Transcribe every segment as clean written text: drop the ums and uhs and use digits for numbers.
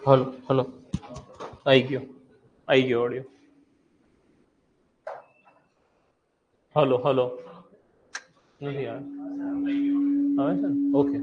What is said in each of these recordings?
Hello hello આવી ગયો audio. Hello hello નથી આવે છે ને? ઓકે.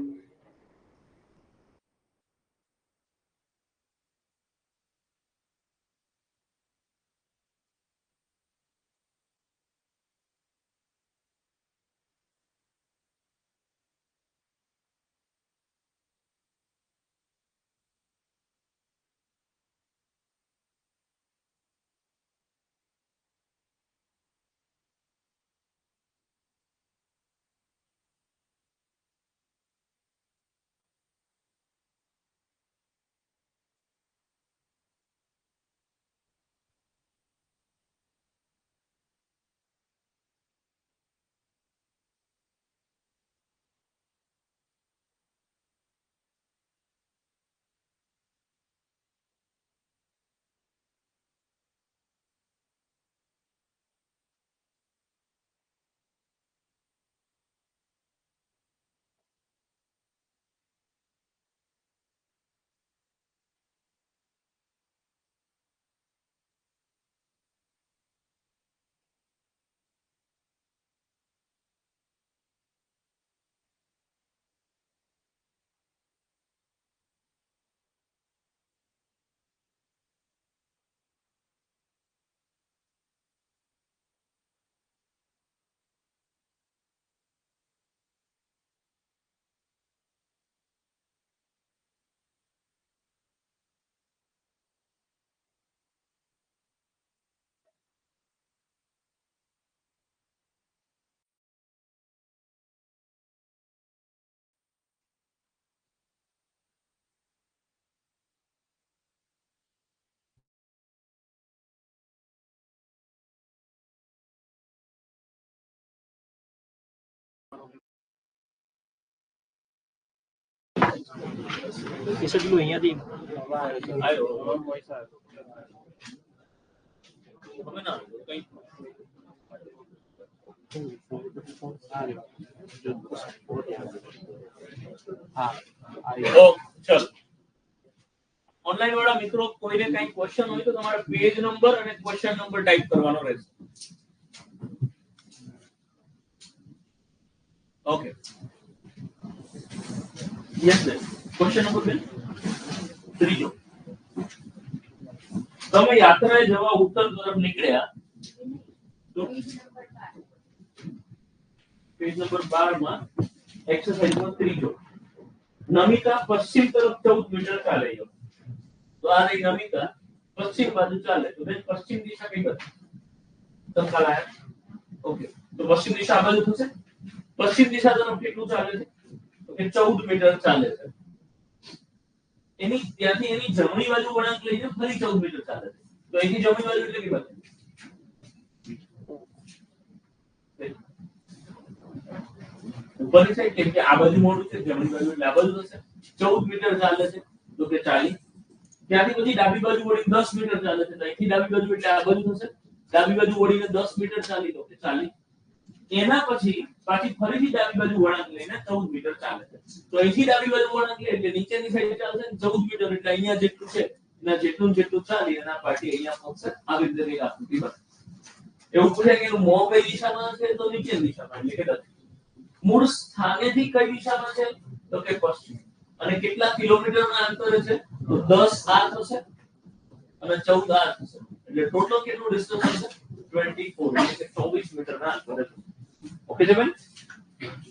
કેટલું અહીંયાથી આવ્યો ચલ ઓનલાઈન વાળા મિત્રો કોઈને કઈ ક્વેશ્ચન હોય તો તમારે પેજ નંબર અને ક્વેશ્ચન નંબર ટાઈપ કરવાનો રહેશે. Okay yes sir question number 2 ત્રીજો તમે યાત્રાએ જવા ઉત્તર તરફ નીકળ્યા તો પેજ નંબર 12 માં એક્સરસાઇઝમાં ત્રીજો નમિતા પશ્ચિમ તરફ 14 મીટર ચાલે છે. તો આ રહી નમિતા પશ્ચિમ બાજુ ચાલે તો બેન પશ્ચિમ દિશા કઈ બાજુ તમકા લાયા? ઓકે તો પશ્ચિમ દિશા આ બાજુ થશે. પશ્ચિમ દિશા તરફ કેટલું ચાલે છે? તો કે 14 મીટર ચાલે છે. એની ત્યાંથી એની જમણી બાજુ વળાંક લઈને ફરી 14 મીટર ચાલે છે. તો એની જમણી બાજુ એટલે કઈ બાજુ? ઉપરની સાઈડ કેમ કે આ બાજુ મોડું છે જમણી બાજુ એટલે આ બાજુ થશે. 14 મીટર ચાલે છે તો કે 40. ત્યાંથી પછી ડાબી બાજુ વળી 10 મીટર ચાલે છે. અહીંથી ડાબી બાજુ એટલે આ બાજુ થશે. ડાબી બાજુ વળીને 10 મીટર ચાલી તો કે 40. એના પછી પાછી ફરીથી ડાબી બાજુ વળાંક લઈને 14 મીટર ચાલે છે. તો અહીંથી ડાબી બાજુ વળાંક લે એટલે નીચેની સાઈડ ચાલશે 14 મીટર એટલે અહીંયા જેટલું છે એના જેટલું ચાલી એના પાછી અહીંયા પહોંચશે. આવી રીતે એક આકૃતિ બને. એવું પૂછે કે મોં કઈ દિશામાં છે તો નીચેની દિશામાં એટલે કે મૂળ સ્થાનેથી કઈ દિશામાં છે તો કે પશ્ચિમ. અને કેટલા કિલોમીટરના અંતરે છે તો 10 આ થશે અને 14 આ થશે. એટલે ટોટલ કેટલું ડિસ્ટન્સ હશે 24 એટલે 24 મીટરના અંતરે. ઓકે છે બેન?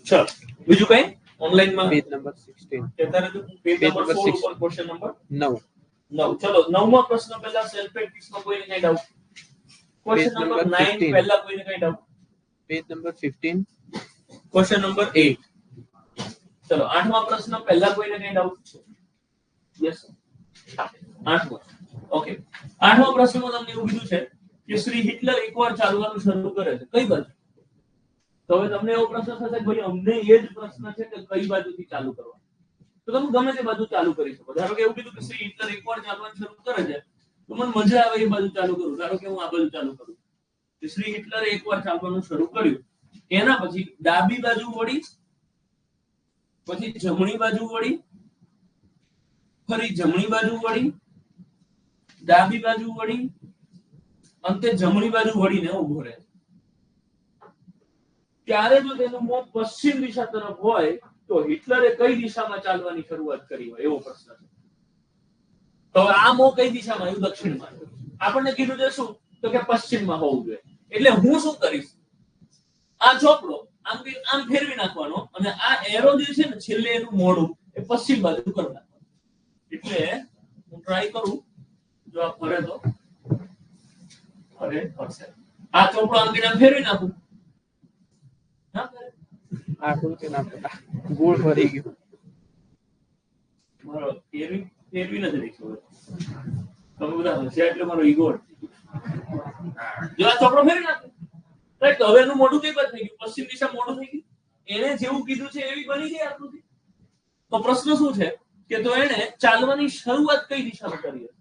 ચલો બીજું કઈ ઓનલાઈન માં પેજ નંબર 16 અત્યારે તો પેજ નંબર 16 ઉપર ક્વેશ્ચન નંબર 9 ચલો 9મો પ્રશ્ન પહેલા સેલ્ફ પ્રેક્ટિસ માં કોઈને કઈ ડાઉટ? ક્વેશ્ચન નંબર 9 પહેલા કોઈને કઈ doubt? Page number 15 question number 8. ચલો 8મા પ્રશ્ન પહેલા કોઈને કઈ ડાઉટ છે? યસ 8મો. ઓકે 8મા પ્રશ્નમાં તમને એવું કીધું છે કે શ્રી હિટલર એકવાર ચાલવાનું શરૂ કરે છે કઈ બાજુ? તો હવે તમને એવો પ્રશ્ન થશે કે ભાઈ અમને એ જ પ્રશ્ન છે કે કઈ બાજુથી ચાલુ કરવાનું. તો તમે ગમે તે બાજુ ચાલુ કરી શકો. ધારો કે એવું કીધું કે શ્રી હિટલર એકવાર ચાલવાનું શરૂ કરે છે તો મને મજા આવે એ બાજુ ચાલુ કરું. ધારો કે હું આ બાજુ ચાલુ કરું. શ્રી હિટલરે એકવાર ચાલવાનું શરૂ કર્યું એના પછી ડાબી બાજુ વળી પછી જમણી બાજુ વળી ફરી જમણી બાજુ વળી, ડાબી બાજુ વળી, અંતે જમણી બાજુ વળીને ઊભો રહે. ત્યારે જો તેનું મોં પશ્ચિમ દિશા તરફ હોય તો હિટલરે કઈ દિશામાં ચાલવાની શરૂઆત કરી હોય એવો પ્રશ્ન છે. તો આ મોં કઈ દિશામાં આવ્યું? દક્ષિણમાં. આપણને કીધું છે શું? તો કે પશ્ચિમમાં હોવું જોઈએ. એટલે હું શું કરીશ? આ ચોપડો આમ ફેરવી નાખવાનો અને આ એરો જે છે ને છેલ્લે એનું મોઢું એ પશ્ચિમ બાજુ કરી નાખવાનું. એટલે હું ટ્રાય કરું, જો આ ફરે તો ફરશે. આ ચોપડો આમ ફેરવી નાખું, આકૃતિ ના પતા ગોળ ફરી ગયું. મારો ફેરવી નથી દેખો તમે બધા હશે એટલે મારો ઈગો જો આ ચોપડો ફેરવી નાખું રાઈટ. તો હવે એનું મોઢું કઈ બાજુ થઈ ગયું? પશ્ચિમ દિશા મોઢું થઈ ગયું. એને જેવું કીધું છે એવી બની ગઈ આકૃતિ. તો પ્રશ્ન શું છે કે તો એને ચાલવાની શરૂઆત કઈ દિશામાં કરી હતી?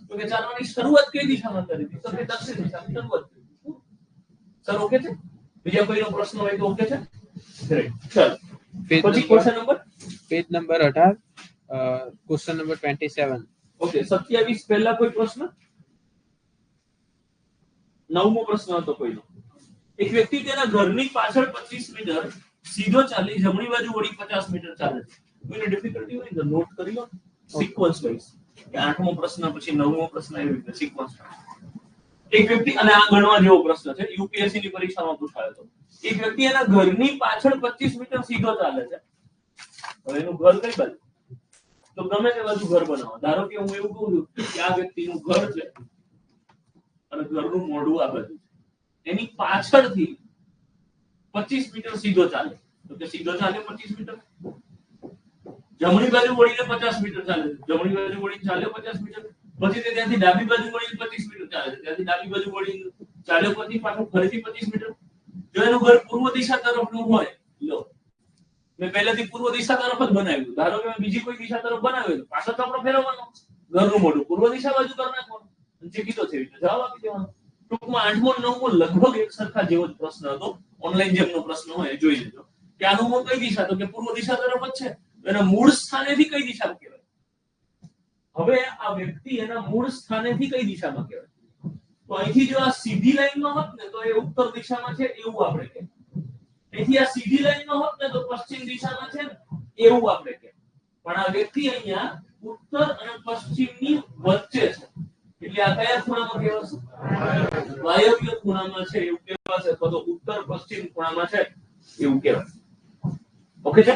તો કે ચાલવાની શરૂઆત કઈ દિશામાં કરી હતી? તો કે દક્ષિણ દિશામાં શરૂઆત કરી. સર ઓકે છે? બીજા કોઈનો પ્રશ્ન હોય તો ઓકે છે? ગ્રેટ. ચાલો પછી question number page number 18 question number 27. Okay 27 પહેલા કોઈ પ્રશ્ન? નવમો પ્રશ્ન હતો કોઈનો. એક વ્યક્તિ તેના ઘરની પાછળ 25 મીટર સીધો ચાલી જમણી બાજુ વળી 50 મીટર ચાલે છે. કોઈને ડિફિકલ્ટી હોય તો નોટ કરી લો સિક્વન્સ વાઇઝ. કે આઠમો પ્રશ્ન પછી નવમો પ્રશ્ન એવી રીતે સિક્વન્સ. એક વ્યક્તિ, અને આ ગણવા જેવો પ્રશ્ન છે, યુપીએસસી ની પરીક્ષામાં પૂછાયો હતો. એક વ્યક્તિ એના ઘરની પાછળ 25 મીટર સીધો ચાલે છે. હવે એનું ઘર કઈ બાજુ? તો ગમે તે બાજુ ઘર બનાવો. ધારો કે હું એવું કહું છું કે આ વ્યક્તિનું ઘર છે અને ઘરનું મોઢું આ બાજુ છે. એની પાછળથી 25 મીટર સીધો ચાલે. તો કે સીધો ચાલે 25 મીટર. જમણી બાજુ વળીને 50 મીટર ચાલે. જમણી બાજુ વળીને ચાલે 50 મીટર. પછી તે ત્યાંથી ડાબી બાજુ વળીને 25 મીટર ચાલે છે. ત્યાંથી ડાબી બાજુ વળીને ચાલ્યો પછી પાછું ફરીથી 25 મીટર. જો એનું ઘર પૂર્વ દિશા તરફનું હોય, લો મેં પહેલેથી પૂર્વ દિશા તરફ જ બનાવ્યું. ધારો કે મેં બીજી કોઈ દિશા તરફ બનાવ્યું, પાછો ચોપડો ફેરવવાનો, ઘરનું મોઢું પૂર્વ દિશા બાજુ કરી નાખવાનું. જે કીધો છે એટલે જવાબ આપી દેવાનો. ટૂંકમાં 8મો અને 9મો લગભગ એક સરખા જેવો જ પ્રશ્ન હતો. ઓનલાઈન જેમનો પ્રશ્ન હોય જોઈ લેજો કે આનું મોં કઈ દિશા? તો કે પૂર્વ દિશા તરફ જ છે. એના મૂળ સ્થાનેથી કઈ દિશામાં કહેવાય? હવે આ વ્યક્તિ એના મૂળ સ્થાનેથી કઈ દિશામાં કહેવાય? તો અહીંથી જો આ સીધી લાઈનમાં હોત ને તો એ ઉત્તર દિશામાં છે એવું આપણે કહેવાય. અહીંથી આ સીધી લાઈનમાં હોત ને તો પશ્ચિમ દિશામાં છે ને એવું આપણે કહેવાય. પણ આ વ્યક્તિ અહીંયા ઉત્તર અને પશ્ચિમની વચ્ચે છે. એટલે આ કયા ખૂણામાં કહેવાશે? વાયવ્ય ખૂણામાં છે એવું કહેવાશે, અથવા તો ઉત્તર પશ્ચિમ ખૂણામાં છે એવું કહેવાય. ઓકે છે?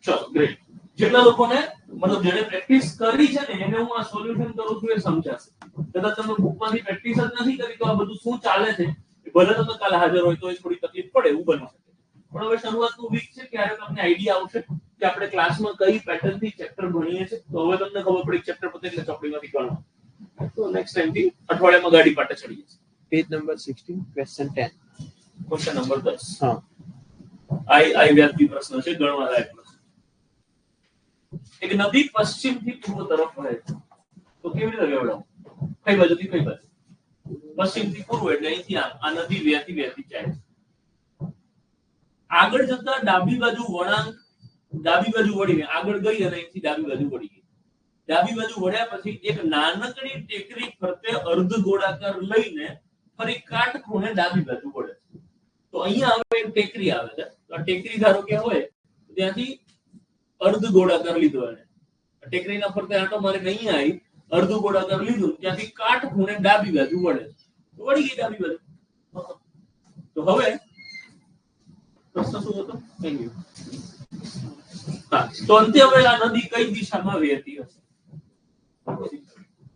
ચલો ગ્રેટ. જેટલા લોકોને મતલબ જેને પ્રેક્ટિસ કરી છે ને એને હું આ સોલ્યુશન કરું છું એ સમજાશે. કદાચ તમે બુકમાંથી પ્રેક્ટિસ જ નથી કરી તો આ બધું શું ચાલે છે ભલે તમે કાલે હાજર હોય તો એ થોડી તકલીફ પડે એવું બની શકે. પણ હવે શરૂઆતનું વીક છે, ત્યારે તમને આઈડિયા આવશે કે આપણે ક્લાસમાં કઈ પેટર્નથી ચેપ્ટર ભણીએ છીએ. તો હવે તમને ખબર પડી ચેપ્ટર પતે એટલે ચોપડીમાંથી ગણો. તો નેક્સ્ટ ટાઈમથી અઠવાડિયામાં ગાડી પાટે ચડી જશે. Page number 16 question 10. Question number 10. હા, આઈ વ્યાજબી પ્રશ્ન છે, ગણવા લાયક પ્રશ્ન. એક નદી પશ્ચિમથી પૂર્વ તરફ વહે છે. તો કેવી રીતે વેવડાવું? કઈ બાજુથી કઈ બાજુ? પશ્ચિમથી પૂર્વ એટલે અહીંથી આ નદી વહેતી વહેતી જાય છે. આગળ જતા ડાબી બાજુ વળાંક, ડાબી બાજુ વળીને આગળ ગઈ અને અહીંથી ડાબી બાજુ વળી ગઈ. ડાબી બાજુ વળ્યા પછી એક નાનકડી ટેકરી ફરતે અર્ધ ગોળાકાર લઈને ફરી કાટખૂણે ડાબી બાજુ વળે છે. તો અહીંયા હવે એક ટેકરી આવે છે. તો આ ટેકરી ધારો કે હોય ત્યાંથી અર્ધ ગોળાકાર લીધો એને. ટેકરીના ફરતે આંટો મારીને અહીંયા આવી અર્ધ ગોળાકાર લીધું, ત્યાંથી કાટખૂણે ડાબી બાજુ વળે છે. વળી ગઈ ડાબી બાજુ. તો હવે પ્રશ્ન શું હતો? તો અંતે હવે આ નદી કઈ દિશામાં વહેતી હશે?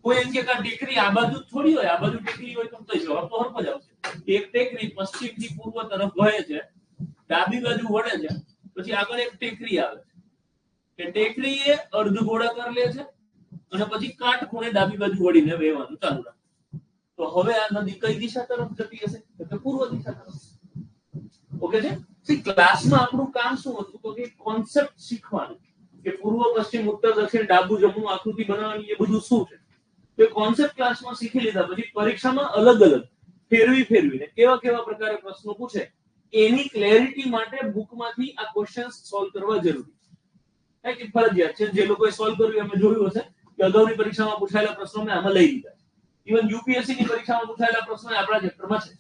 કોઈ એમ કે ટેકરી આ બાજુ થોડી હોય, આ બાજુ ટેકરી હોય તો જવાબ તો હરફ જ આવશે. એક ટેકરી પશ્ચિમથી પૂર્વ તરફ વહે છે, ડાબી બાજુ વળે છે, પછી આગળ એક ટેકરી આવે છે. કે ટેકરી એ અર્ધ ગોળાકાર લે છે અને પછી કાટખૂણે ડાબી બાજુ વળીને વહેવાનું ચાલુ રાખે. તો હવે આ નદી કઈ દિશા તરફ જતી હશે? તો પૂર્વ દિશા તરફ. ઓકે છે? ક્લાસમાં આપણું કામ શું હતું? તો કે કોન્સેપ્ટ શીખવાનું કે પૂર્વ પશ્ચિમ ઉત્તર દક્ષિણ ડાબું જમણું આકૃતિ બનાવવાની એ બધું શું છે. તો કોન્સેપ્ટ ક્લાસમાં શીખી લીધા પછી પરીક્ષામાં અલગ અલગ ફેરવીને કેવા કેવા પ્રકારે પ્રશ્નો પૂછે એની ક્લેરિટી માટે બુકમાંથી આ ક્વેશ્ચન્સ સોલ્વ કરવા જરૂરી કે ફરજિયાત છે. જે લોકોએ સોલ્વ કર્યું અમે જોયું હશે કે અગાઉની પરીક્ષામાં પૂછાયેલા પ્રશ્નો મેં આમાં લઈ લીધા. ઇવન યુપીએસસી ની પરીક્ષામાં પૂછાયેલા પ્રશ્નો આપણા ચેપ્ટરમાં છે.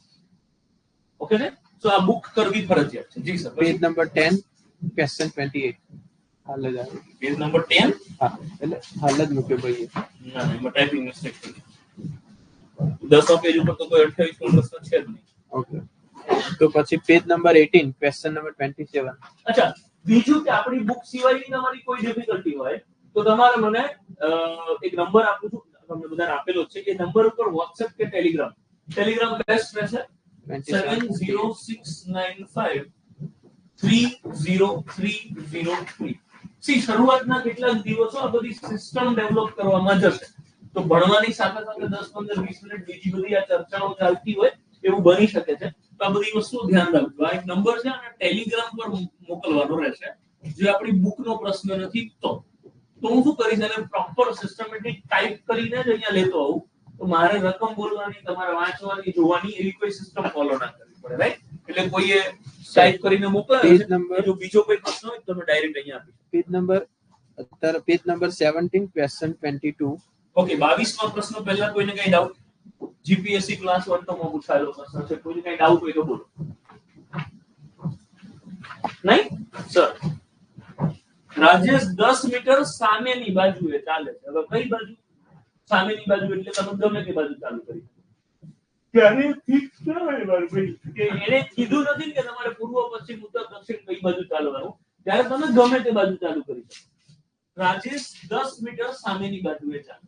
ઓકે છે, તો આ બુક કરવી ફરજિયાત છે. જી સર. પેજ નંબર 10 ક્વેશ્ચન 28 હાલ જ આવે. પેજ નંબર 10 હા, એટલે હાલ જ મૂક્યો ભાઈ. ના એમાં ટાઈપિંગ મિસ્ટેક થઈ. 10 પેજ ઉપર તો કોઈ 28 નો પ્રશ્ન છે જ નહીં. ઓકે, તો પછી પેજ નંબર 18 ક્વેશ્ચન નંબર 27. અચ્છા, બીજું કે આપણી બુક સિવાયની તમારી કોઈ ડિફિકલ્ટી હોય તો તમારે મને એક નંબર આપું છું, તમને બધાને આપેલો છે. એ નંબર ઉપર WhatsApp કે ટેલિગ્રામ બેસ્ટ રહેશે. 70695 30303. સી શરૂઆતના કેટલાક દિવસો આ બધી સિસ્ટમ ડેવલપ કરવામાં જશે. તો ભણવાની સાથે સાથે 10 15 20 મિનિટ બીજી બધી આ ચર્ચાઓ ચાલતી હોય એવું બની શકે છે. તો આ બધી વસ્તુઓ ધ્યાન રાખજો. આ એક નંબર છે અને ટેલિગ્રામ પર મોકલવાનો રહેશે. જે આપણી બુકનો પ્રશ્ન નથી તો હું શું કરીશ, એને પ્રોપર સિસ્ટમેટિક ટાઈપ કરીને જ અહીંયા લેતો આવું. તો મારે રકમ બોલવાની, તમારે વાંચવાની, જોવાની એવી કોઈ સિસ્ટમ ફોલો ના કરવી પડે, રાઈટ? એટલે કોઈએ ટાઈપ કરીને મોકલે પેજ નંબર, જો બીજો કોઈ પ્રશ્ન હોય તો તમે ડાયરેક્ટ અહીંયા આપી. Page number 17 question 22. ઓકે, 22 નો પ્રશ્ન પહેલા કોઈને કઈ ડાઉટ? જીપીએસસી ક્લાસ 1 તો માં પૂછાયેલો પ્રશ્ન છે. કોઈને કઈ ડાઉટ હોય તો બોલો. નહીં સર, રાજેશ 10 મીટર સામેની બાજુએ ચાલે છે. હવે કઈ બાજુ? સામેની બાજુ એટલે તમે ગમે તે બાજુ ચાલુ કરી. ત્યારે ઠીક છે મારી ભાઈ કે એને કીધું નથી કે તમારે પૂર્વ, પશ્ચિમ, ઉત્તર, દક્ષિણ કઈ બાજુ ચાલવાનું. ત્યારે તમે ગમે તે બાજુ ચાલુ કરી શકો. રાજેશ 10 મીટર સામેની બાજુએ ચાલે.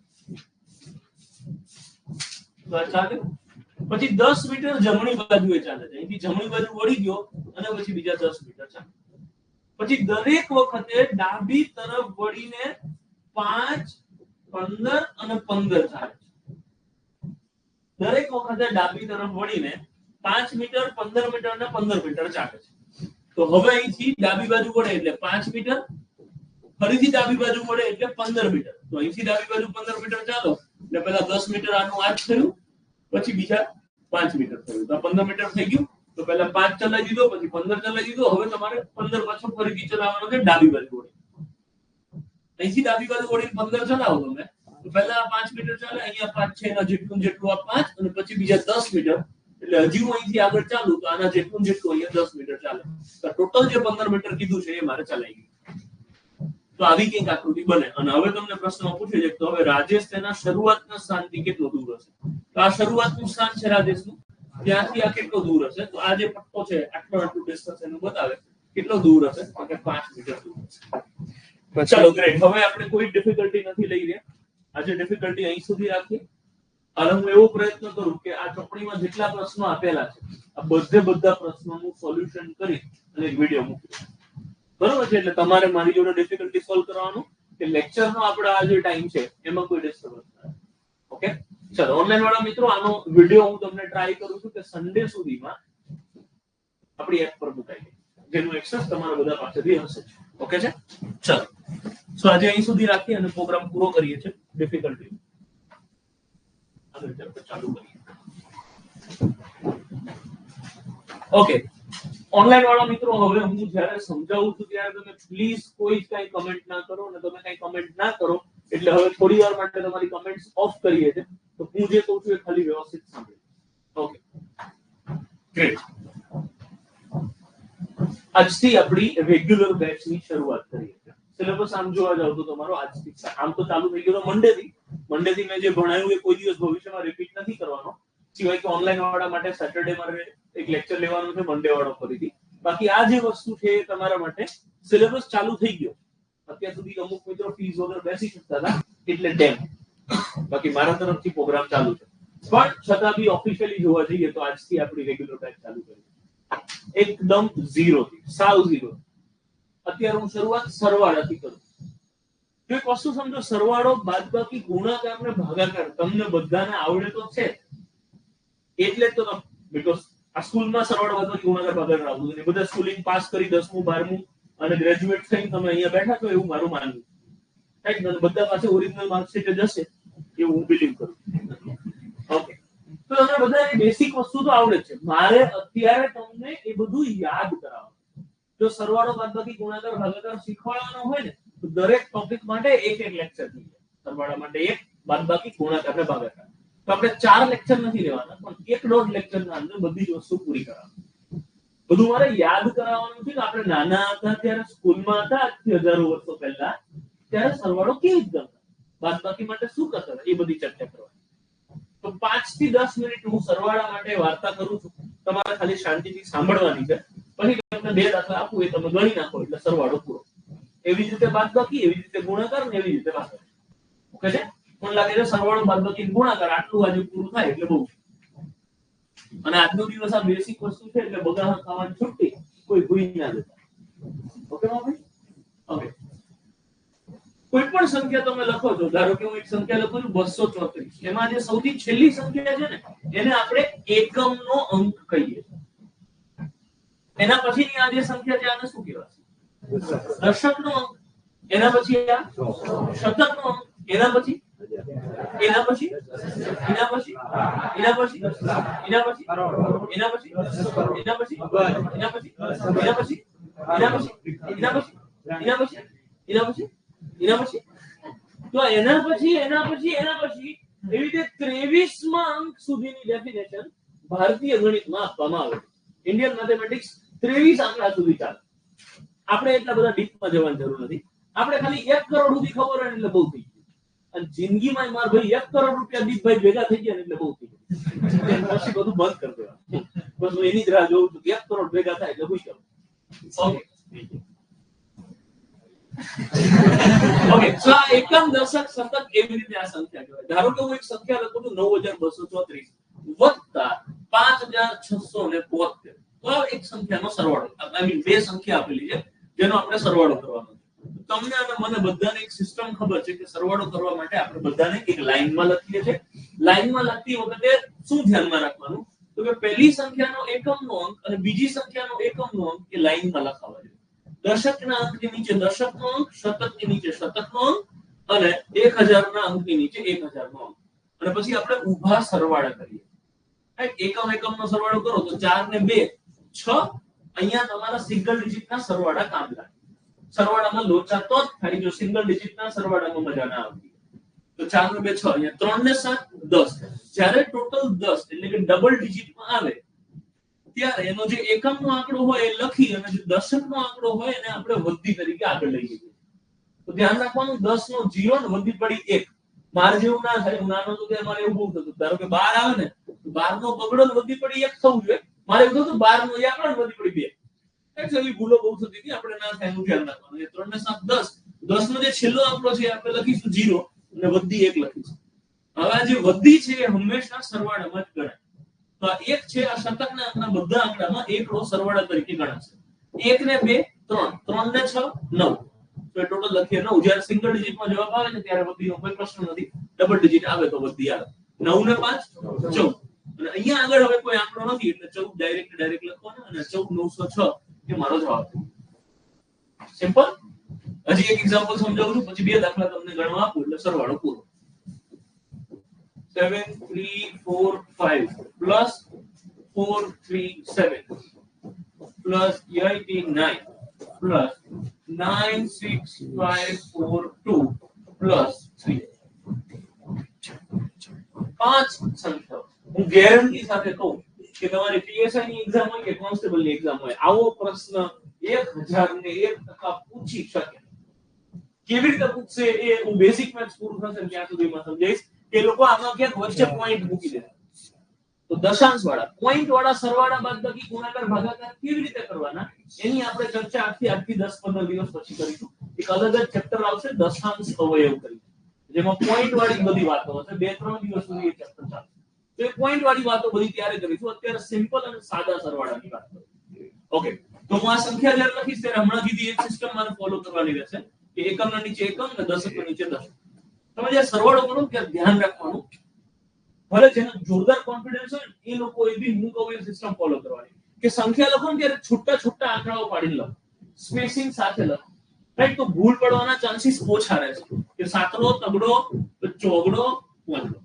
પછી 10 મીટર જમણી બાજુએ ચાલે છે. અહીંથી જમણી બાજુ વળી ગયો અને પછી બીજા 10 મીટર ચાલે. પછી દરેક વખતે ડાબી તરફ વળીને 5, 15 અને 15 ચાલે છે. દરેક વખતે ડાબી તરફ વળીને 5 મીટર, 15 મીટર અને 15 મીટર ચાલે છે. તો હવે અહીંથી ડાબી બાજુ વળે એટલે 5 મીટર, ફરીથી ડાબી બાજુ વળે એટલે 15 મીટર. તો અહીંથી ડાબી બાજુ 15 મીટર ચાલો એટલે પહેલા 10 મીટર આનું આ જ થયું, પછી બીજા 5 મીટર થયું. તો 15 મીટર થઈ ગયું. તો પહેલા 5 ચલાવી દીધો, પછી 15 ચલાવી દીધો. હવે તમારે 15 પાછો ફરીથી ચલાવવાનો છે ડાબી બાજુ વળી. અહીંથી ડાબી બાજુ વળી 15 ચલાવો તમે તો પહેલા 5 મીટર ચાલે, અહીંયા 5 છે એના જેટલું આ 5 અને પછી બીજા 10 મીટર. એટલે હજી હું અહીંથી આગળ ચાલુ તો આના જેટલું અહીંયા 10 મીટર ચાલે. તો ટોટલ જે 15 મીટર કીધું છે એ મારે ચલાવી ગયું. તો આવી કંઈક આકૃતિ બને. અને હવે તમને પ્રશ્નમાં પૂછે છે તો હવે રાજેશ તેના શરૂઆતના સ્થાનથી કેટલો દૂર હશે? તો આ શરૂઆતનું સ્થાન છે રાજેશનું, ત્યાંથી આ કેટલો દૂર હશે? તો આ જે પટ્ટો છે આટલું ડિસ્ટન્સ એનું બતાવે કેટલો દૂર હશે, તો કે 5 મીટર દૂર હશે. ચાલો ગ્રેટ. હવે આપણે કોઈ ડિફિકલ્ટી નથી લઈ રહ્યા. આજે ડિફિકલ્ટી અહીં સુધી રાખીએ. અને હું એવો પ્રયત્ન કરું કે આ ચોપડીમાં જેટલા પ્રશ્નો આપેલા છે આ બધા પ્રશ્નોનું સોલ્યુશન કરી અને એક વિડીયો મૂકું. બરોબર છે? એટલે તમારે મારી જોડે ડિફિકલ્ટી સોલ્વ કરવાનું કે લેક્ચરનો આપણો આ જે ટાઈમ છે એમાં કોઈ ડિસ્ટર્બન્સ થાય. ઓકે, ચલો ઓનલાઈન વાળા મિત્રો, આનો વિડીયો હું તમને ટ્રાય કરું છું કે સન્ડે સુધીમાં આપણી એપ પર મુકાઈ જાય, જેનું એક્સેસ તમારા બધા પાસેથી હશે. ઓકે છે? ચલો, સો આજે અહીં સુધી રાખીએ અને પ્રોગ્રામ પૂરો કરીએ છીએ. ડિફિકલ્ટી ચાલુ કરીએ. ઓકે, ઓનલાઈન વાળા મિત્રો, હવે હું જ્યારે સમજાવું છું ત્યારે તમે પ્લીઝ કોઈ કઈ કમેન્ટ ના કરો. અને તમે કઈ કમેન્ટ ના કરો એટલે હવે થોડી વાર માટે તમારી કમેન્ટ્સ ઓફ કરીએ છીએ. તો હું જે કહું છું એ ખાલી વ્યવસ્થિત સાંભળો. Okay, great. આજથી આપણી રેગ્યુલર બેચની શરૂઆત કરીએ છીએ. સિલેબસ આમ જોવા જાવ તો તમારો આજથી આમ તો ચાલુ થઈ ગયો મંડેથી મેં જે ભણાવ્યું એ કોઈ દિવસ ભવિષ્યમાં રિપીટ નથી કરવાનો, સિવાય કે ઓનલાઈન વાળા માટે સેટરડે મારે એક લેક્ચર લેવાનું છે, મંડે વાળો ફરીથી. બાકી આ જે વસ્તુ છે એ તમારા માટે સિલેબસ ચાલુ થઈ ગયો. અત્યાર સુધી અમુક મિત્રો ફીસ વગર બેસી શકતા હતા એટલે ડેમ, બાકી મારા તરફથી પ્રોગ્રામ ચાલુ છે. પણ છતાં બી ઓફિશિયલી જોવા જઈએ તો આજથી આપણી રેગ્યુલર બેચ ચાલુ કરી એકદમ ઝીરો થી, સાવ ઝીરો. અત્યારે હું શરૂઆત સરવાળાથી કરું. જો એક વસ્તુ સમજો, સરવાળો, બાદબાકી, ગુણાકાર ને ભાગાકાર તમને બધાને આવડે તો છે, એટલે જ તો બીકોઝ આ સ્કૂલમાં સરવાળો, બાદબાકી, ગુણાકાર, ભાગાકાર આવતું નથી. બધા સ્કૂલિંગ પાસ કરી 10મું 12મું અને ગ્રેજ્યુએટ થઈને તમે અહીંયા બેઠા છો એવું મારું માનવું છે. બધા પાસે ઓરિજિનલ માર્કશીટ જ હશે એવું હું બિલીવ કરું. ઓકે, તો તમને બધા બેસિક વસ્તુ તો આવડે છે. મારે અત્યારે તમને એ બધું યાદ કરાવવાનું. જો સરવાળો, બાદબાકી, ગુણાકાર, ભાગાકાર શીખવાડવાનો હોય ને તો દરેક ટોપિક માટે એક એક લેક્ચર જોઈએ. સરવાળા માટે એક, બાદબાકી, ગુણાકાર અને ભાગાકાર. તો આપણે 4 લેક્ચર નથી લેવાના, પણ 1.5 લેક્ચરના અંદર બધી જ વસ્તુ પૂરી કરવાની. બધું મારે યાદ કરાવવાનું છે કે આપણે નાના હતા ત્યારે સ્કૂલમાં હતા, આજથી હજારો વર્ષો પહેલા, ત્યારે સરવાળો કેવી રીતે કરતા, બાદબાકી માટે શું કરતા હતા, એ બધી ચર્ચા કરવાની. તો 5 થી 10 મિનિટ હું સરવાળા માટે વાર્તા કરું છું, તમારે ખાલી શાંતિથી સાંભળવાની છે. પછી તમને 2 દાખલા આપું, એ તમે ગણી નાખો એટલે સરવાળો પૂરો. એવી જ રીતે બાદબાકી, એવી જ રીતે ગુણાકાર ને એવી જ રીતે ભાગાકાર. ઓકે છે? મને લાગે છે સરવાળો, બાદબાકી, ગુણાકાર આટલું આજે પૂરું થાય એટલે બહુ. અને આજનો દિવસ આ બેસિક વસ્તુ છે એટલે બગાડ ખાવાની છૂટી, કોઈ ભૂઈ ના દેતા. ઓકે બાપુ? ઓકે. કોઈ પણ સંખ્યા તમે લખો છો, ધારો કે હું એક સંખ્યા લખું છું 234, એમાં જે સૌથી છેલ્લી સંખ્યા છે ને એને આપણે એકમનો અંક કહીએ. એના પછીની આ જે સંખ્યા છે આને શું કહેવાય? દશકનો અંક. એના પછી આ શતકનો અંક. એના પછી એના પછી એના પછી એના પછી એના પછી એના પછી એના પછી એના પછી એના પછી એના પછી એના પછી એના પછી એના પછી એના પછી તો એના પછી એના પછી એના પછી એવી રીતે 23માં અંક સુધીની ડેફિનેશન ભારતીય ગણિતમાં આપવામાં આવે છે. ઇન્ડિયન મેથેમેટિક્સ 23 આંકડા સુધી ચાલે. આપણે એટલા બધા ડીપમાં જવાની જરૂર નથી. આપણે ખાલી 1 કરોડ સુધી ખબર હોય એટલે બહુ થઈ ગયું. અને જિંદગીમાં માર ભાઈ 1 કરોડ રૂપિયા દીપભાઈ ભેગા થઈ ગયા એટલે બહુ થઈ ગયું. પછી બધું બંધ કરી દેવાનું. બસ હું એની જ રાહ જોઉં છું કે 1 કરોડ ભેગા થાય એટલે ખુશ કરું. Okay okay. સો આ એકમ, દશક, શતક એવી રીતે આ સંખ્યા કહેવાય. ધારો કે હું એક સંખ્યા લખું છું 9234 વત્તા 5672. તો એક સંખ્યાનો સરવાળો, આઈ મીન બે સંખ્યા આપેલી છે જેનો આપણે સરવાળો કરવાનો છે. તમને અને મને બધાને એક સિસ્ટમ ખબર છે કે સરવાળો કરવા માટે આપણે બધાને એક લાઈનમાં લખીએ છીએ. લાઈનમાં લખતી વખતે શું ધ્યાનમાં રાખવાનું? તો કે પહેલી સંખ્યાનો એકમનો અંક અને બીજી સંખ્યાનો એકમનો અંક એ લાઈનમાં લખાવા જોઈએ. દશકના અંકની નીચે દશકનો અંક, શતકની નીચે શતકનો અંક અને 1000ના અંકની નીચે 1000નો અંક. અને પછી આપણે ઊભા સરવાળા કરીએ. એકમ એકમનો સરવાળો કરો તો 4 ને 2 6. અહીંયા તમારા સિંગલ ડિજિટના સરવાળા કામ લાગે. સરવાળામાં લોચા તો જ થાય જો સિંગલ ડિજિટના સરવાળામાં મજા ના આવતી. તો 4 ને 2 6, અહીંયા 3 ને 7 10. જ્યારે ટોટલ 10 એટલે કે ડબલ ડિજિટમાં આવે ત્યારે એનો જે એકમનો આંકડો હોય એ લખી અને જે દશકનો આંકડો હોય એને આપણે વૃદ્ધિ તરીકે આગળ લઈ જઈએ. તો ધ્યાન રાખવાનું 10 નો 0 ને વૃદ્ધિ પડી 1. માર જેવું ના થાય. હું નાનો તો ત્યારે મારે એવું બહુ થતું. ધારો કે 12 આવે ને તો 12 નો બગડો ને વૃદ્ધિ પડી 1 થવું જોઈએ. મારે એવું થતું 12 નો એ આંકડો ને વૃદ્ધિ પડી 2. એક્ચ્યુઅલી ભૂલો બહુ થતી હતી. આપણે ના થાય એનું ધ્યાન રાખવાનું. 3 ને 7 10. 10 નો જે છેલ્લો આંકડો છે આપણે લખીશું 0 અને વૃદ્ધિ 1 લખીશું. હવે આ જે વૃદ્ધિ છે એ હંમેશા સરવાળામાં જ ગણાય. તો આ 1 છે આ શતકના અંકના બધા આંકડામાં 1 નો સરવાળા તરીકે ગણાશે. 1 ને 2 3, 3 ને 6 9. તો ટોટલ લખીએ 9. જ્યારે સિંગલ ડિજિટમાં જવાબ આવે છે ત્યારે વૃદ્ધિનો કોઈ પ્રશ્ન નથી. ડબલ ડિજિટ આવે તો વૃદ્ધિ આવે. 9 ને 5 14. અને અહીંયા આગળ હવે કોઈ આંકડો નથી એટલે 14 ડાયરેક્ટ લખવાનો અને 14906 એ મારો જવાબ છે. સિમ્પલ. હજી એક એક્ઝામ્પલ સમજાવું છું પછી બે દાખલા તમને ગણવા આપું એટલે સરવાળો પૂરો. 7345 plus 437 plus 89 plus 96542 plus 3. 5 સંખ્યાઓ. હું ગેરંટી સાથે કહું કે તમારી પીએસઆઈ ની એક્ઝામ હોય કે કોન્સ્ટેબલ ની એક્ઝામ હોય આવો પ્રશ્ન 1001% પૂછી શકે. કેવી રીતે પૂછશે એ હું બેસિક મેથ્સ પૂરું થશે ત્યાં સુધીમાં સમજાઈશ કે લોકો આમાં ક્યાંક વચ્ચે પોઈન્ટ મૂકી દે. તો દશાંશ વાળા પોઈન્ટ વાળા સરવાળા બાદબાકી ગુણાકાર ભાગાકાર કેવી રીતે કરવાના એની આપણે ચર્ચા આજથી 10-15 દિવસ પછી કરીશું. એક અલગ જ ચેપ્ટર આવશે દશાંશ અવયવ કરી જેમાં પોઈન્ટ વાળી બધી વાતો હશે. 2-3 દિવસ સુધી એ ચેપ્ટર ચાલશે. તો એ પોઈન્ટ વાળી વાતો બધી ત્યારે કરીશું. અત્યારે સિમ્પલ અને સાદા સરવાળાની વાત કરીશું. ઓકે. તો હું આ સંખ્યા જ્યારે લખીશ ત્યારે હમણાં કીધી એક સિસ્ટમ મારે ફોલો કરવાની રહેશે કે એકમના નીચે એકમ અને દશકના નીચે દશક. તમે જે સરવાળો કરો ત્યારે ધ્યાન રાખવાનું ભલે જેને જોરદાર કોન્ફિડન્સ હોય એ લોકો એ બી હું કહું એ સિસ્ટમ ફોલો કરવાની કે સંખ્યા લખો ને ત્યારે છૂટા આંકડાઓ પાડીને લખો. સ્પેસિંગ સાથે લખો. રાઈટ. તો ભૂલ પડવાના ચાન્સીસ ઓછા રહે છે કે 7નો તગડો ચોગડો પોંચડો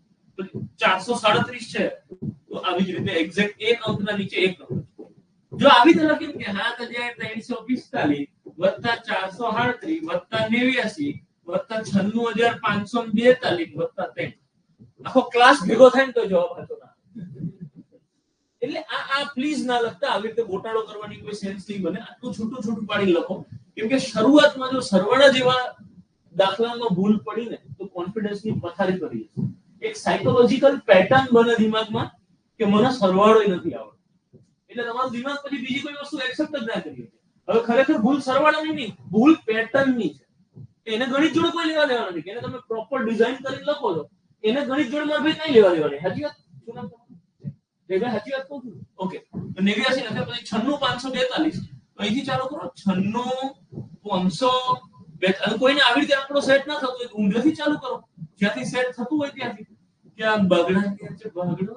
437 છે તો આવી જ રીતે એક્ઝેક્ટ એક અંકના નીચે એક અંક. જો આવી રીતે લખીને કે 7345 વત્તા 438 વત્તા 89 વત્તા 96542 વત્તા 3. આખો ક્લાસ ભેગો થાય ને તો જવાબ હતો ના. એટલે આ પ્લીઝ ના લખતા, આવી રીતે ગોટાળો કરવાની કોઈ સેન્સ નહીં બને. આટલું છૂટું પાડી લખો, કેમ કે શરૂઆતમાં જો સરવાળા જેવા દાખલામાં ભૂલ પડી ને તો કોન્ફિડન્સની પથારી કરી જશે. એક સાયકોલોજીકલ પેટર્ન બને દિમાગમાં કે મને સરવાળો નથી આવડતો, એટલે તમારું દિમાગ પછી બીજી કોઈ વસ્તુ એક્સેપ્ટ જ ના કરી. હવે ખરેખર ભૂલ સરવાળાની નહીં, ભૂલ પેટર્નની છે. એને ગણિત જોડે કોઈ લેવા દેવા નથી, એને તમે પ્રોપર ડિઝાઇન કરીને લખો છો, એને ગણિત જોડે મારે ભાઈ કઈ લેવા દેવા નહીં. સાચી વાત? શું નામ તમારું? સાચી વાત કહું છું. ઓકે, તો 89 નથી, પછી 96542 અહીંથી ચાલુ કરો. 96542 કોઈને આવી રીતે આંકડો સેટ ના થતો હોય તો ઊંધેથી ચાલુ કરો, જ્યાંથી સેટ થતું હોય ત્યાંથી. કે આ બગડા કે છે, બગડો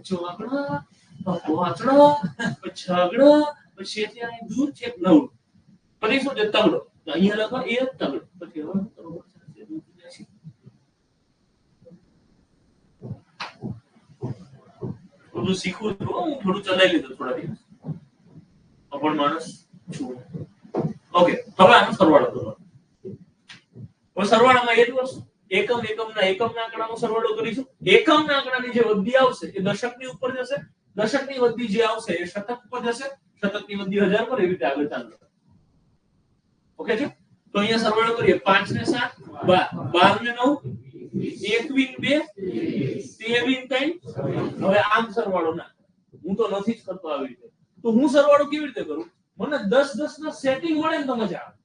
ચોકડો પોચડો છગડો પછી ત્યાં દૂર છે 9 પછી શું છે તગડો. તો અહીંયા લખો એ તગડો. પછી હવે થોડું શીખવું છું, હું થોડું ચલાવી લીધું થોડા દિવસ, પણ માણસ છું. ઓકે, હવે આનો સરવાળો કરો. હવે સરવાળામાં એક વસ્તુ એકમના આંકડાનો સરવાળો કરીશું. એકમના આંકડાની જે વૃદ્ધિ આવશે એ દશકની ઉપર જશે, દશકની વૃદ્ધિ જે આવશે એ શતક ઉપર જશે, શતકની વૃદ્ધિ 1000 પર, એવી રીતે આગળ ચાલુ. ઓકે છે? તો અહીંયા સરવાળો કરીએ. 5 ને 7 12 ને 9 21 2 23 3. હવે આમ સરવાળો ના, હું તો નથી જ કરતો આવી રીતે. તો હું સરવાળો કેવી રીતે કરું? મને 10 ના સેટિંગ મળે ને તો મજા આવે.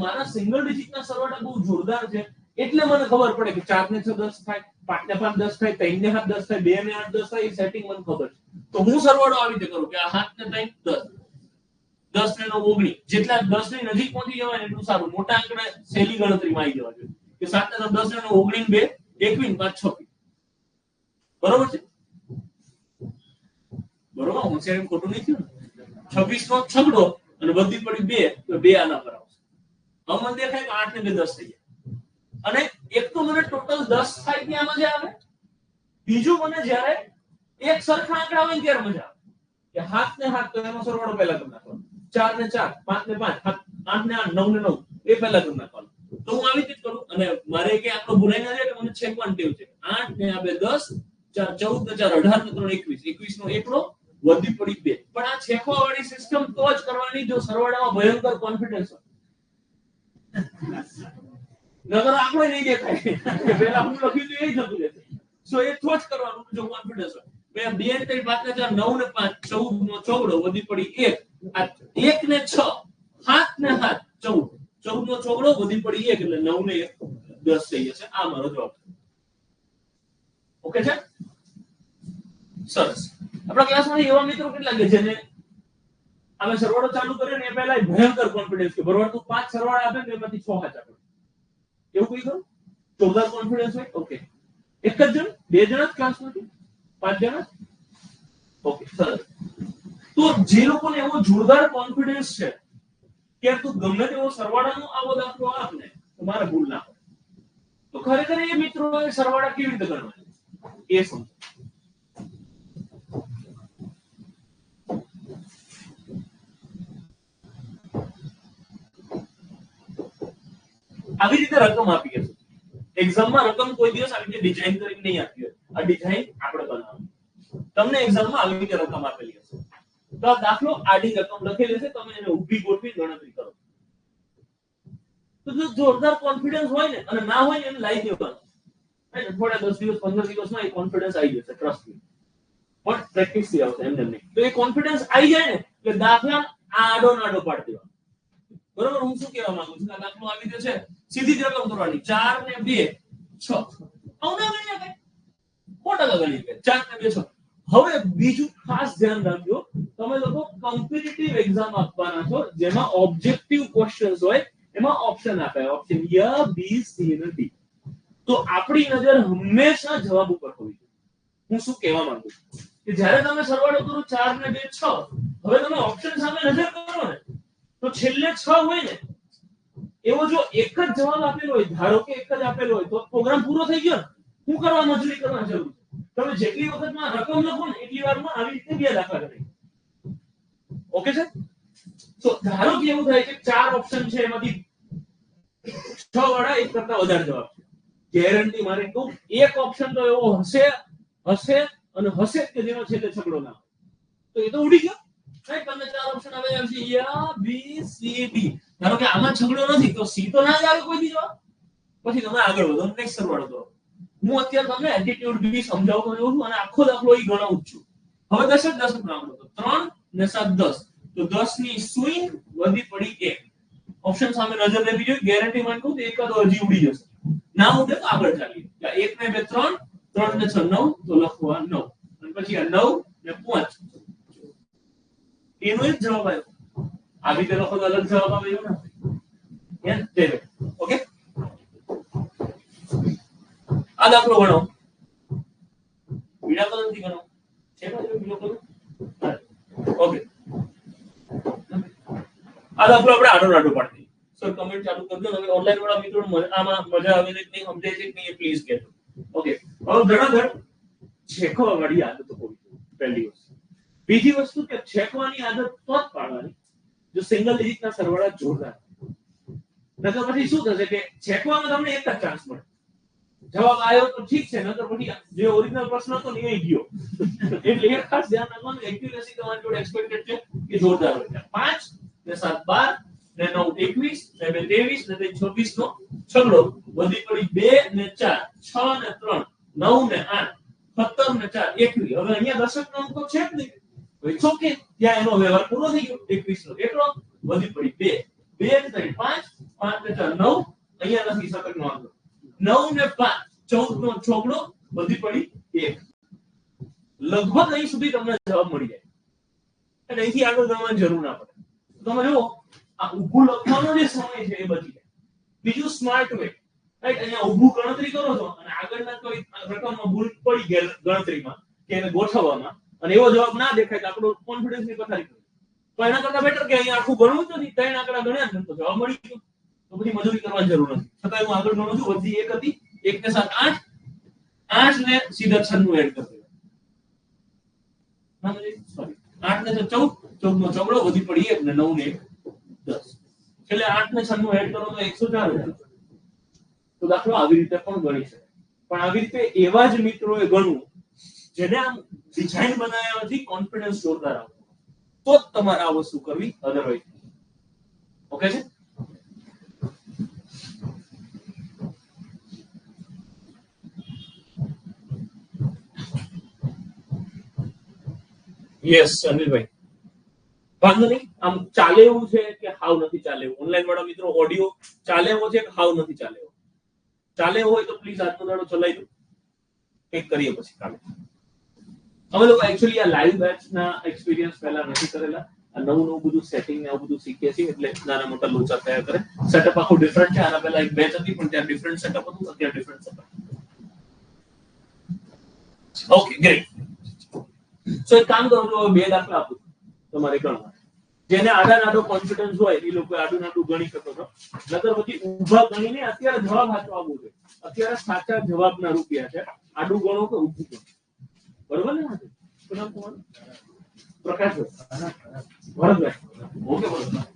મારા સિંગલ ડિજિટ ના સરવાળા બહુ જોરદાર છે, એટલે મને ખબર પડે કે 4 ને 6 10 થાય, 5 ને 5 10 થાય, 3 ને 7 10 થાય, 2 ને 8 10 થાય. એ સેટિંગ મને ખબર છે. તો હું સરવાળો આવી રીતે કરું કે આ 7 ને 3 10, 10 ને 9 19. જેટલા 10 ની નજીક પહોંચી જવાય ને એટલું સારું. મોટા આંકડા સહેલી ગણતરીમાં આવી જવા જોઈએ કે 7 ને 10 ને 9 19 2 21 5 26. બરોબર છે? બરોબર, હોશિયારી ખોટું નહીં થયું. 26 નો છગડો અને વધી પડી 2 તો 2 આના પર આવશે. હવે મને દેખાય કે 8 ને 2 10 થઈ જાય. અને એક તો મને ટોટલ 10 થાય ત્યાં મજા આવે, બીજું મને જ્યારે એક સરખા આંકડા હોય ત્યારે મજા આવે કે 7 ને 7 તો એનો સરવાળો પહેલા કરી નાખવાનો, 4 ને 4 5 ને 5 8 ને 8 9 ને 9 એ પહેલા કરી નાખવાનો. તો હું આવી રીતે કરું. અને મારે કે આંકડો ભૂલાઈ ના જાય એટલે મને છેકવાની ટેવ છે. 8 ને 2 10 4 14 ને 4 18 ને 3 21 21 નો એકડો વધી પડી 2. પણ આ છેકવા વાળી સિસ્ટમ તો જ કરવાની જો સરવાળામાં ભયંકર કોન્ફિડન્સ હોય. નગર આંકડો નહીં દેખાય કે પહેલા હું લખ્યું તો એ જ હતું રહેશે. સો એ તો જ કરવાનું જો કોન્ફિડન્સ હોય. બે 2 ને 3 5 ને 4 9 ને 5 14 નો ચોગડો વધી પડી 1. આ 1 ને 6 7 ને 7 14 14 નો ચોગડો વધી પડી 1 એટલે 9 ને 1 10 થઈ જશે. આ મારો જવાબ. ઓકે છે? સરસ. આપણા ક્લાસમાં એવા મિત્રો કેટલા કે જેને અમે સરવાળો ચાલુ કર્યો ને એ પહેલા ભયંકર કોન્ફિડન્સ કે બરોબર તું 5 સરવાળા આપે ને એમાંથી 6 સાચા પડે. એવું કોઈ ખરું? જોરદાર કોન્ફિડન્સ હોય. ઓકે, એક જ જણ, 2 જણ જ ક્લાસમાંથી, 5 જણ? ઓકે, સરસ. તો જે લોકોને એવો જોરદાર કોન્ફિડન્સ છે કે તું ગમે તેવો સરવાળાનો આવો દાખલો આપ ને તમારે ભૂલ ના હોય, તો ખરેખર એ મિત્રોએ સરવાળા કેવી રીતે કરવાના એ સમજો. આવી રીતે રકમ આપી હશે એક્ઝામમાં. રકમ કોઈ દિવસ આવી રીતે ડિઝાઇન કરીને નહીં આપી હોય. આ ડિઝાઇન આપણે બનાવવાની. તમને એક્ઝામમાં આવી રીતે રકમ આપેલી હશે તો આ દાખલો આડી રકમ લખેલી હશે, તમે એને ઊભી ગોઠવી ગણતરી કરો. તો જો જોરદાર કોન્ફિડન્સ હોય ને અને ના હોય ને એને લાવી દેવાનું. થોડા 10 દિવસ 15 દિવસમાં એ કોન્ફિડન્સ આવી જશે. Trust me. પણ પ્રેક્ટિસ થી આવશે એમ નહીં. તો એ કોન્ફિડન્સ આવી જાય ને એટલે દાખલા આડો નાડો પાડી દેવાનો. બરોબર? હું શું કહેવા માંગુ છું? આ દાખલો આવી ગયો છે, સીધી જ રકમ કરવાની. 4 ને 2 6. આવના ગણી આપે મોટા ગણી આપે 4 ને 2 6. હવે બીજું ખાસ ધ્યાન રાખજો, તમે લોકો કોમ્પિટિટિવ એક્ઝામ આપવાના છો જેમાં ઓબ્જેક્ટિવ ક્વેશ્ચન્સ હોય, એમાં ઓપ્શન આપે, ઓપ્શન A B C અને D. તો આપણી નજર હંમેશા જવાબ ઉપર હોવી જોઈએ. હું શું કહેવા માંગુ છું કે જ્યારે તમે સરવાળો કરો 4 ને 2 6, હવે તમે ઓપ્શન સામે નજર કરો ને તો છેલ્લે 6 હોય ને એવો જો એક જ જવાબ આપેલો હોય, ધારો કે એક જ આપેલો હોય, તો પ્રોગ્રામ પૂરો થઈ ગયો ને. શું કરવા મજૂરી કરવા જરૂર છે? તમે જેટલી વખતમાં રકમ લખો ને એટલી વારમાં આવી રીતે બે દાખલા કરી. ઓકે છે? તો ધારો કે એવું થાય કે 4 ઓપ્શન છે એમાંથી 6 વાળા એક કરતા વધારે જવાબ છે, ગેરંટી મારી કહું એક ઓપ્શન તો એવો હશે અને હશે કે જેનો છેલ્લે છગડો ના તો એ તો ઉડી ગયો રાઈટ. તમને 4 ઓપ્શન આવે છે A B C D, ધારો કે આમાં છગડો નથી તો C તો ના જ આવે કોઈ દી જવાબ. પછી તમે આગળ વધો નેક્સ્ટ સરવાળો કરો. હું અત્યારે તમને એટીટ્યુડ બી સમજાવતો રહ્યો છું અને આખો દાખલો ઈ ગણાવું છું. હવે 10 જ 10 નામ લો 3 ને 7 10 તો 10 ની સ્વિંગ વધી પડી 1. ઓપ્શન સામે નજર દેવી જોઈએ, ગેરંટી માં કહું તો એકાદ હજી ઉડી જશે, ના ઉડે તો આગળ ચાલીએ. 1 ને 2 3 3 ને 6 9 તો લખવા 9 અને પછી આ 9 ને 5 એનો જ જવાબ આવ્યો. આ રીતે લખો તો અલગ જવાબ આવે એવું ના થાય. ઓકે, આ દાખલો ગણો, બીજા કલમ થી ગણો છે ને બીજો કલમ. ઓકે, આ દાખલો આપણે આડો રાડો પાડી. સર કમેન્ટ ચાલુ કરજો. હવે ઓનલાઈન વાળા મિત્રો આમાં મજા આવે છે કે નહીં, સમજે છે કે નહીં પ્લીઝ કહેજો. ઓકે, હવે ઘણા છેકવા વાળી આદત હોવી જોઈએ પહેલી વસ્તુ. બીજી વસ્તુ કે છેકવાની આદત તો જ પાડવાની જો સિંગલ ડિજિટ ના સરવાળા જોરદાર. નકર પછી શું થશે કે છેકવામાં તમને એક જ ચાન્સ મળે, જવાબ આવ્યો તો ઠીક છે, નકર પછી જે ઓરિજિનલ પ્રશ્ન હતો ને એ ગયો. એટલે એ ખાસ ધ્યાન રાખવાનું, એક્યુરેસી તમારી જોડે એક્સપેક્ટેડ છે કે જોરદાર હોય. 5 ને 7 12 ને 9 21 ને 2 23 ને 26 નો છગડો વધી પડી 2 ને 4 6 ને 3 9 ને 8 17 ને 4 21. હવે અહીંયા દશક નો અંક તો છે જ નહીં, ઇટ્સ ઓકે, ત્યાં એનો વ્યવહાર પૂરો થઈ ગયો. 21 નો એટલો વધી પડી 2 2 ને 5 5 ને 4 9, અહીંયા નથી શતક નો અંક 9 ને 5 14 નો છગડો વધી પડી 1. લગભગ અહીં સુધી તમને જવાબ મળી જાય અને અહીંથી આગળ જવાની જરૂર ના પડે. તમે જુઓ આ ઊભું લખવાનો જે સમય છે એ બચી જાય. બીજું સ્માર્ટ વે, રાઈટ, અહીંયા ઊભું ગણતરી કરો છો અને આગળના કોઈ રકમમાં ભૂલ પડી ગઈ ગણતરીમાં કે એને ગોઠવવામાં અને એવો જવાબ ના દેખાય તો આપણો કોન્ફિડન્સ ની પથારી કરે. તો એના કરતા બેટર કે અહીંયા આખું ગણવું જ નથી, 3 આંકડા ગણ્યા ને તો જવાબ મળી ગયો, તો પછી મજૂરી કરવાની જરૂર નથી. છતાં હું આગળ ગણું છું, વધી 1 હતી, 1 ને 7 8 8 ને સીધા 96 એડ કરી દેવા. સોરી 8 ને 14 14 નો ચોગડો વધી પડી 1 ને 9 ને 10. એટલે 8 ને 96 એડ કરો તો 104. તો દાખલો આવી રીતે પણ ગણી શકાય. પણ આવી રીતે એવા જ મિત્રોએ ગણવું જેને આમ ડિઝાઇન બનાવવાથી કોન્ફિડન્સ જોરદાર આવે, તો જ તમારે આ વસ્તુ કરવી, અધરવાઇઝ. ઓકે છે? યસ અનિલભાઈ, વાંધો નહીં. આમ ચાલે એવું છે કે હાવ નથી ચાલે એવું? ઓનલાઈન વાળા મિત્રો ઓડિયો ચાલે એવો છે કે હાવ નથી ચાલે એવો? ચાલે એવો હોય તો પ્લીઝ આજનો દાડો ચલાવી દો, કંઈક કરીએ પછી કાલે. અમે લોકો એકચ્યુઅલી આ લાઈવ બેચ ના એક્સપિરિયન્સ પહેલા નથી કરેલા, આ નવું બધું સેટિંગ ને આવું બધું શીખીએ છીએ એટલે નાના મોટા લોચા થયા કરે. સેટઅપ આખું ડિફરન્ટ છે. આના પહેલા એક બેચ હતી પણ ત્યાં ડિફરન્ટ સેટઅપ હતું, અત્યારે different setup. Okay great. So એક કામ કરો, બે દાખલા આપું તમારે ગણવા. જેને આડો કોન્ફિડન્સ હોય એ લોકો આડું ગણી શકો છો, નકર પછી ઊભા ગણીને અત્યારે જવાબ સાચો આવવો જોઈએ. અત્યારે સાચા જવાબના રૂપિયા છે, આડું ગણો કે ઊભું ગણો, બરોબર ને? શું નામ તમારું? પ્રકાશભાઈ, ભરતભાઈ. ઓકે ભરતભાઈ.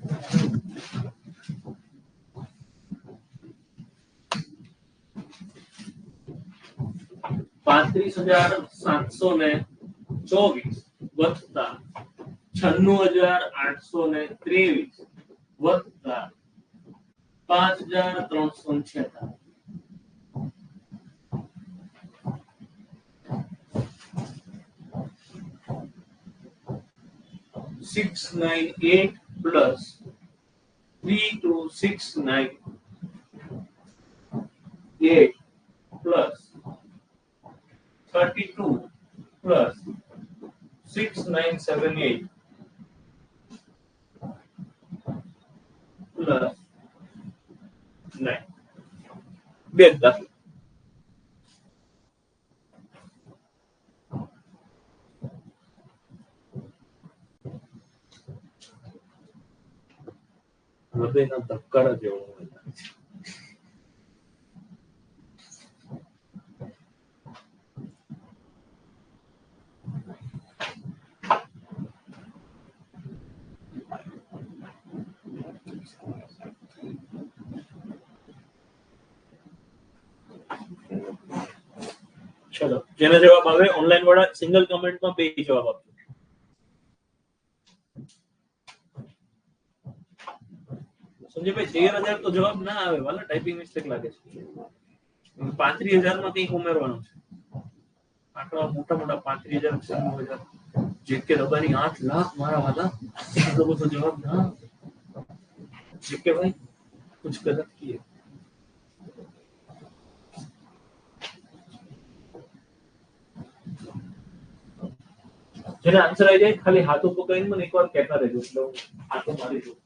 ₹35,724 વત્તા 96,823 વત્તા 5,346. $698 plus 32,698 plus 32 plus 6,978 plus 9. બે દાખલા. હૃદયના ધબકારા જેવો હોય. ચલો જેને જવાબ આવે ઓનલાઈન વાળા સિંગલ કમેન્ટમાં બે જવાબ આપજો. સંજયભાઈ 13,000 તો જવાબ ના આવે વાલા, ટાઈપિંગ મિસ્ટેક લાગે છે. 35,000 માં કંઈક ઉમેરવાનું છે. આટલા મોટા મોટા 35,000 96,000 જેકે રબારી 8 લાખ મારા વાલા, એટલો બધો જવાબ ના જેકે ભાઈ कुछ गलत किए. જેને આન્સર આવી જાય ખાલી હાથ ઉપર કરીને મને એકવાર કહેતા રહેજો એટલે હું હાથો મારી દઉં.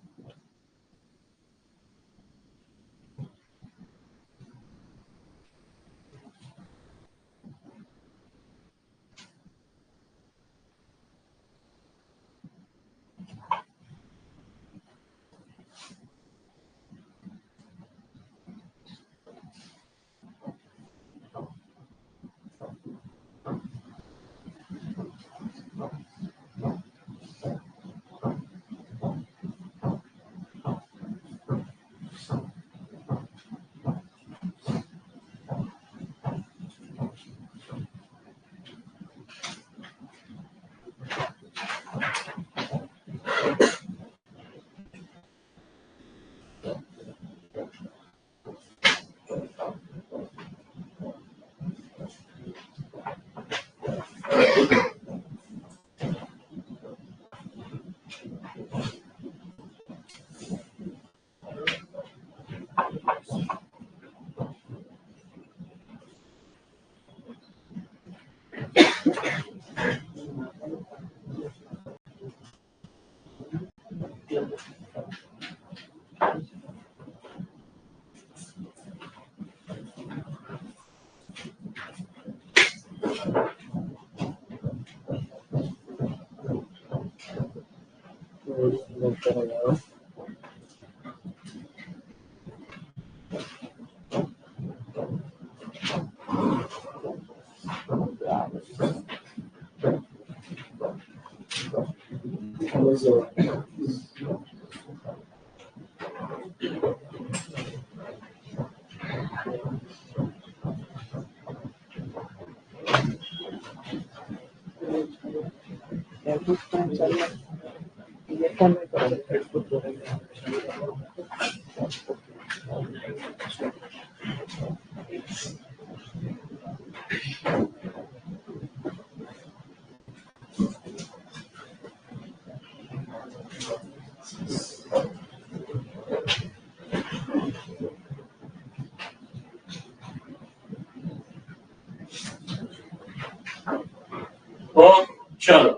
चलो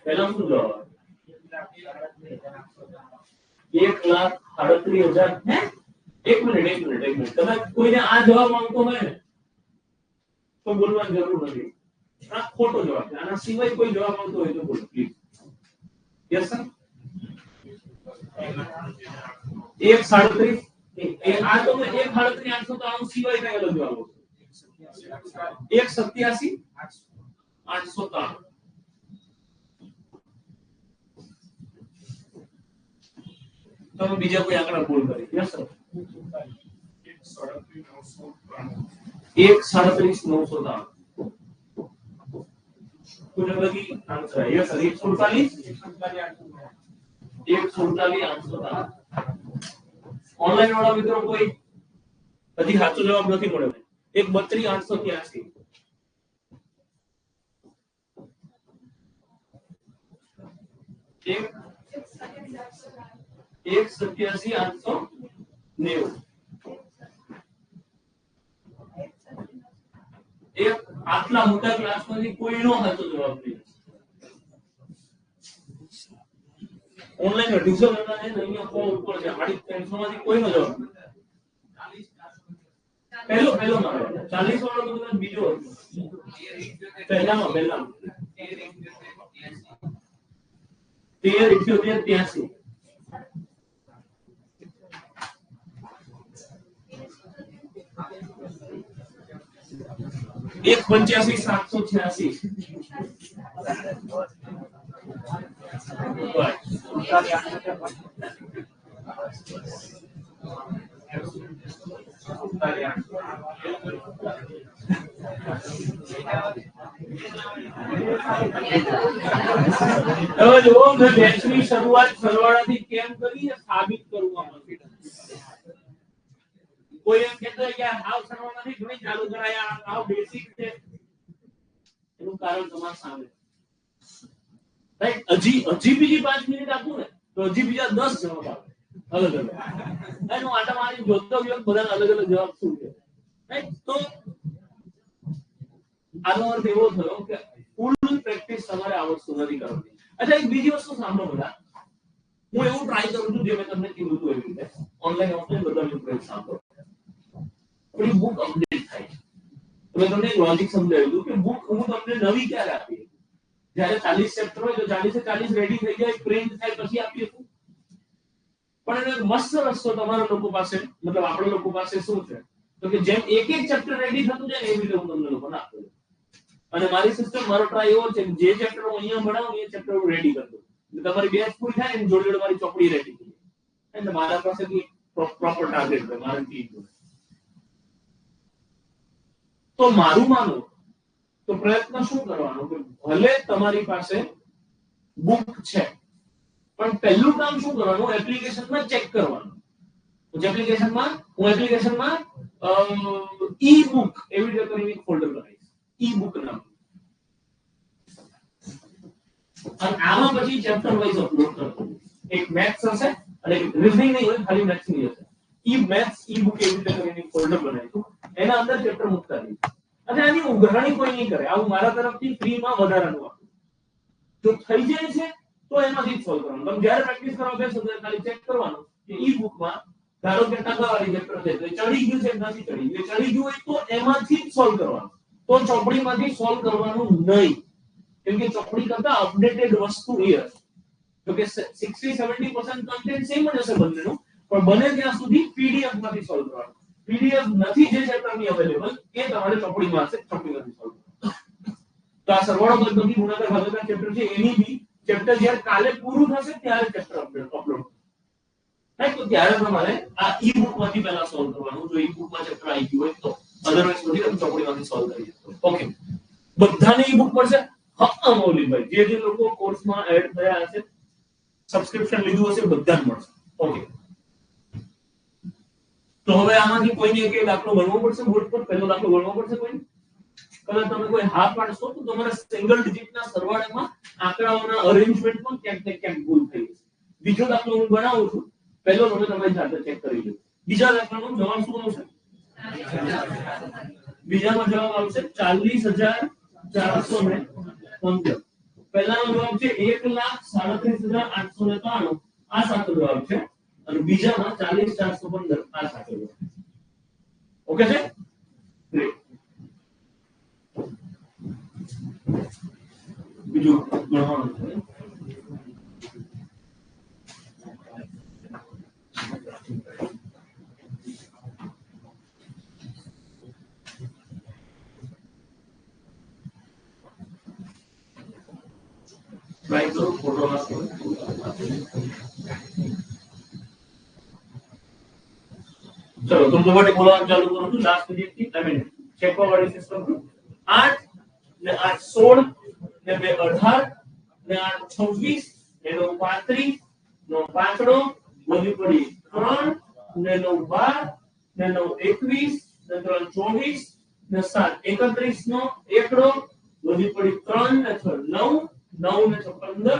पहला શું જવાબ 1,38,000 હે એક મિનિટ તમે કોઈને આ જવાબ માંગતો હોય ને તો બોલવાની જરૂર નથી. આ ખોટો જવાબ છે. આના સિવાય કોઈ જવાબ માંગતો હોય તો બોલો પ્લીઝ. યસ સર 1,37 એ આ તો મેં 1,38,893 સિવાય કઈ અલગ જવાબ હતો 1,87,803 તમે બીજા કોઈ આંકડા બોલ કરી. યસ સર 1,37,903 कुछ लगी आंसर है. यस सर 1,47,803 ऑनलाइन वाला मित्रों कोई हજી સાચો જવાબ નથી મળ્યો. 1,32,883 1,87,890 એક આટલા મોટા ક્લાસમાંથી કોઈનો સાચો જવાબ નહીં. ઓનલાઈન ટ્યુશન હતા ને અહીંયા ફોર્મ ઉપર છે 350 માંથી કોઈનો જવાબ નહીં. પહેલો મારો 40 વાળો તો કદાચ બીજો હતો. પહેલામાં 13,78,83 1,85,786 1,85,786 હવે જો મેં બેચની શરૂઆત સરવાળાથી કેમ કરી એ સાબિત કરવું આમાંથી. કોઈ એમ કહેતો હોય કે હાવ સરવાળાથી ઘણી ચાલુ કરાયા હાવ બેસિક છે, એનું કારણ તમારા સામે. રાઈટ, હજી બીજી 5 મિનિટ આપું ને તો હજી બીજા 10 જવાબ આવે અલગ અલગ. એનું આટા મારી જોતો ગયો બધા અલગ અલગ જવાબ શું છે. રાઈટ, તો આનો અર્થ એવો થયો કે ફૂલ પ્રેક્ટિસ તમારે આ વસ્તુ નથી કરવાની. અચ્છા, એક બીજી વસ્તુ સાંભળો બધા, હું એવું ટ્રાય કરું છું જે મેં તમને કીધું હતું એવી રીતે ઓનલાઈન ઓફલાઈન બધા મિત્રો સાંભળો. આપણી બુક અપડેટ થાય છે. મેં તમને એક લોજિક સમજાવ્યું કે બુક હું તમને નવી ક્યારે આપી, જ્યારે 40 ચેપ્ટર હોય તો 40 રેડી થઈ જાય, પ્રિન્ટ થાય પછી આપીએ. પણ એનો મસ્ત રસ્તો તમારા લોકો પાસે, મતલબ આપણા લોકો પાસે શું છે તો કે જેમ એક એક ચેપ્ટર રેડી થતું જાય એવી રીતે હું તમને લોકોને આપું. અને મારી સિસ્ટમ, મારો ટ્રાય એવો છે કે જે ચેપ્ટર હું અહીંયા ભણાવું એ ચેપ્ટર હું રેડી કરી દઉં. એટલે તમારી બેચ પૂરી થાય ને જોડે જોડે મારી ચોપડી રેડી થઈ જાય. એટલે મારા પાસે પ્રોપર ટાર્ગેટ છે મારી ટીમ. તો મારું માનો તો પ્રયત્ન શું કરવાનો કે ભલે તમારી પાસે બુક છે પણ પહેલું કામ શું કરવાનું, એપ્લિકેશનમાં ચેક કરવાનું. એપ્લિકેશનમાં ઈ બુક એવી રીતે કરીને એક ફોલ્ડર બનાવીશ, ઈ બુક નામ. અને આમાં પછી ચેપ્ટર વાઇઝ અપલોડ કરતો. એક મેથ્સ હશે અને એક રીઝનિંગ નહીં હોય, ખાલી મેથ્સ ની હશે. ઈ મેથ્સ ઈ બુક એવી રીતે કરીને એક ફોલ્ડર બનાવીશું, એના અંદર ચેપ્ટર મૂકતા રહીશું. અને આની ઉઘરાણી કોઈ નહીં કરે, આવું મારા તરફથી ફ્રીમાં વધારાનું આપું. જો થઈ જાય છે તો એમાંથી જ સોલ્વ કરવાનું. તમે જ્યારે પ્રેક્ટિસ કરવા બેસો ત્યારે ખાલી ચેક કરવાનું કે ઈ બુકમાં ધારો કે ટકાવારી ચેપ્ટર છે તો ચડી ગયું છે કે નથી ચડી ગયું. ચડી ગયું હોય તો એમાંથી જ સોલ્વ કરવાનું, તો ચોપડીમાંથી સોલ્વ કરવાનું નહીં. કેમ કે ચોપડી કરતા અપડેટેડ વસ્તુ એ હશે. તો કે 60-70% કન્ટેન્ટ સેમ જ હશે બંનેનું, પણ બને ત્યાં સુધી પીડીએફ માંથી સોલ્વ કરવાનું. પીડીએફ નથી જે ચેપ્ટરની અવેલેબલ એ તમારે ચોપડીમાં હશે, ચોપડીમાંથી સોલ્વ કરવાનું. તો આ સરવાળો બાદબાકી ગુણાકાર ભાગાકાર ચેપ્ટર છે એની બી ચેપ્ટર જ્યારે કાલે પૂરું થશે ત્યારે ચેપ્ટર અપલોડ થાય. તો ત્યારે તમારે આ ઈ બુક માંથી પહેલા સોલ્વ કરવાનું. જો ઈ બુકમાં ચેપ્ટર આવી ગયું હોય તો, અધરવાઇઝ બધી તમે ચોપડીમાંથી સોલ્વ કરી શકો. ઓકે, બધાને ઈ બુક મળશે. હા મૌલિકભાઈ, જે લોકો કોર્સમાં એડ થયા હશે, સબસ્ક્રિપ્શન લીધું હશે, બધા જ મળશે. ઓકે, તો હવે આમાંથી કોઈને એક દાખલો ગણવો પડશે. બોર્ડ પર પહેલો દાખલો ગણવો પડશે કોઈ. કદાચ તમે કોઈ હા પાડશો તો તમારા સિંગલ ડિજિટના સરવાળામાં આંકડાઓના અરેન્જમેન્ટમાં ક્યાંક ને ક્યાંક ભૂલ થઈ જશે. બીજો દાખલો હું બનાવું છું, પહેલો તમે તમારી જાતે ચેક કરી લો. બીજા દાખલાનો જવાબ શું આવશે? બીજામાં જવાબ આવશે 40,415. પહેલાનો જવાબ છે 1,37,893. આ સાચો જવાબ છે. અને બીજામાં 40,415 આ સાચો જવાબ. ઓકે છે? ગ્રેટ. બીજું ગણવાનું છે. ટ્રાય કરો ફોટો નાખો. ચલો तुम तो बटे बोलવાનું ચાલુ કરો છું. લાસ્ટ ડિજિટ થી આઈ મીન ચેકવા વાળી સિસ્ટમ 8 ને 8 16 ને 2 18 ને 8 26 ને 9 35 નો પાંચડો વધી પડી 3 ને 9 12 ને 9 21 ને 3 24 ને 7 31 નો એકડો વધી પડી 3 ને 6 9 9 ને 6 15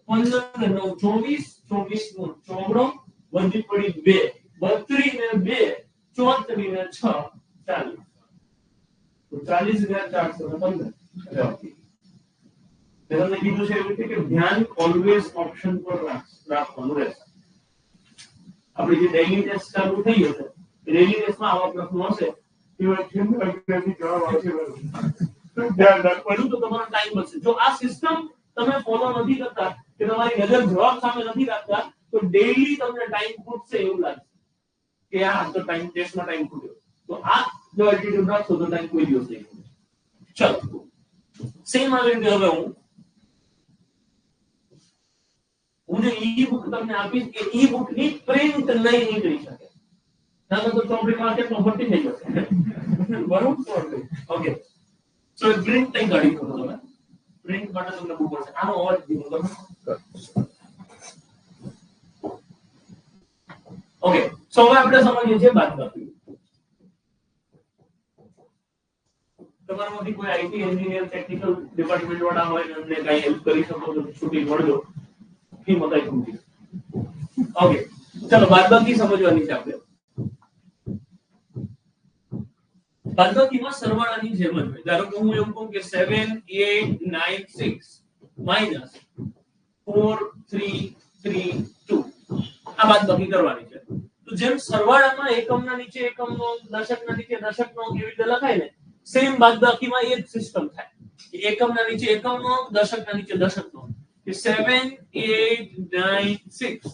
15 ને 9 24 24 નો ચોગડો વધી પડી 2 32 ને 2 34 ને 6 40. તો 40,415. તમને કીધું છે એવી રીતે કે ધ્યાન ઓલવેઝ ઓપ્શન પર રાખવાનું રહેશે. આપણી જે ડેઈલી ટેસ્ટ ચાલુ થઈ હશે, ડેઈલી ટેસ્ટમાં આવા પ્રશ્નો હશે એવા કેમ જવાબ આવશે. ધ્યાન રાખવાનું, તો તમારો ટાઈમ બચશે. જો આ સિસ્ટમ તમે ફોલો નથી કરતા કે તમારી નજર જવાબ સામે નથી રાખતા તો ડેઈલી તમને ટાઈમ ખૂટશે એવું લાગશે કે આ તો ટાઈમ ટેસ્ટમાં ટાઈમ ખૂટ્યો. તો આ જો એટીટ્યુડ રાખશો તો ટાઈમ કોઈ દિવસ નહીં ખૂટે. ચલો સેમ આવી રીતે હવે હું જે ઈ બુક તમને આપીશ એ ઈ બુક ની પ્રિન્ટ નહીં નીકળી શકે. ના તો ચોપડી માર્કેટમાં ભરતી થઈ જશે બરોબર. ઓકે સો પ્રિન્ટ નહીં કાઢી શકો તમે, પ્રિન્ટ માટે તમને બહુ પડશે. આનો અવાજ ધીમો કરો. ઓકે સો હવે આપણે સમજીએ છીએ બાદબાકી. તમારામાંથી કોઈ આઈટી એન્જિનિયર ટેકનિકલ ડિપાર્ટમેન્ટ વાળા હોય ને અમને કઈ હેલ્પ કરી શકો તો છૂટી મળજો કી મતાઈ સમજી. ઓકે ચલો બાદબાકી સમજવાની છે આપણે. બાદબાકીમાં સરવાળાની જેમ જ હોય. ધારો કે હું એવું કહું કે 7 8 9 6 માઈનસ 4 3 3 2 આ બાદબાકી કરવાની છે. તો જેમ સરવાળામાં એકમના નીચે એકમનો, દશકના નીચે દશકનો કેવી રીતે લખાય ને, સેમ બાદબાકીમાં એ જ સિસ્ટમ થાય. એકમના નીચે એકમનો, દશકના નીચે દશકનો. કે 7 8 9 6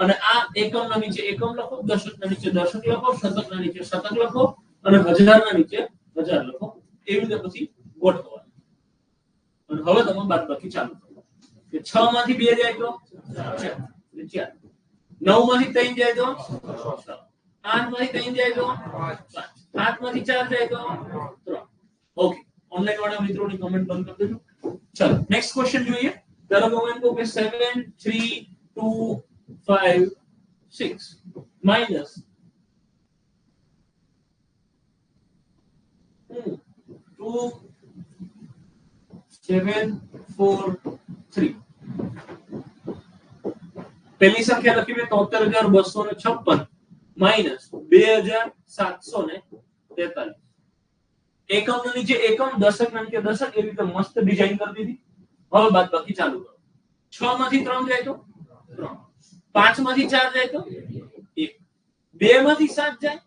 અને આ એકમના નીચે એકમ લખો, દશકના નીચે દશક લખો, શતકના નીચે શતક લખો અને હજારના નીચે હજાર લખો. એવી રીતે પછી ગોઠવવાનું. અને હવે તમે બાદબાકી ચાલુ કરો. કે 6 માંથી 2 જાય તો 4, 9 માંથી 3 જાય તો 8 માંથી 3 જાય તો 5, 7 માંથી 4 જાય તો 3. ઓકે ઓનલાઈન વાળા મિત્રોની કમેન્ટ બંધ કરી દેજો. ચલો નેક્સ્ટ ક્વેશ્ચન જોઈએ. ધારો કે હું એમ કહું કે 7 3 2 5 6 માઈનસ 2 7 4 3. પહેલી સંખ્યા લખી મેં 73256 માઈનસ 2743. એકમના નીચે એકમ, દશકના નીચે દશક, એવી રીતે મસ્ત ડિઝાઇન કરી દીધી. હવે બાદબાકી ચાલુ કરો. 6 માંથી 3 જાય તો 3, 5 માંથી 4 જાય તો 1, 2 માંથી 7 જાય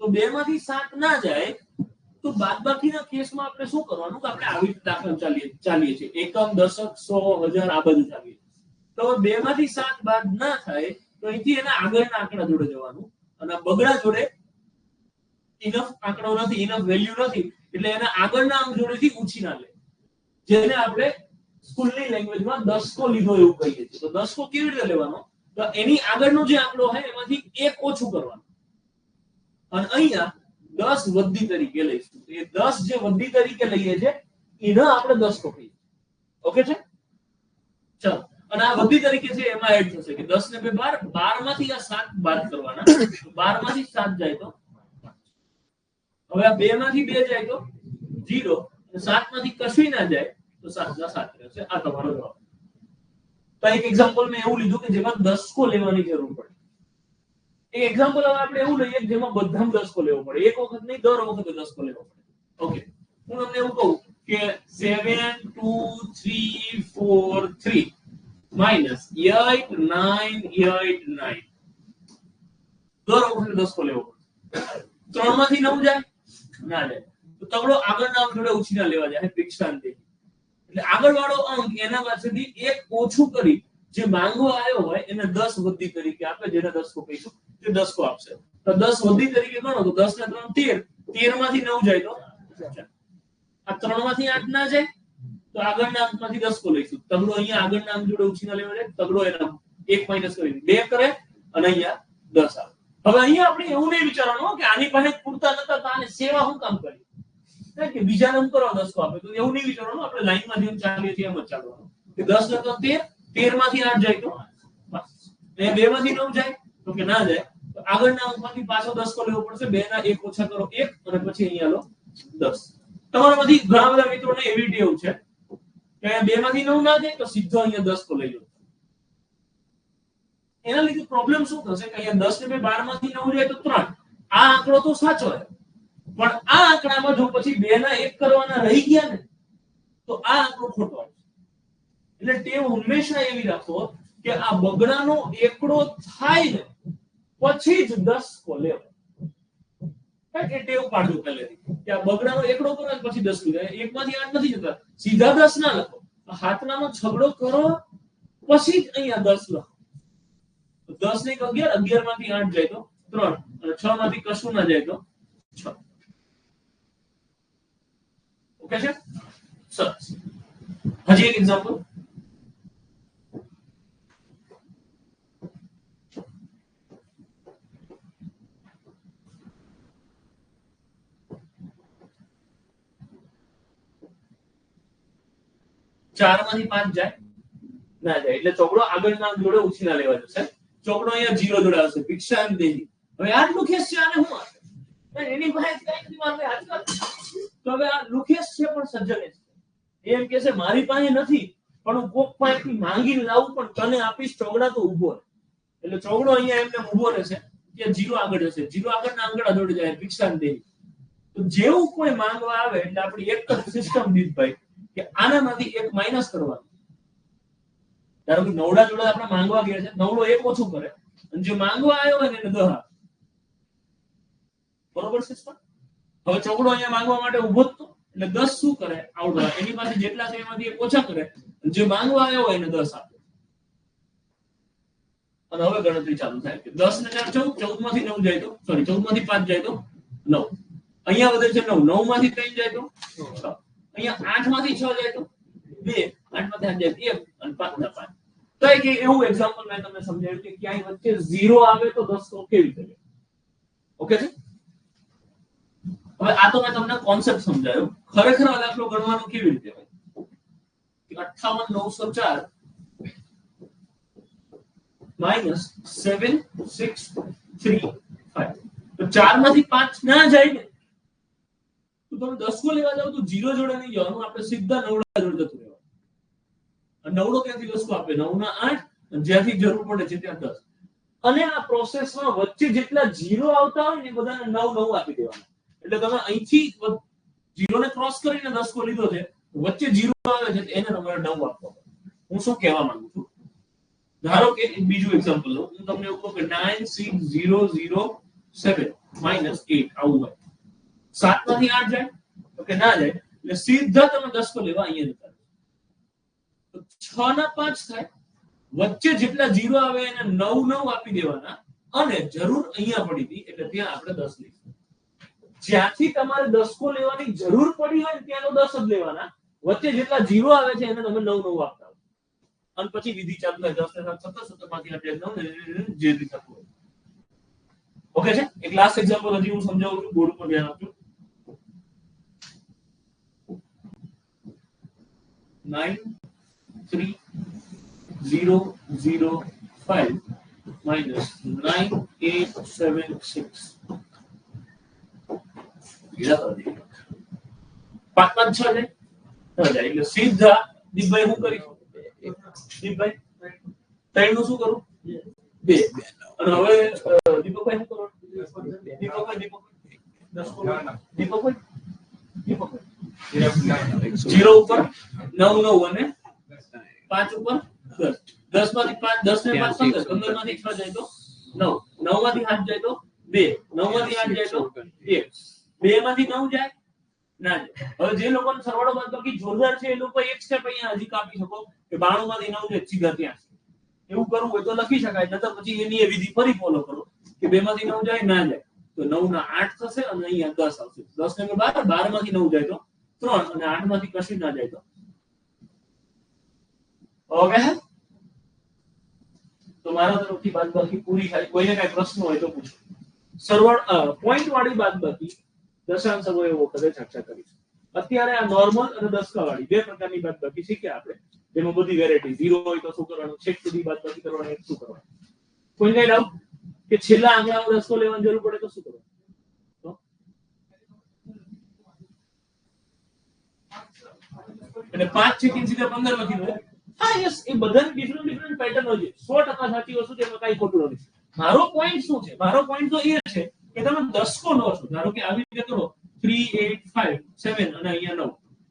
તો 2 માંથી 7 ના જાય તો બાદબાકીના કેસમાં આપણે શું કરવાનું કે આપણે આવી દાખલા ચાલીએ છીએ. એકમ, દશક, 100, 1000 આ બધું ચાલીએ. તો 2 માંથી 7 બાદ ના થાય તો અહીંથી એના આગળના આંકડા જોડે જવાનું અને બગડા જોડે ઇનફ આંકડો નથી, ઇનફ વેલ્યુ નથી એટલે એના આગળના અંક જોડેથી ઉછીના લે, જેને આપણે સ્કૂલની લેંગ્વેજમાં દસકો લીધો એવું કહીએ છીએ. તો દસકો કેવી રીતે લેવાનો? તો એની આગળનો જે આંકડો હોય એમાંથી એક ઓછું કરવાનું અને અહીંયા 10 વધી તરીકે લઈશું. એ 10 જે વધી તરીકે લઈએ છે એને આપણે દસકો કહીએ. ઓકે છે? ચલો અને આ વધી તરીકે છે એમાં એડ થશે કે 10 ને 2 12, 12 માંથી આ 7 બાદ કરવાના. 12 માંથી 7 જાય તો હવે આ 2 માંથી 2 જાય તો 0 અને 7 માંથી કશું ના જાય તો 7 ના 7 રહેશે. આ તમારો જવાબ. તો એક એક્ઝામ્પલ મેં એવું લીધું કે જેમાં દસકો લેવાની જરૂર પડે. એક એક્ઝામ્પલ હવે આપણે એવું લઈએ કે જેમાં બધામાં દસકો લેવો પડે. એક વખત નહીં, દર વખતે દસકો લેવો પડે. ઓકે હું તમને એવું કહું કે 7 2 3 4 3 minus 8 9 8 9. દર વખતે દસકો લેવો પડે. 3 માંથી 9 જાય ના જાય તો તગડો આગળના અંક જોડે ઉછીના લેવા જાય પિક્ષાંતિ. એટલે આગળવાળો અંક એના પાસેથી એક ઓછું કરી જે માંગવા આવ્યો હોય એને 10 વધી તરીકે આપે, જેને દસકો કહીશું તે દસકો આપશે. તો 10 વધી તરીકે ગણો તો 10 ને 3 13, 13 માંથી 9 જાય તો 4. આ 3 માંથી 8 ના જાય તો આગળના અંકમાંથી દસકો લઈશું. તગડો અહીંયા આગળના અંક જોડે ઉછીના લેવા જાય, તગડો એના 1 માઈનસ કરી 2 કરે અને અહીંયા 10 આવે. હવે અહીંયા આપણે એવું નહીં વિચારવાનું કે આની પાસે પૂરતા નતા તો આને સેવા હું કામ કરી કે બીજા નંબર કરો દસકો આપે, તો એવું નહીં વિચારવાનું. આપણે લાઈનમાં જેમ ચાલીએ છીએ એમ જ ચાલવાનું કે 10 ને 3 13 માંથી 8 જાય તો 5, 2 માંથી 9 જાય તો કે ના જાય તો આગળના અંકમાંથી પાછો દસકો લેવો પડશે. 2 ના 1 ઓછા કરો 1 અને પછી અહીંયા લો 10. તમારામાંથી ઘણા બધા મિત્રોને એવી ટેવ છે કે 2 માંથી 9 ના જાય તો સીધો અહીંયા દસકો લઈ લો. એના લીધે પ્રોબ્લેમ શું થશે કે અહીંયા 10 ને 12 માંથી 9 જાય તો 3. આ આંકડો તો સાચો છે પણ આ આંકડામાં જો પછી 2 ના 1 કરવાના રહી ગયા ને તો આ આંકડો ખોટો આવશે. એટલે ટેવ હંમેશા એવી રાખો કે આ બગડાનો એકડો થાય ને પછી જ દસકો લેવો. કે ટેવ પાડજો પહેલેથી કે આ બગડાનો એકડો કરો પછી 10 લીધા. 1 માંથી 8 નથી જતા, સીધા 10 ના લખો. હાથનાનો છગડો કરો પછી જ અહીંયા 10 લખો. 10 ને 11, 11 માંથી 8 જાય તો 3 અને 6 માંથી કશું ના જાય તો 6. ઓકે છે? સરસ. હજી એક એક્ઝામ્પલ. 4 માંથી 5 જાય ના જાય, એટલે ચોકડો આગળના અંક જોડે ઉછીના લેવા જશે. ચોકડો અહીંયા 0 જોડે આવશે. ભિક્ષાન દેહી. હવે આ લુકેશ છે, આને હું આપે? એની પાસે કઈ નથી મારે આજકાલ. તો હવે આ લુકેશ છે પણ સજ્જન છે. એમ કે છે મારી પાસે નથી પણ હું કોક પાસેથી માંગીને લાવું, પણ તને આપીશ. ચોકડા તો ઊભો રહે. એટલે ચોકડો અહીંયા એમને ઊભો રહેશે. ત્યાં 0 આગળ જશે. 0 આગળના આંગળા જોડે જાય. ભિક્ષાન દેહી. તો જેવું કોઈ માંગવા આવે એટલે આપણી એક જ સિસ્ટમ દીધભાઈ કે આનામાંથી એક માઇનસ કરવાનું. ધારો કે નવડા જોડે આપણે માંગવા ગયા છે, નવડો એક ઓછું કરે અને જે માંગવા આવ્યો હોય ને એને 10 આપે. બરોબર સિસ્ટમ. હવે ચોકડો અહીંયા માંગવા માટે ઉભો જ તો, એટલે 10 શું કરે આવડો એની પાસે જેટલા છે એમાંથી એક ઓછા કરે, જે માંગવા આવ્યો હોય એને 10 આપે. અને હવે ગણતરી ચાલુ થાય કે 10 ને 4 14, 14 માંથી 9 જાય તો સોરી 14 માંથી 5 જાય તો 9. અહીંયા વધે છે 9, 9 માંથી 3 જાય તો 6. અહીંયા 8 માંથી 6 જાય તો 2, 8 માંથી 8 જાય 1 અને 5 ના 5. તો એક એવું એક્ઝામ્પલ મેં તમને સમજાવ્યું કે ક્યાંય વચ્ચે 0 આવે તો 10 તો કેવી રીતે? ઓકે છે. હવે આ તો મેં તમને કોન્સેપ્ટ સમજાયો. ખરેખર આ દાખલો ગણવાનો કેવી રીતે હોય? 58904 minus 7635. તો 4 માંથી 5 ના જાય ને તો તમે 10 કો લેવા જાવ તો 0 જોડે નહીં જવાનું, આપણે સીધા નવડા જોડે જતું રહેવાનું. અને નવડો ક્યાંથી 10 કો આપે? 9 ના 8 અને જ્યાંથી જરૂર પડે છે ત્યાં 10. અને આ પ્રોસેસમાં વચ્ચે જેટલા 0 આવતા હોય ને બધાને 9 9 આપી દેવાના. એટલે તમે અહીંથી 0 ને ક્રોસ કરીને 10 કો લીધો છે, વચ્ચે 0 આવે છે એને તમારે 9 આપવો. હું શું કહેવા માંગુ છું? ધારો કે એક બીજું એક્ઝામ્પલ લો. હું તમને એવું કહું કે 96007 minus 8 આવું હોય. 7 માંથી 8 જાય તો કે ના જાય, એટલે સીધા તમે 10 કો લેવા અહીંયા જતા. તો 6 ના 5 થાય. વચ્ચે જેટલા 0 આવે એને 9 9 આપી દેવાના અને જરૂર અહીંયા પડી હતી એટલે ત્યાં આપણે 10 લઈશું. જ્યાંથી તમારે 10 કો લેવાની જરૂર પડી હોય ત્યાંનો 10 જ લેવાના. વચ્ચે જેટલા 0 આવે છે એને તમે 9 9 આપતા. અને પછી વિધિ ચાલુ થાય 10 ને 7 17 માંથી 8 જે રીતે હોય. ઓકે છે. એક લાસ્ટ એક્ઝામ્પલ હજી હું સમજાવું છું, બોર્ડ પર ધ્યાન આપજો. 93005 minus 9876. પાંચ પાંચ 6 જાય એટલે સીધા દીપભાઈ શું કરીશું? દીપભાઈ 3 નું શું કરું? 2. અને હવે દીપકભાઈ શું કરો? દીપકભાઈ 0 ઉપર 9 9 અને 5 ઉપર 10. 10 માંથી 5 10 ને 5 15, 15 માંથી 6 જાય તો 9, 9 માંથી 8 જાય તો 2, 9 માંથી 8 જાય તો 1, 2 માંથી 9 જાય ના જાય. હવે જે લોકોને સરવાળો બાદબાકી જોરદાર છે એ લોકો એક સ્ટેપ અહીંયા હજી કાપી શકો કે 92 માંથી 9 જાય સીધા ત્યાં. એવું કરવું હોય તો લખી શકાય, નતર પછી એની એ વિધિ ફરી ફોલો કરો કે 2 માંથી 9 જાય ના જાય તો 9 ના 8 થશે અને અહીંયા 10 આવશે. 10 ને 12, 12 માંથી 9 જાય તો 3 અને 8 માંથી કશું ના જાય તો ઓકે. તો મારા તરફથી બાદબાકી પૂરી થાય. કોઈને કઈ પ્રશ્ન હોય તો પૂછો. સરવાળો પોઈન્ટ વાળી બાદબાકી દશાંશ અવયવો વખતે ચર્ચા કરીશું. અત્યારે આ નોર્મલ અને દસકા વાળી બે પ્રકારની બાદબાકી શીખ્યા આપણે, જેમાં બધી વેરાયટી 0 હોય તો શું કરવાનું, છેક સુધી બાદબાકી કરવાની શું કરવાનું. કોઈ કઈ ડાઉટ કે છેલ્લા આંકડાનો દસકો લેવાની જરૂર પડે તો શું કરવાનું? એટલે 5 છેકી સીધા 15 લખી દો. હા યસ, એ બધાની ડિફરન્ટ પેટર્ન હોય છે. 100% સાચી વસ્તુ છે, એમાં કઈ ખોટું નથી. મારો પોઈન્ટ શું છે? મારો પોઈન્ટ તો એ છે કે તમે દસકો લો છો. ધારો કે આવી રીતે કરો 3 8 5 7 અને અહીંયા 9,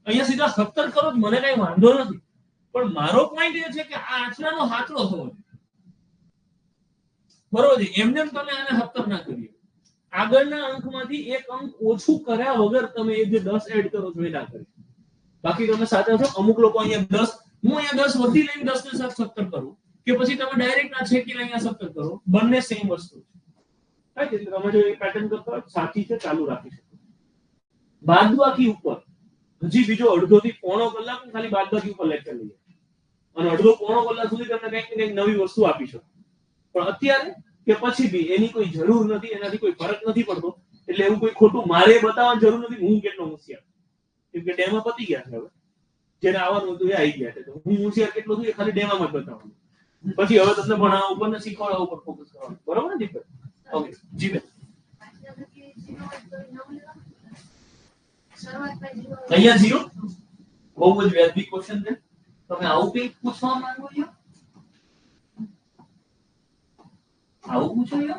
અહીંયા સીધા 17 કરો જ મને કઈ વાંધો નથી. પણ મારો પોઈન્ટ એ છે કે આ આંકડાનો હાથલો થવો જોઈએ. બરોબર છે. એમને તમે આને 17 ના કરીએ. આગળના અંકમાંથી એક અંક ઓછું કર્યા વગર તમે એ જે 10 એડ કરો છો એ ના કરી. બાકી તમે સાચા છો. અમુક લોકો અહીંયા 10, હું અહીંયા 10 વધી લઈને 10 ને 17 કરું કે પછી તમે ડાયરેક્ટ આ છેકીને અહીંયા 17 કરો, બંને સેમ વસ્તુ છે. એટલે તમે જો એક પેટર્ન કરતા હોય સાચી છે, ચાલુ રાખી શકો. બાદબાકી ઉપર હજી બીજો અડધો થી પોણો કલાક ખાલી બાદબાકી ઉપર લેક્ચર લઈએ અને અડધો પોણો કલાક સુધી તમને કંઈક ને કંઈક નવી વસ્તુ આપી શકો. પણ અત્યારે કે પછી બી એની કોઈ જરૂર નથી, એનાથી કોઈ ફરક નથી પડતો. એટલે એવું કોઈ ખોટું મારે બતાવવાની જરૂર નથી હું કેટલો હોશિયાર, કેમ કે ડેમો પતી ગયા છે. હવે જેને આવવાનું હતું એ આવી ગયા છે. તો હું હોશિયાર કેટલો છું એ ખાલી ડેમામાં જ બતાવવાનું. પછી હવે તમને ભણાવવા ઉપર ને શીખવાડવા ઉપર ફોકસ કરવાનું. બરોબર ને દીપક? ઓકે જી બેન. અહીંયા 0 બહુ જ વ્યાજબી ક્વેશ્ચન છે. તમે આવું કંઈક પૂછવા માંગો છો? આવું પૂછો છો?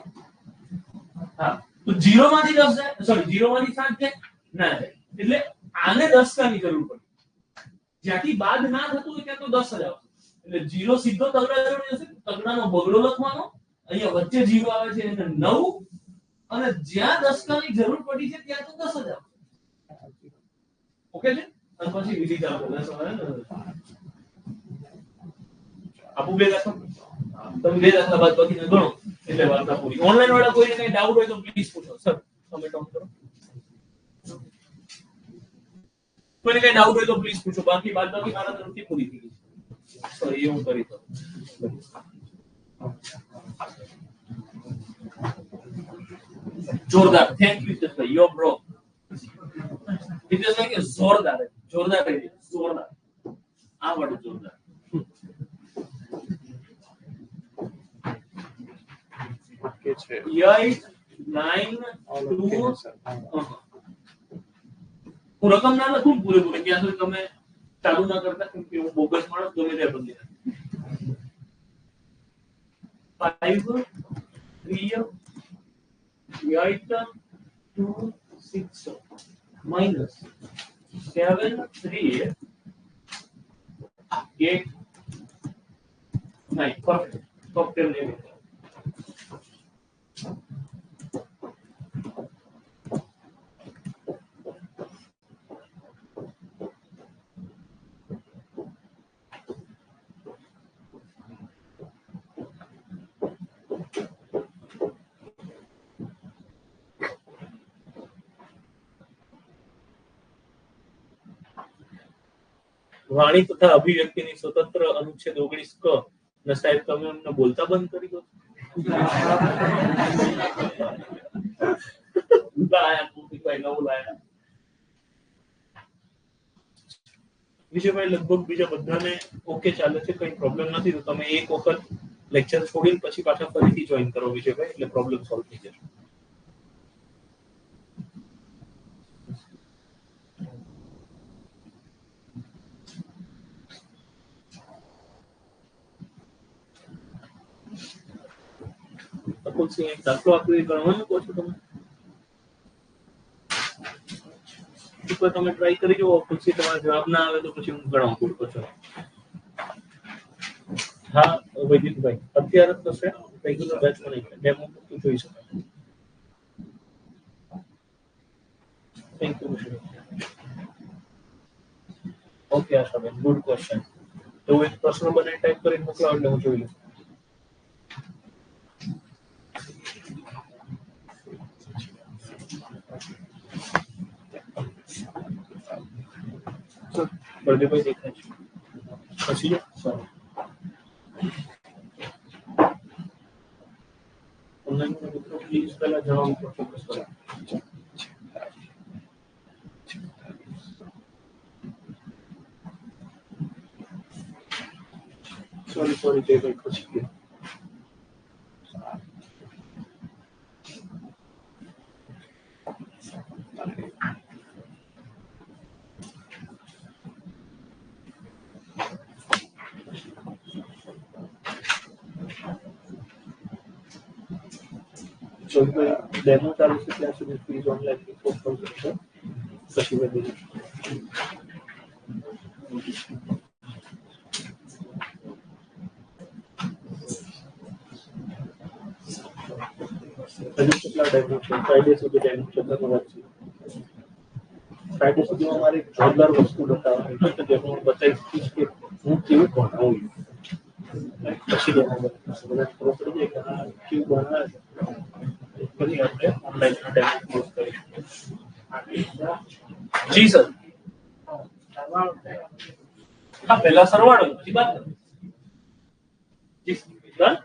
હા તો 0 માંથી 10 જાય, સોરી 0 માંથી 7 જાય ના જાય. એટલે આને દસકાની જરૂર પડી. જ્યાંથી બાદ ના થતું હોય ત્યાં તો 10 જ આવશે. એટલે 0 સીધો તગડા જોડે જશે. તગડાનો બગડો લખવાનો. અહીંયા વચ્ચે 0 આવે છે એટલે 9 અને જ્યાં દસકાની જરૂર પડી છે ત્યાં તો 10 જ આવશે. ઓકે છે? અને પછી વિધિ ચાલુ કરે સવારે આપું બે દાખલા. તમે બે દાખલા બાદ બાકીને ગણો એટલે વાર્તા પૂરી. ઓનલાઈન વાળા કોઈને કઈ ડાઉટ હોય તો પ્લીઝ પૂછો. સર તમે ટોક કરો. કોઈને કઈ ડાઉટ હોય તો પ્લીઝ પૂછો. બાકી બાદ બાકી મારા તરફથી પૂરી થઈ ગઈ છે. સોરી એવું કરી દો. જોરદાર. Thank you Jasbhai. Your bro. એટલે કે જોરદાર જોરદાર કરી જોરદાર. આ વાળું જોરદાર. 8 9 2 હું રકમ ના લખું પૂરેપૂરી ત્યાં સુધી તમે ચાલુ ના કરતા કેમ કે હું બોગસ માણસ ગમે તે બદલી 5 3 8 2 6 minus 7 3 8 9 perfect. Software name. વાણી તથા અભિવ્યક્તિની સ્વતંત્ર અનુચ્છેદ 19 ક ને સાહેબ તમે અમને બોલતા બંધ કરી દો. વિજયભાઈ લગભગ બીજા બધાને ઓકે ચાલે છે, કઈ પ્રોબ્લેમ નથી. તો તમે એક વખત લેક્ચર છોડીને પછી પાછા ફરીથી જોઈન કરો વિજયભાઈ, એટલે પ્રોબ્લેમ સોલ્વ થઈ જશે. અકુલસિંહ એક દાખલો આપ્યો એ ગણવાનું કહો છો તમે? એકવાર તમે ટ્રાય કરી જુઓ. અકુલસિંહ તમારો જવાબ ના આવે તો પછી હું ગણાવું પૂછો છો. હા વૈદિકભાઈ અત્યારે થશે રેગ્યુલર બેચમાં નહીં, ડેમો જોઈ શકાય. Thank you. Okay Ashaben, good question. તો એક પ્રશ્ન બનાવી ટાઈપ કરીને મોકલાવો એટલે હું જોઈ લઉં. બળદેવભાઈ દેખાય છે પછી જો ઓનલાઈન મિત્રો પ્લીઝ પહેલા જવાબ ઉપર ફોકસ કરો. સોરી જયભાઈ પછી ગયો. ડેમો ચાલુ છે ત્યાં સુધી પ્લીઝ ઓનલાઈન પોસ્ટ કરજો પછી વધુ. હજુ કેટલા ડેમો છે? ફ્રાઈડે સુધી ડેમો છે. ધન્યવાદ છે. ફ્રાઈડે સુધીમાં મારે જોરદાર વસ્તુ બતાવવાની છે, જેમાં હું બતાવીશ કે હું કેવું ભણાવું પછી ડેમો બતાવીશ. બધા ખબર પડી જાય કે હા કેવું ભણાવે છે. પછી આપણે ઓનલાઈન ડેમો પોસ્ટ કરીશું. જી સર. હા પહેલા સરવાળો પછી બાદ કરો. જી ડન.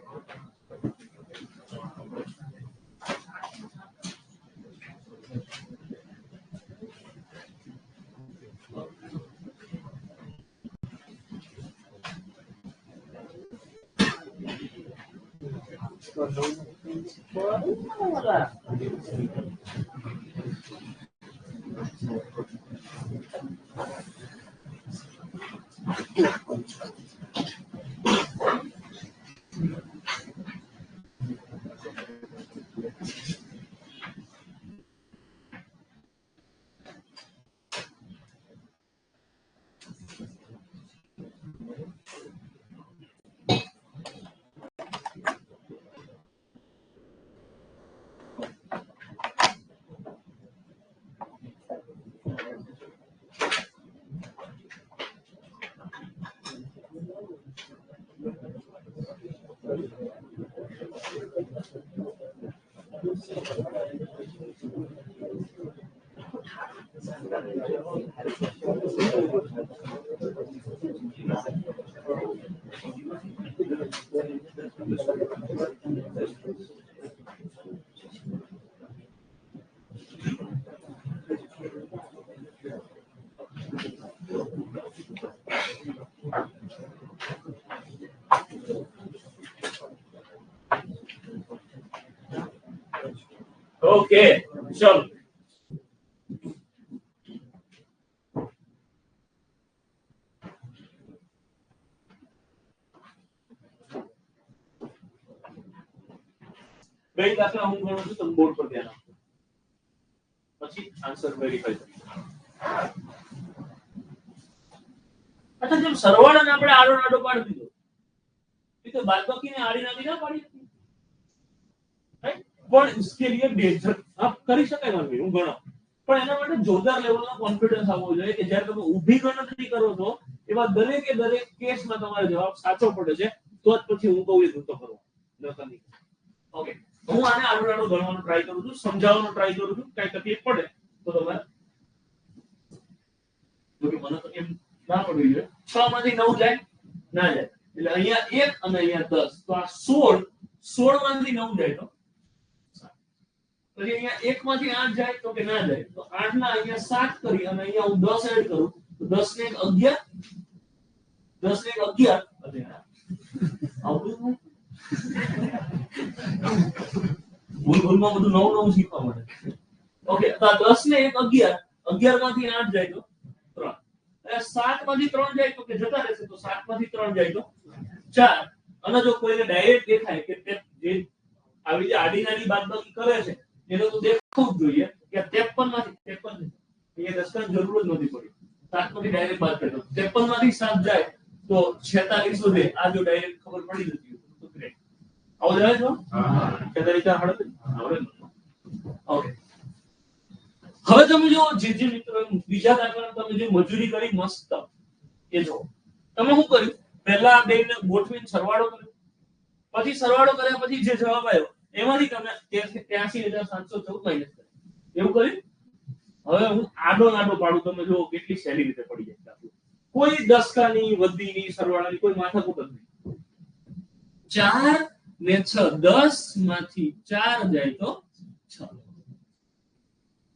ઓકે ચલો બે દાખલા હું ગણું છું તમે બોર્ડ પર ધ્યાન આપો પછી આન્સર વેરીફાઈ કરો અચ્છા જેમ સરવાળાને આપણે આડો નાડો પાડી દીધો એ તો બાદબાકીને આડી નાડી ના પાડી હતી રાઈટ પણ इसके लिए બેઝ આપ કરી શકાય માનવી હું ગણો પણ એના માટે જોરદાર લેવલનો કોન્ફિડન્સ આવવો જોઈએ કે જ્યારે તમે ઊભી ગણતરી કરો છો એવા દરેક કેસમાં તમારો જવાબ સાચો પડે છે તો જ પછી હું કહું એ ધૂતો કરો નકર નહીં ઓકે હું આને આડો નાડો ગણવાનો ટ્રાય કરું છું સમજાવવાનો ટ્રાય કરું છું કઈ તકલીફ પડે તો તમે જો કે મને તો એમ ના પડવી જોઈએ 6 માંથી 9 જાય ના જાય એટલે અહીંયા 1 અને અહીંયા 10 તો આ 16 માંથી 9 જાય તો પછી અહીંયા 1 માંથી 8 જાય તો કે ના જાય તો 8 ના અહીંયા 7 કરી અને અહીંયા હું 10 એડ કરું તો 10 ને 11 10 ને 11 અરે આવડું ભૂલમાં બધું નવું નવું શીખવા મળે ઓકે તો 10 ને 1 11 11 માંથી 8 જાય તો 3 7 માંથી 3 જાય તો કે જતા રહેશે તો 7 માંથી 3 જાય તો 4 અને જો કોઈને ડાયરેક્ટ દેખાય કે તે જે આવી જે આડી નાડી બાદબાકી કરે છે એને તો દેખવું જ જોઈએ કે 53 માંથી 53 એ દસકાની જરૂર જ નથી પડી 7 માંથી ડાયરેક્ટ બાદ કરતો 53 માંથી 7 જાય તો 46 વધે આ જો ડાયરેક્ટ ખબર પડી જતી તો ગ્રેટ આવો જાય છો હા 46 હડત આવડે ઓકે હવે તમે જો જે મિત્રો બીજા દાખલામાં તમે જે મજૂરી કરી મસ્ત એ જો તમે શું કર્યું પહેલા આ બેને ગોઠવીને સરવાળો કર્યો પછી સરવાળો કર્યા પછી જે જવાબ આવ્યો એમાંથી તમે 83714 માઈનસ કર્યો એવું કર્યું હવે હું આડો નાડો પાડું તમે જો કેટલી સહેલી રીતે પડી જાય કોઈ દસકાની વધીની સરવાળાની કોઈ માથાકૂટ જ નહીં 4 ને 6 10 માંથી 4 જાય તો 6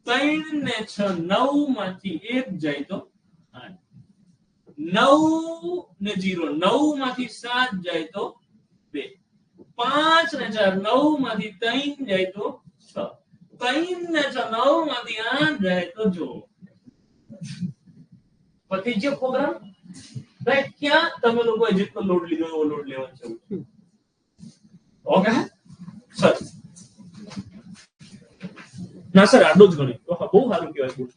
3 ને 6 9 માંથી 1 જાય તો 8 9 ને 0 9 માંથી 7 જાય તો 2 5 ને 4 9 માંથી 3 જાય તો 6 3 ને 6 9 માંથી 8 જાય તો જો પછી જે પ્રોગ્રામ રાઈટ ક્યાં તમે લોકોએ જેટલો લોડ લીધો એવો લોડ લેવાનો છે ઓકે સર ના સર આડો જ ગણી તો બહુ સારું કહેવાય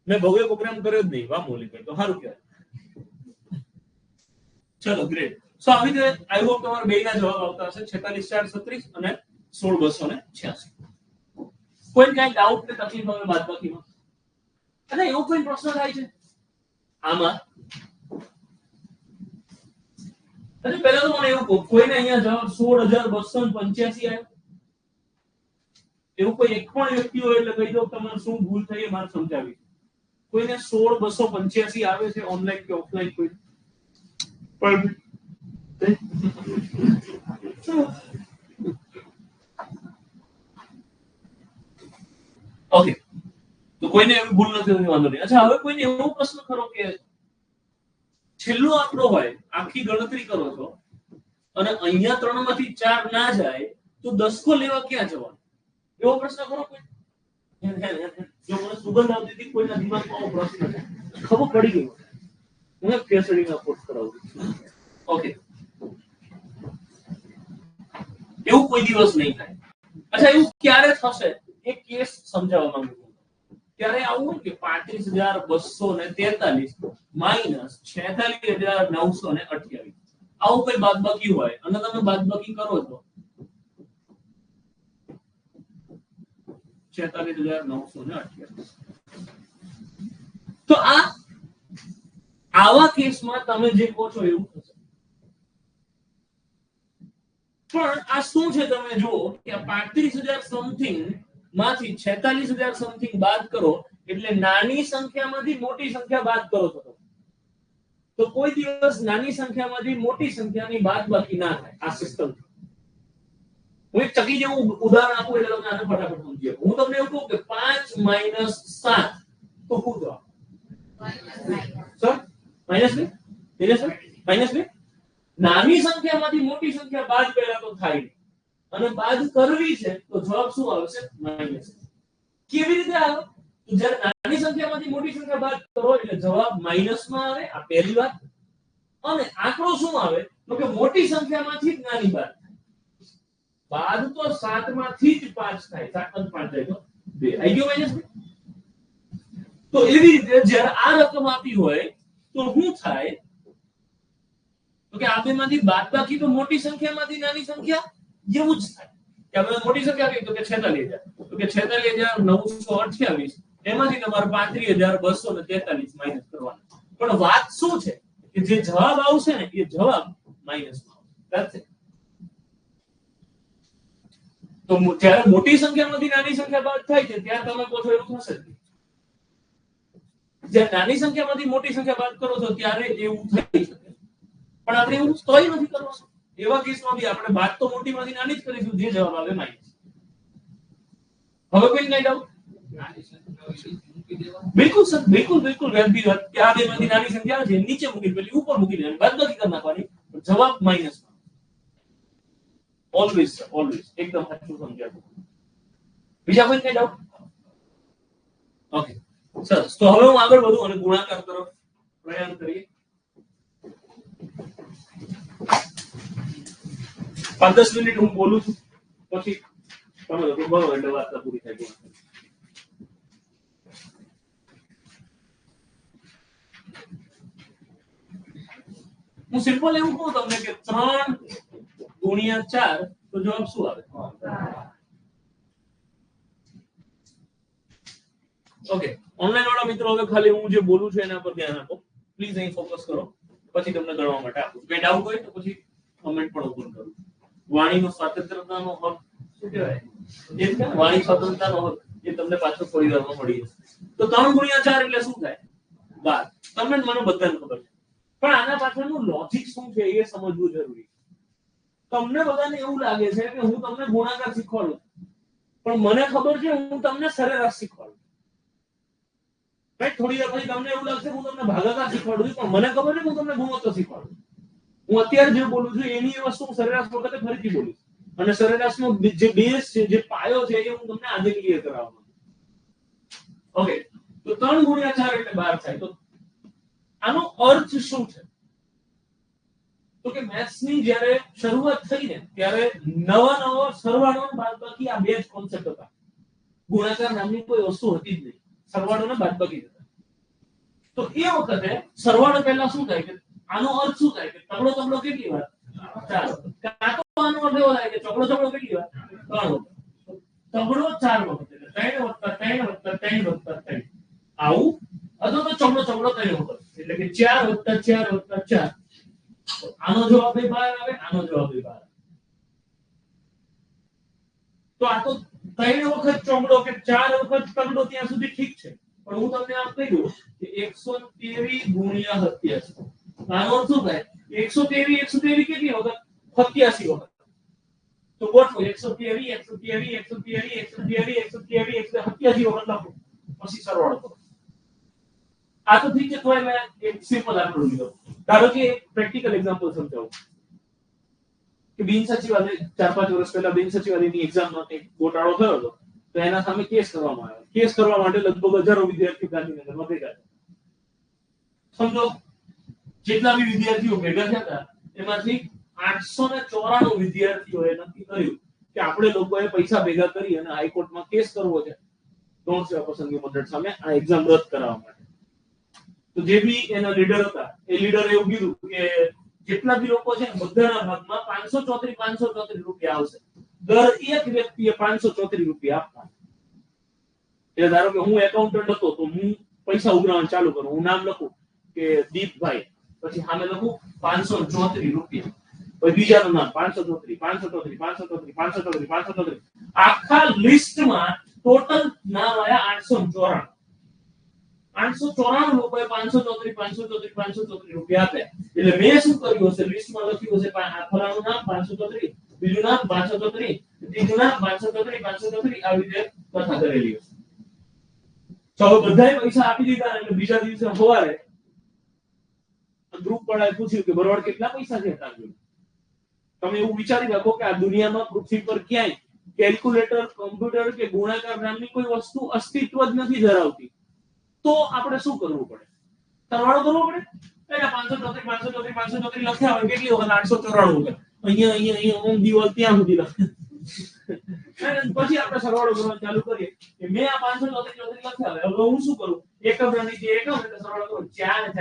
મેં ભવ્ય પ્રોગ્રામ કર્યો જ નહીં વાહ મોલી ભાઈ તો સારું કહેવાય ચલો ગ્રેટ સો આવી રીતે આઈ હોપ તમારા બેયના જવાબ આવતા હશે 46436 અને 16286 કોઈ કઈ ડાઉટ કે તકલીફ હવે બાદબાકીમાં અને એવો કોઈ પ્રશ્ન થાય છે આમાં અરે પહેલા તો મને એવું કહો કોઈને અહીંયા જવાબ 16285 આવ્યો એવું કોઈ એક પણ વ્યક્તિ હોય એટલે કહી દો તમારે શું ભૂલ થઈ એ મારે સમજાવી કોઈને 16285 આવે છે ઓનલાઈન કે ઓફલાઈન કોઈ પણ ઓકે તો કોઈને એવી ભૂલ નથી વાંધો નહીં અચ્છા હવે કોઈને એવો પ્રશ્ન ખરો કે છેલ્લો આંકડો હોય આખી ગણતરી કરો છો અને અહીંયા 3 માંથી 4 ના જાય તો 10 લેવા ક્યાં જવાનું? એવો પ્રશ્ન કરો કોઈ? જો મને સુગંધ આવતી હતી કોઈના દિમાગમાં આવો પ્રશ્ન છે, ખબર પડી ગઈ હું કેસરીના કોર્સ કરાવું છું. ઓકે, એવું કોઈ દિવસ નહીં થાય. અચ્છા, એવું ક્યારે થશે એક કેસ સમજાવવા માંગુ છું. ત્યારે આવું કે 35,243 માઈનસ 46,928 આવું કોઈ બાદબાકી હોય અને તમે બાદબાકી કરો છો 46,928. તો આવા કેસમાં તમે જે કહો છો એવું થશે. પણ આ શું છે તમે જુઓ કે 35,000 સમથિંગ માંથી 46,000 સમથિંગ બાદ કરો એટલે નાની સંખ્યામાંથી મોટી સંખ્યા બાદ કરો છો. તો કોઈ દિવસ નાની સંખ્યામાંથી મોટી સંખ્યાની બાદબાકી ના થાય આ સિસ્ટમ. હું એક ચકી જેવું ઉદાહરણ આપું એટલે તમે આને ફટાફટ સમજી શકો. હું તમને એવું કહું કે 5 - 7 તો શું જવાબ? સર -2 -2 નાની સંખ્યામાંથી મોટી સંખ્યા બાદ પહેલા તો થાય અને બાદ કરવી છે તો જવાબ શું આવશે? માઈનસ. કેવી રીતે આવે? તો જ્યારે નાની સંખ્યામાંથી મોટી સંખ્યા બાદ કરો એટલે જવાબ માઈનસમાં આવે. આ પહેલી વાત. અને આંકડો શું આવે તો કે મોટી સંખ્યામાંથી જ નાની બાદ બાદ તો 7 માંથી જ 5 થાય. 7 માંથી 5 જાય તો 2 આવી ગયો -2. તો એવી રીતે જ્યારે આ રકમ આપી હોય તો શું થાય તો કે આ બેમાંથી બાદબાકી તો મોટી સંખ્યામાંથી નાની સંખ્યા જેવું જ થાય. કે આપણે મોટી સંખ્યા કઈ તો કે 46,000 તો કે 46,928 એમાંથી તમારે 35,243 માઈનસ કરવાના. પણ વાત શું છે કે જે જવાબ આવશે ને એ જવાબ માઈનસમાં આવશે. તો જ્યારે મોટી સંખ્યામાંથી નાની સંખ્યા બાદ થાય છે ત્યારે તમે કહો છો એવું થશે. જ્યારે નાની સંખ્યામાંથી મોટી સંખ્યા બાદ કરો છો ત્યારે એવું થઈ શકે. પણ આપણે એવું તોય નથી કરવાનું. એવા કેસમાં બી આપણે બાદ તો મોટીમાંથી નાની જ કરીશું, જે જવાબ આવે માઈનસ. હવે કોઈ કઈ ડાઉટ? બિલકુલ સર, બિલકુલ વ્યાજબી વાત કે આ બેમાંથી નાની સંખ્યા છે નીચે મૂકી પેલી ઉપર મૂકી દેવાની, બાદબાકી કરી નાખવાની, જવાબ માઈનસમાં. ઓલવેઝ સર, ઓલવેઝ એકદમ સાચું સમજાયું. બીજા કોઈ કઈ ડાઉટ? ઓકે સરસ. તો હવે હું આગળ વધું અને ગુણાકાર તરફ પ્રયાણ કરીએ. 5-10 મિનિટ હું બોલું છું પછી તમે લોકો બોલો એટલે વાત પૂરી થાય. હું સિમ્પલ એવું કહું તમને કે 3 × 4 તો જવાબ શું આવે? ઓકે, ઓનલાઈન વાળા મિત્રો હવે ખાલી હું જે બોલું છું એના પર ધ્યાન આપો પ્લીઝ. અહીં ફોકસ કરો પછી તમને ગણવા માટે આપું. કઈ ડાઉટ હોય તો પછી કમેન્ટ પણ ઓપન કરું. વાણીનો સ્વાતંત્રતાનો હક શું કહેવાય? એ જ વાણી સ્વતંત્રતાનો હક એ તમને પાછો થોડી વારમાં મળી જશે. તો 3 × 4 એટલે શું થાય? 12. તમને મને બધાને ખબર છે. પણ આના પાછળનું લોજિક શું છે એ સમજવું જરૂરી છે. તમને બધાને એવું લાગે છે કે હું તમને ગુણાકાર શીખવાડું પણ મને ખબર છે હું તમને સરેરાશ શીખવાડું. થોડી વાર પછી તમને એવું લાગશે હું તમને ભાગાકાર શીખવાડું છું પણ મને ખબર છે હું તમને ગુણોત્તર શીખવાડું. હું અત્યારે જે બોલું છું એની વસ્તુ હું સરેરાશ વખતે ફરીથી બોલીશ અને સરેરાશનો જે બેઝ છે જે પાયો છે એ હું તમને આજે ક્લિયર કરાવવાનો છું. ઓકે, તો 3 × 4 એટલે 12 થાય. તો આનો અર્થ શું છે? તો કે મેથ્સની જ્યારે શરૂઆત થઈ ને ત્યારે નવા સરવાળો અને બાદબાકી આ બે જ કોન્સેપ્ટ હતા. ગુણાકાર નામની કોઈ વસ્તુ હતી જ નહીં. સરવાળો અને બાદબાકી હતા. તો એ વખતે સરવાળો પહેલા શું થાય કે આનો અર્થ શું થાય કે તગડો તગડો કેટલી વાર? 4 વખત. કાં તો આનો અર્થ એવો થાય કે ચોકડો ચોકડો કેટલી વાર? 3 વખત. તગડો 4 વખત એટલે 3 + 3 + 3 + 3 આવું. અથવા તો ચોકડો ચોકડો 3 વખત એટલે કે 4 + 4 + 4. આનો જવાબ 12 આવે, આનો જવાબ 12 આવે. તો આ તો 3 વખત ચોકડો કે 4 વખત તગડો ત્યાં સુધી ઠીક છે. પણ હું તમને આમ કહી દઉં કે 123 × 87. આનો અર્થ શું થાય? 123 કેટલી વખત? 87 વખત. તો ગોઠવો 123 વખત લખો પછી સરવાળો કરો. આ તો ઠીક છે. તો મેં એક સિમ્પલ આંકડો લીધો. ધારો કે એક પ્રેક્ટિકલ એક્ઝામ્પલ સમજાવું. કે બિન સચિવાલય 4-5 વર્ષ પહેલા બિન સચિવાલયની એક્ઝામમાં કંઈક ગોટાળો થયો હતો, તો એના સામે કેસ કરવામાં આવ્યો. કેસ કરવા માટે લગભગ હજારો વિદ્યાર્થીઓ ગાંધીનગરમાં ભેગા થયા. સમજો જેટલા બી વિદ્યાર્થીઓ ભેગા થયા હતા એમાંથી 894 વિદ્યાર્થીઓએ નક્કી કર્યું કે આપણે લોકોએ પૈસા ભેગા કરી અને હાઈકોર્ટમાં કેસ કરવો છે ગૌણ સેવા પસંદગી મંડળ સામે આ એક્ઝામ રદ કરાવવા માટે. તો જે બી એના લીડર હતા એ લીડરે એવું કીધું કે જેટલા બી લોકો છે બધાના ભાગમાં 534 રૂપિયા આવશે. દર એક વ્યક્તિએ 534 રૂપિયા આપવા. એટલે ધારો કે હું એકાઉન્ટન્ટ હતો તો હું પૈસા ઉઘરાવવાનું ચાલુ કરું. હું નામ લખું કે દીપભાઈ, પછી સામે લખું 534 રૂપિયા. પછી બીજાનું નામ 534 આખા લિસ્ટમાં ટોટલ નામ આવ્યા 894. 894 લોકોએ 534 રૂપિયા આપ્યા. એટલે મેં શું કર્યું હશે, લિસ્ટમાં લખ્યું હશે આ ફલાણું નામ 534, બીજું નામ 534, ત્રીજું નામ 534 આવી રીતે કથા કરેલી હશે. તો હવે બધાએ પૈસા આપી દીધા એટલે બીજા દિવસે સવારે ગ્રુપ વાળાએ પૂછ્યું કે બરોબર કેટલા પૈસા છે તાર જોડે? તમે એવું વિચારી રાખો કે આ દુનિયામાં પૃથ્વી પર ક્યાંય કેલ્ક્યુલેટર, કોમ્પ્યુટર કે ગુણાકાર નામની કોઈ વસ્તુ અસ્તિત્વ જ નથી ધરાવતી. તો આપણે શું કરવું પડે? સરવાળો કરવો પડે. એટલે 534 લખ્યા હોય કેટલી વખત 894 અહીંયા દિવાલ ત્યાં સુધી લખે. પછી આપણે સરવાળો કરવાનું ચાલુ કરીએ કે મેં આ 534 લખ્યા હોય, હવે હું શું કરું? એકમ નીચે એકમ એટલે સરવાળો કરું 4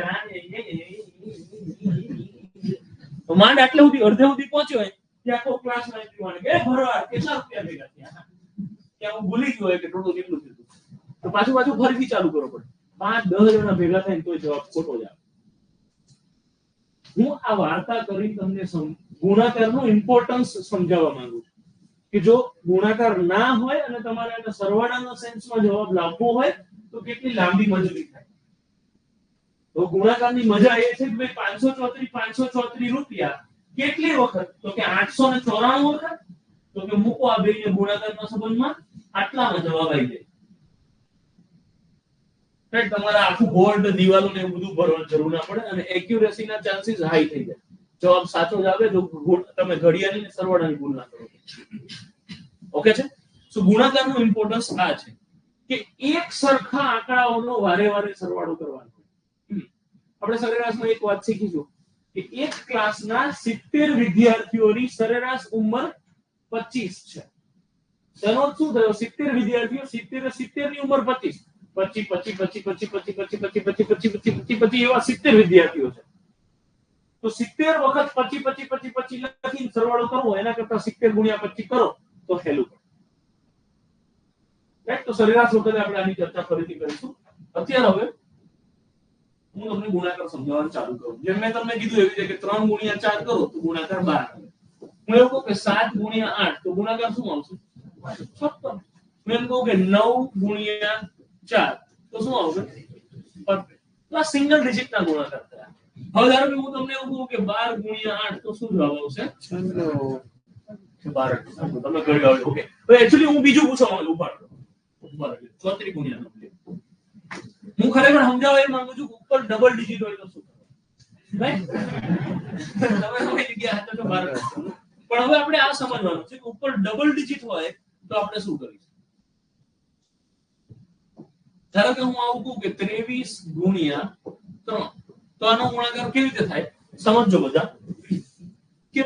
માંડ આટલે સુધી અડધે સુધી પહોંચ્યો હોય ત્યાં આખો ક્લાસ માં પીવાને કે ભરવાડ કેટલા રૂપિયા ભેગા થયા, ત્યાં હું ભૂલી ગયો કે ટોટલ કેટલું થયું. તો પાછું ફરીથી ચાલુ કરવો પડે. 5-10 જણા ભેગા થાય તો જવાબ ખોટો જ આવે. હું આ વાર્તા કરી તમને ગુણાકારનું ઇમ્પોર્ટન્સ સમજાવવા માંગુ છું કે જો ગુણાકાર ના હોય અને તમારે એને સરવાળાના સેન્સમાં જવાબ લાવવો હોય તો કેટલી લાંબી મજૂરી થાય. તો ગુણાકારની મજા એ છે કે ભાઈ 534 રૂપિયા કેટલી વખત? તો કે 894 વખત. તો કે મૂકો આ બેને ગુણાકારના સંબંધમાં, આટલામાં જવાબ આવી જાય. રાઈટ? તમારા આખું બોર્ડ, દિવાલો ને એવું બધું ભરવાની જરૂર ના પડે અને એક્યુરેસીના ચાન્સીસ હાઈ થઈ જાય. જવાબ સાચો જ આવે જો તમે ઘડિયાળની અને સરવાળાની ભૂલ ના કરો. ઓકે છે? સો ગુણાકારનું ઇમ્પોર્ટન્સ આ છે કે એક સરખા આંકડાઓનો વારે વારે સરવાળો કરવાનો. આપણે સરેરાશમાં એક વાત શીખીશું કે એક ક્લાસના 70 વિદ્યાર્થીઓની સરેરાશ ઉંમર 25 છે. તેનો અર્થ શું થયો? 70 વિદ્યાર્થીઓ, 70 ની ઉંમર 25 એવા 70 વિદ્યાર્થીઓ છે. તો 70 વખત 25 લખીને સરવાળો કરવો એના કરતા 70 ગુણ્યા 25 કરો તો હેલું પડે. રાઈટ? તો સરેરાશ વખતે આપણે આની ચર્ચા ફરીથી કરીશું. અત્યારે હવે હું તમને ગુણાકાર સમજાવવાનું ચાલુ કરું. જેમ મેં તમને કીધું એવી રીતે કે 3 ગુણ્યા 4 કરો તો ગુણાકાર 12 આવે. હું એવું કહું કે 7 ગુણ્યા 8 તો ગુણાકાર શું આવશે? 56. હું એમ કહું કે 9 ગુણ્યા 4 તો શું આવશે? પરફેક્ટ. તો આ સિંગલ ડિજિટના ગુણાકાર થયા. હવે ધારો કે હું તમને એવું કહું કે 12 ગુણ્યા 8 તો શું જવાબ આવશે? 12. તમે ઘડી આવ્યો. ઓકે. તો એક્ચ્યુઅલી હું બીજું પૂછવા માંગુ છું. 34 ગુણ્યા 9. હું ખરેખર સમજાવવા એ માંગુ છું ઉપર ડબલ ડિજિટ હોય તો શું કરવું? રાઈટ? તમે કોઈ જગ્યાએ હતા તો 12. પણ હવે આપણે આ સમજવાનું છે કે ઉપર ડબલ ડિજિટ હોય તો આપણે શું કરીશું? ધારો કે હું આવું કહું કે 23 ગુણ્યા 3 તો આનો ગુણાકાર કેવી રીતે થાય? સમજો બધા કે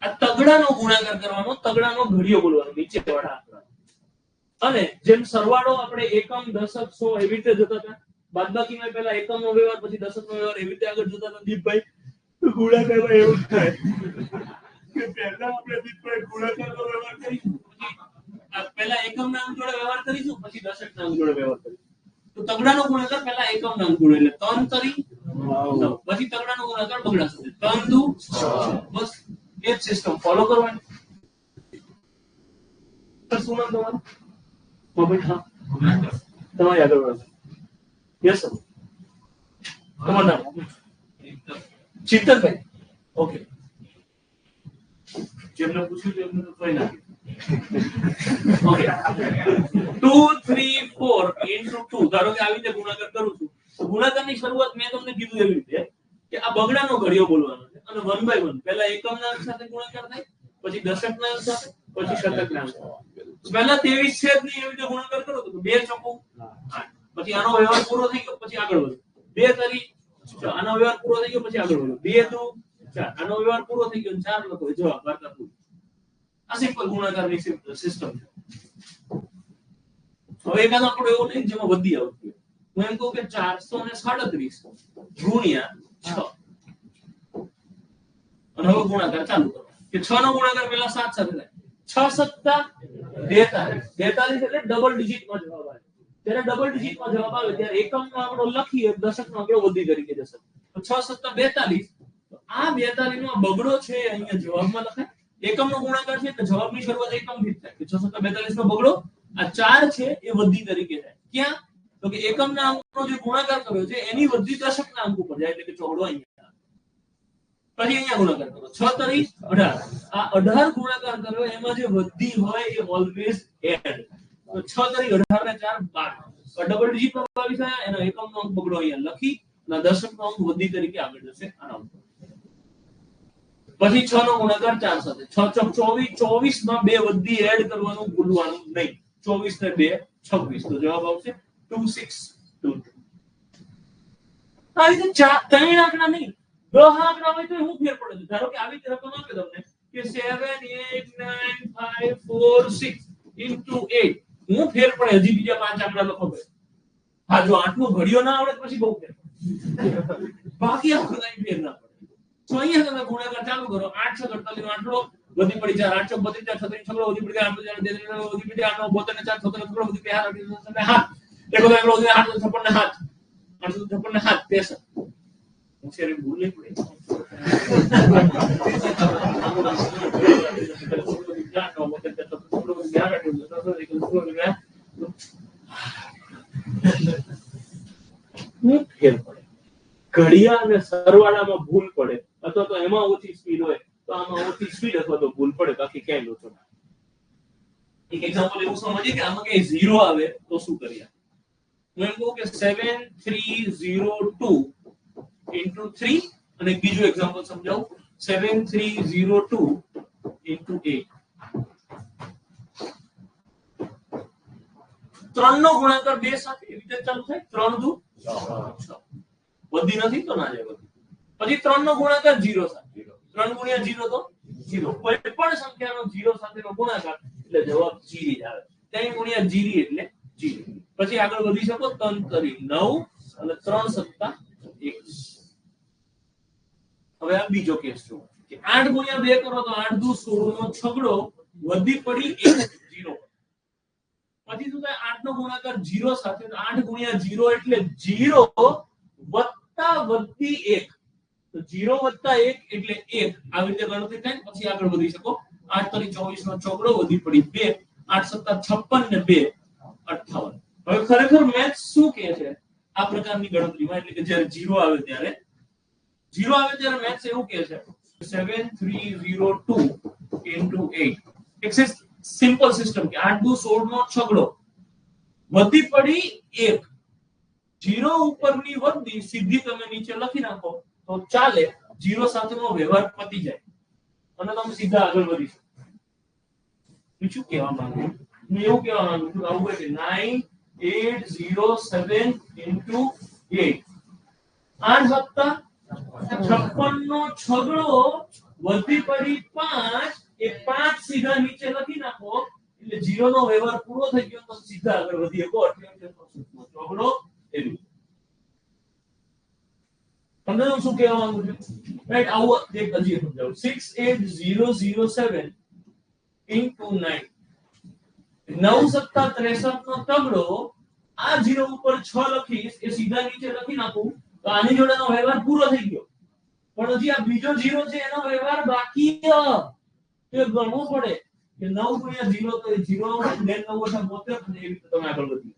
આ તગડાનો ગુણાકાર કરવાનો, તગડાનો ઘડિયો બોલવાનો નીચે વાળા આંકડા. અને જેમ સરવાળો આપણે એકમ, દશક, 100 એવી રીતે જતા હતા, બાદબાકીમાં પહેલા એકમનો વ્યવહાર પછી દશકનો વ્યવહાર એવી રીતે આગળ જતા હતા. દીપભાઈ ગુણાકારમાં એવું જ થાય કે પહેલા આપણે દીપભાઈ ગુણાકારનો વ્યવહાર કરીશું, પછી પહેલા એકમના અંક જોડે વ્યવહાર કરીશું, પછી દશકના અંક જોડે વ્યવહાર કરીશું. તો તગડાનો ગુણાકાર પહેલા એકમના અંક જોડે એટલે 3 તરી 9, પછી તગડાનો ગુણાકાર બગડા સાથે 3 દુ 6. બસ એ જ સિસ્ટમ ફોલો કરવાની. શું નામ તમારું? તમારી આગળ વધો. Yes sir. તમારું નામ? ચિંતનભાઈ. ઓકે. જેમને પૂછ્યું તેમને તો કઈ નાખ્યું. ઓકે. 2 3 4 into 2 ધારો કે આવી રીતે ગુણાકાર કરું છું. તો ગુણાકારની શરૂઆત મેં તમને કીધું એવી રીતે કે આ બગડાનો ઘડિયો બોલવાનો છે અને 1 by 1 પહેલા એકમના અંક સાથે ગુણાકાર પછી દશકના અંક સાથે, પછી શતકના અંક. પહેલા 23 છે જ નહીં એવી રીતે ગુણાકાર કરો તો 2 ચોકું 8. પછી આનો વ્યવહાર પૂરો થઈ ગયો પછી આગળ વધો. 2 તરી આનો વ્યવહાર પૂરો થઈ ગયો પછી આગળ વધો. 2 દુ 4 આનો વ્યવહાર પૂરો થઈ ગયો 4 લખો જવાબ વાર્તા પૂરી. આ સિમ્પલ ગુણાકારની સિસ્ટમ છે. હવે એકાદ આપણો એવો નહીં જેમાં વધી આવતું હોય. હું એમ કહું કે 437 ગુણ્યા 6 અને હવે ગુણાકાર ચાલુ કરો કે 6 નો ગુણાકાર પહેલા 7 સાથે થાય. 6 સત્તા 42. 42 એટલે ડબલ ડિજિટમાં જવાબ આવે. જ્યારે ડબલ ડિજિટમાં જવાબ આવે ત્યારે એકમનો આંકડો લખીએ દશકનો આંકડો વધી તરીકે જશે. તો 6 સત્તા 42. તો આ 42 નો બગડો છે અહીંયા જવાબમાં લખાય. એકમનો ગુણાકાર છે એટલે જવાબની શરૂઆત એકમથી જ થાય. કે 6 સત્તા 42 નો બગડો આ 4 છે એ વધી તરીકે થાય. ક્યાં? તો કે એકમના અંકનો જે ગુણાકાર કર્યો છે એની વધી દશકના અંક ઉપર જાય એટલે કે ચોગડો અહીંયા. પછી અહીંયા ગુણાકાર કરો 6 તરી 18. આ 18 ગુણાકાર કર્યો એમાં જે વધી હોય એ ઓલવેઝ એડ. તો 6 તરી 18 ને 4 12. ડબલ ડિજિટમાં 22 આયા એનો એકમનો અંક બગડો અહીંયા લખી અને દશકનો અંક વધી તરીકે આગળ જશે આના ઉપર. પછી 6 નો ગુણાકાર 4 સાથે 6 ચોક 24. 24 માં બે વધી એડ કરવાનું ભૂલવાનું નહીં. 24 ને 2 26. તો જવાબ આવશે 2622. આ રીતે 3 આંકડા નહીં 10 આંકડા હોય તો શું ફેર પડે છે? ધારો કે આવી રકમ આપે તમને કે 7 8 9 5 4 6 into 8. હું ફેર પડે હજી બીજા 5 આંકડા લખો પડે. હા જો આટલું ઘડિયો ના આવડે પછી બહુ ફેર પડે. બાકી આંકડા ફેર ના પડે. તો અહીંયા તમે ગુણાકાર ચાલુ કરો 8 6 48 નો આંકડો વધી પડી 4 8 32 36 છગડો વધી પડી 8 વધી પડી 8 72 ને 4 36 છગડો વધી પડી 8 એકલો એકલો 856 ને 7 856 ને 7 63. હું શેરી ભૂલ નહીં પડી. ઘડિયા અને સરવાળામાં ભૂલ પડે અથવા તો એમાં ઓછી સ્પીડ હોય તો આમાં ઓછી સ્પીડ અથવા તો ભૂલ પડે બાકી ક્યાંય લોચો ના. એક એક્ઝામ્પલ એવું સમજીએ કે આમાં કઈ 0 આવે તો શું કરીએ? હું એમ કહું કે 7302 into 3 અને બીજું એક્ઝામ્પલ સમજાવું 7302 into 8. 3 નો ગુણાકાર 2 સાથે એવી રીતે ચાલુ થાય 3 દુ 6. વધી નથી તો ના જાય વધી. પછી 3 નો ગુણાકાર 0 સાથે 3 ગુણ્યા 0 તો 0. કોઈ પણ સંખ્યાનો 0 સાથેનો ગુણાકાર એટલે જવાબ 0 જ આવે. 3 ગુણ્યા 0 એટલે 0. પછી આગળ વધી શકો 3 તરી 9 અને 3 સત્તા 21. હવે આ બીજો કેસ જો કે 8 ગુણ્યા 2 કરો તો 8 દુ 16 નો છગડો વધી પડી 1 0. પછી શું થાય 8 નો ગુણાકાર 0 સાથે તો 8 ગુણ્યા 0 એટલે 0 વત્તા વધી 1. તો 0 વત્તા 1 એટલે 1. આવી રીતે ગણતરી થાય પછી આગળ વધી શકો 8 તરી 24 નો છગડો વધી પડી 2 8 સત્તા 56 ને 2 58. હવે ખરેખર મેથ્સ શું કહે છે આ પ્રકારની ગણતરીમાં એટલે કે જ્યારે 0 આવે ત્યારે મેથ્સ એવું કહે છે 7302 into 8. એક સિમ્પલ સિસ્ટમ કે 8 દુ 16 નો છગડો વધી પડી 1. 0 ઉપરની વધી સીધી તમે નીચે લખી નાખો તો ચાલે. 0 સાથેનો વ્યવહાર પતી જાય અને તમે સીધા આગળ વધી શકો. બીજું કહેવા માંગુ હું એવું કહેવા માંગુ છું આવું હોય કે 9807 into 8. 8 સત્તા 56 નો છગડો વધી પડી 5. એ 5 સીધા નીચે લખી નાખો એટલે 0 નો વ્યવહાર પૂરો થઈ ગયો તો સીધા આગળ વધી શકો. છગડો એવી તમને હું શું કહેવા માંગુ છું રાઈટ આવું એક હજી સમજાવું 68007 into 9. 9 સત્તા 63 નો તગડો આ 0 ઉપર 6 લખીશ એ સીધા નીચે લખી નાખું તો આની જોડેનો વ્યવહાર પૂરો થઈ ગયો. પણ હજી આ બીજો 0 છે એનો વ્યવહાર બાકી છે. એ ગણવું પડે કે 9 ગુણ્યા 0 તો 0 ને 9 ઓછા 72 અને એવી રીતે તમે આગળ વધો.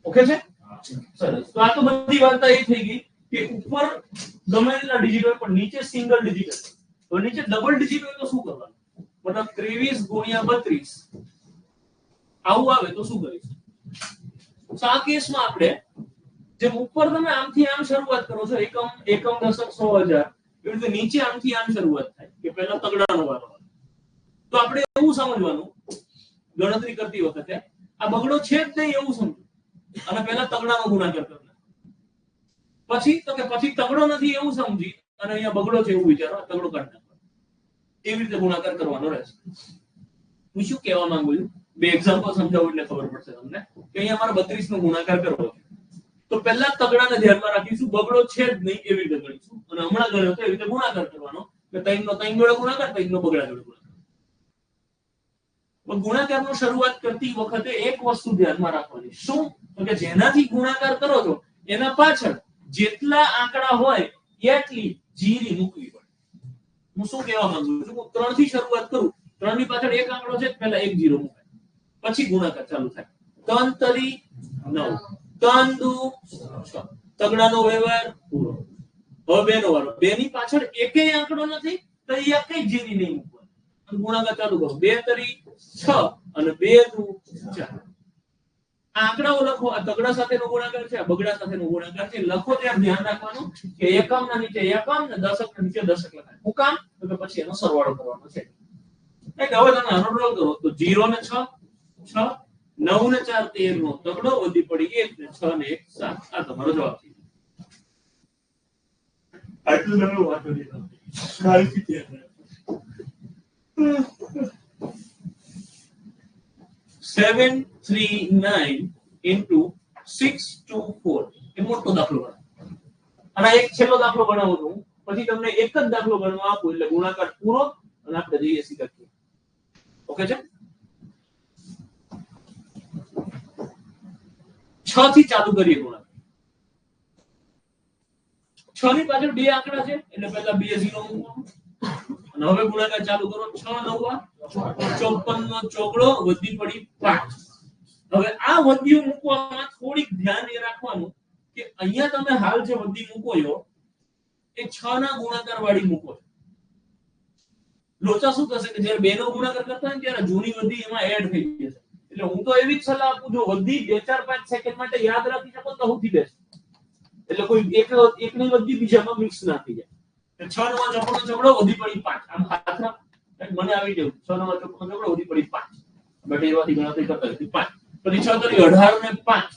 ઓકે છે સરસ. તો આ તો બધી વાર્તા એ થઈ ગઈ કે ઉપર ગમે તેટલા ડિજિટ હોય પણ નીચે સિંગલ ડિજિટ હશે. તો નીચે ડબલ ડિજિટ હોય તો શું કરવાનું? મતલબ 23 ગુણ્યા 32 આવું આવે તો શું કરીશું? તો આ કેસમાં આપણે જેમ ઉપર તમે આમથી આમ શરૂઆત કરો છો એકમ દશક 100,000 એવી રીતે નીચે આમથી આમ શરૂઆત થાય કે પહેલા તગડાનો વારો આવે. તો આપણે એવું સમજવાનું ગણતરી કરતી વખતે આ બગડો છે જ નહીં એવું સમજો અને પહેલા તગડાનો ગુણાકાર કરવાનો. પછી તો કે પછી તગડો નથી એવું સમજી અને અહીંયા બગડો છે એવું વિચારો, તગડો કાઢી નાખવાનો. એવી રીતે ગુણાકાર કરવાનો રહેશે. હું શું કહેવા માંગુ છું, બે એક્ઝામ્પલ સમજાવું એટલે ખબર પડશે તમને કે અહીંયા મારે 32 નો ગુણાકાર કરવો છે. તો પહેલા તગડાને ધ્યાનમાં રાખીશું, બગડો છે જ નહીં એવી રીતે ગણીશું અને હમણાં ગણ્યો તો એવી રીતે ગુણાકાર કરવાનો કે 3 નો 3 જોડે ગુણાકાર, 3 નો બગડા જોડે ગુણાકાર. ગુણાકારનો શરૂઆત કરતી વખતે એક વસ્તુ ધ્યાનમાં રાખવાની, શું તો કે જેનાથી ગુણાકાર કરો છો એના પાછળ જેટલા આંકડા હોય એટલી જીરી મૂકવી પડે. હું શું કહેવા માંગુ છું, હું 3 થી શરૂઆત કરું, 3 ની પાછળ એક આંકડો છે પહેલા એક જીરો મુકાય, પછી ગુણાકાર ચાલુ થાય. 3 તરી 9, 3 દુ 6, તગડાનો વ્યવહાર પૂરો. હવે 2 નો વારો, 2 ની પાછળ એકેય આંકડો નથી તો એકેય જીરી નહીં મૂકવાની, ગુણાકાર ચાલુ કરો. 2 તરી 6 અને 2 દુ 4. આંકડાઓ લખો, આ તગડા સાથેનો ગુણાકાર છે, આ બગડા સાથેનો ગુણાકાર છે. લખો ત્યારે ધ્યાન રાખવાનું કે એકમના નીચે એકમ ને દશકના નીચે દશક લખાય. હું કામ તો કે પછી એનો સરવાળો કરવાનો છે. એટલે હવે તમે આનો રોલ કરો તો 0 ને 6 6, 9 ને 4 13 નો તગડો, વધી પડી 1 ને 6 ને 1 7. આ તમારો જવાબ છે. આટલું નવું વાતો દીધો ખાલી ધ્યાન રાખો. 739 into 624 એ મોટો દાખલો ગણો. અને એક છેલ્લો દાખલો ગણાવું છું, પછી તમને એક જ દાખલો ગણવા આપું એટલે ગુણાકાર પૂરો અને આપણે જઈએ સીધા. ઓકે છે? 6 થી ચાલુ કરીએ ગુણાકાર. 6 ની પાછળ બે આંકડા છે એટલે પહેલા 2 0 મૂકવાનું અને હવે ગુણાકાર ચાલુ કરો. 6 9 54 નો ચોગડો, વધી પડી 5. હવે આ વધ્યું મૂકવામાં થોડીક ધ્યાન એ રાખવાનું કે અહીંયા તમે હાલ જે વધી મૂકો છો એ 6 ના ગુણાકાર વાળી મૂકો છો. લોચા શું થશે કે જ્યારે 2 નો ગુણાકાર કરતા હોય ત્યારે જૂની વધી એમાં એડ થઈ જશે. એટલે હું તો એવી જ સલાહ આપું છું, વધી 2 4 5 સેકન્ડ માટે યાદ રાખી શકો તો સૌથી બેસ્ટ. એટલે કોઈ એકની વધી બીજામાં મિક્સ ના થઈ જાય. 6 નો ચોગડો, વધી પડી 5. આમ હાથમાં મને આવી ગયું 6 નો ચોગડો, વધી પડી 5. બટ એવાથી ગણતરી કરતા હતી 5. પછી 6 તરી 18 ને 5,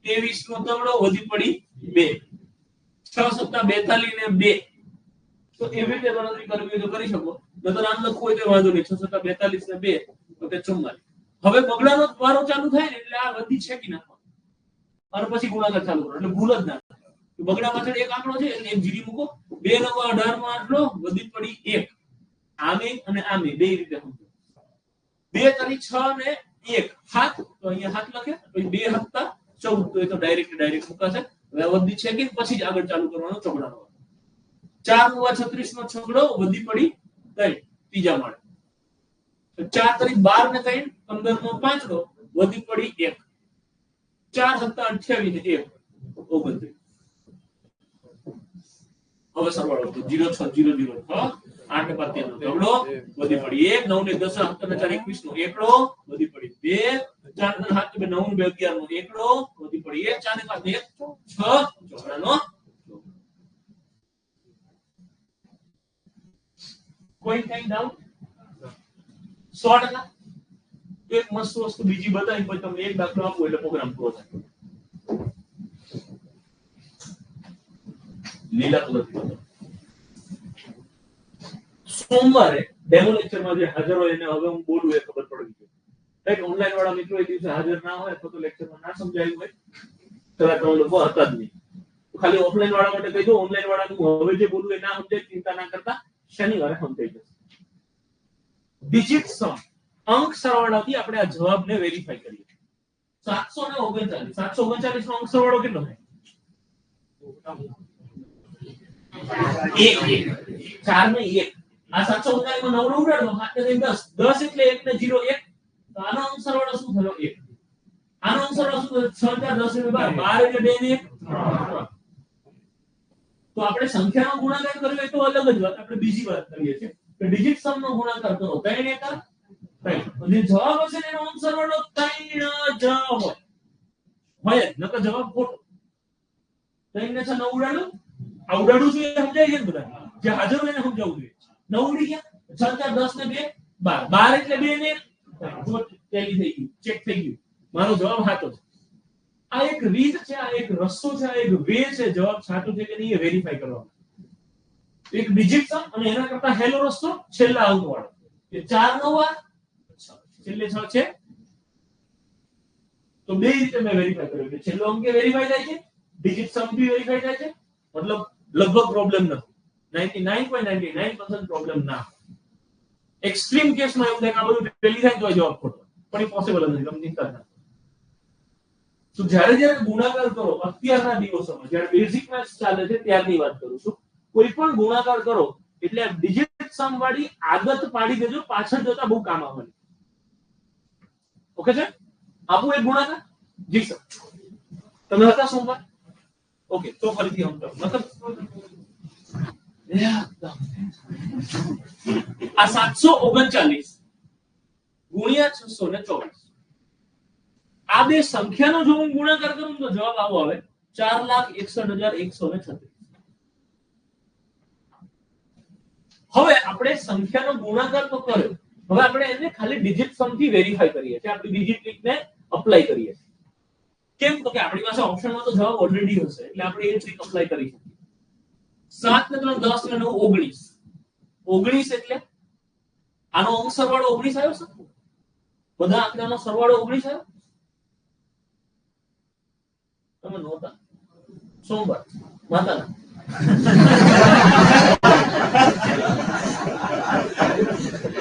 23 નો તગડો, વધી પડી 2. 6 સત્તા 42 ને 2. તો એવી રીતે ગણતરી કરવી હોય તો કરી શકો. નતર આમ લખવું હોય તો વાંધો નહીં. 6 સત્તા 42 ને 2 તો કે 44. હવે બગડાનો વારો ચાલુ થાય ને એટલે આ વધી છેકી નાખો અને પછી ગુણાકાર ચાલુ કરો એટલે ભૂલ જ ના થાય. બગડા પાછળ એક આંકડો છે એટલે એક જીડી મૂકો. 2 નો 18 માં આટલો, વધી પડી 1. આમે અને આમે બે રીતે સમજો. 2 તરી 6 ને 1 7 તો અહીંયા 7 લખે, પછી 2 7 14 તો એ તો ડાયરેક્ટ મુકાશે. હવે વધી છે કે પછી જ આગળ ચાલુ કરવાનો ચોગડાનો. 4 નો 36 નો છગડો, વધી પડી 3 ત્રીજા માળે. 4 તરી 12 ને 3, 15 નો 5 નો, વધી પડી 1. 4 7 28 ને 1 29. હવે સરવાળો 0 6 0 0 6 8 ને 5 નો તગડો, વધી પડી 1. 9 ને 10 7 ને 4 21 નો એકડો, વધી પડી 2. 4 ને 7 ને 9 ને 2 11 નો એકડો, વધી પડી 1. 4 ને 5 ને 1 6 ચોગડાનો. કોઈ કઈ ડાઉટ? 100%. એક મસ્ત વસ્તુ બીજી બતાવી પછી તમને એક દાખલો આપો એટલે પ્રોગ્રામ પૂરો થાય. લીલા કલર સોમવારે ડેમો લેક્ચરમાં જે હાજર હોય એને હવે હું બોલું એ ખબર પડી ગઈ. રાઈટ? ઓનલાઈન વાળા મિત્રો એ દિવસે હાજર ના હોય અથવા તો લેક્ચરમાં ના સમજાયું હોય તો તમે લોકો હતા જ નહીં. ખાલી ઓફલાઈન વાળા માટે કહી દો, ઓનલાઈન વાળા હું હવે જે બોલું એ ના સમજાય ચિંતા ના કરતા, શનિવારે સમજાઈ જશે. ડિજિટ સમ, અંક સરવાળાથી આપણે આ જવાબને વેરીફાઈ કરીએ. 739 739 નો અંક સરવાળો કેટલો થાય? 1 4 ને 1. આ 739 માં 9 નો ઉડાડો, 7 ને 10 10 એટલે 1 ને 0 1. તો આનો અંક સરવાળો શું થયો? 1. આનો અંક સરવાળો શું થયો? 6 4 10 ને 12 એટલે 2 ને 1 3. તો આપણે સંખ્યાનો ગુણાકાર કરવો એ તો અલગ જ વાત, આપણે બીજી વાત કરીએ છીએ કે ડિજિટ સમ નો ગુણાકાર કરો 3 એકા 3. જે જવાબ હશે એનો અંક સરવાળો 3 જ હોય, નકર જવાબ ખોટો. 3 ને 6 ઉડાડો, આ ઉડાડું છું એ સમજાય છે ને બધા? જે હાજર હોય એને સમજાવવું જોઈએ. 9 ઉડી ગયા, 6 4 10 ને 2 12, 12 એટલે 2 ને 1 તો ટેલી થઈ ગયું, ચેક થઈ ગયું, મારો જવાબ સાચો છે. આ એક રીત છે, આ એક રસ્તો છે, આ એક વે છે જવાબ સાચો છે કે નહીં એ વેરીફાઈ કરવાનો. એક ડિજિટ સમ અને એના કરતા હેલો રસ્તો છેલ્લા અંક વાળો કે 4 9 છેલ્લે 6 છે, તો બે રીતે મેં વેરીફાઈ કર્યું કે છેલ્લો અંક વેરીફાઈ થાય છે, ડિજિટ સમ બી વેરીફાઈ થાય છે, મતલબ લગભગ પ્રોબ્લેમ નથી. 99.99% પ્રોબ્લેમ ના. એક્સ્ટ્રીમ કેસમાં એવું થાય કે આ બધું ટેલી થાય તો જવાબ ખોટો, પણ એ પોસિબલ નથી, તમે ચિંતા ના. તો જ્યારે ગુણાકાર કરો અત્યારના દિવસોમાં, જ્યારે બેઝિક મેથ્સ ચાલે છે ત્યારની વાત કરું છું, કોઈ પણ ગુણાકાર કરો એટલે આ ડિજિટ સમ વાળી આદત પાડી દેજો, પાછળ જતા બહુ કામ આવવાની. ઓકે છે? આપું એક ગુણાકાર? જી સર. તમે હતા સોમવાર? ઓકે, તો ફરીથી હું કહું. મતલબ આ 739 ગુણ્યા 624, આ બે સંખ્યાનો જો હું ગુણાકાર કરું તો જવાબ આવો આવે 4,61,136. હવે આપણે સંખ્યાનો ગુણાકાર તો કર્યો, હવે આપણે એને ખાલી ડિજિટ સમ થી વેરીફાઈ કરીએ છીએ, આપણી ડિજિટ ટ્રિકને અપ્લાય કરીએ છીએ. કેમ? તો કે આપણી પાસે ઓપ્શનમાં તો જવાબ ઓલરેડી હશે એટલે આપણે એ ટ્રિક અપ્લાય કરી શકીએ. 7 ને 3 10 ને 9 19, 19 એટલે આનો અંક સરવાળો 19 આવ્યો છે, બધા આંકડાનો સરવાળો 19 આવ્યો. તમે નહોતા સોમવાર માતાના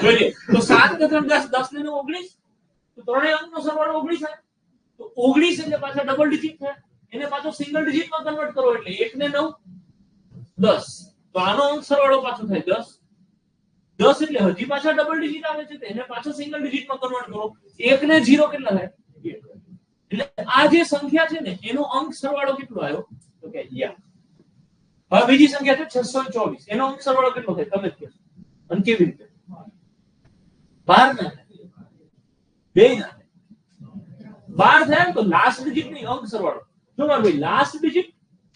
જોઈએ તો 7 ને 3 10, 10 ને 9 19, તો ત્રણેય અંકનો સરવાળો 19 થાય. તો 19 એટલે પાછા ડબલ ડિજિટ થાય, એને પાછો સિંગલ ડિજિટમાં કન્વર્ટ કરો એટલે 1 ને 9 10, તો આનો અંક સરવાળો પાછો થાય 10. 10 એટલે હજી પાછા ડબલ ડિજિટ આવે છે, તો એને પાછો સિંગલ ડિજિટમાં કન્વર્ટ કરો, 1 ને 0 કેટલા થાય? 1. એટલે આ જે સંખ્યા છે ને એનો અંક સરવાળો કેટલો આવ્યો? તો કે યા. હવે બીજી સંખ્યા છે 624, એનો અંક સરવાળો કેટલો થાય તમે જ કહો. અને કેવી રીતે? 12 ના બે ના 12 થાય તો લાસ્ટ ડિજિટ ની અંક સરવાળો. જો માર ભાઈ લાસ્ટ ડિજિટ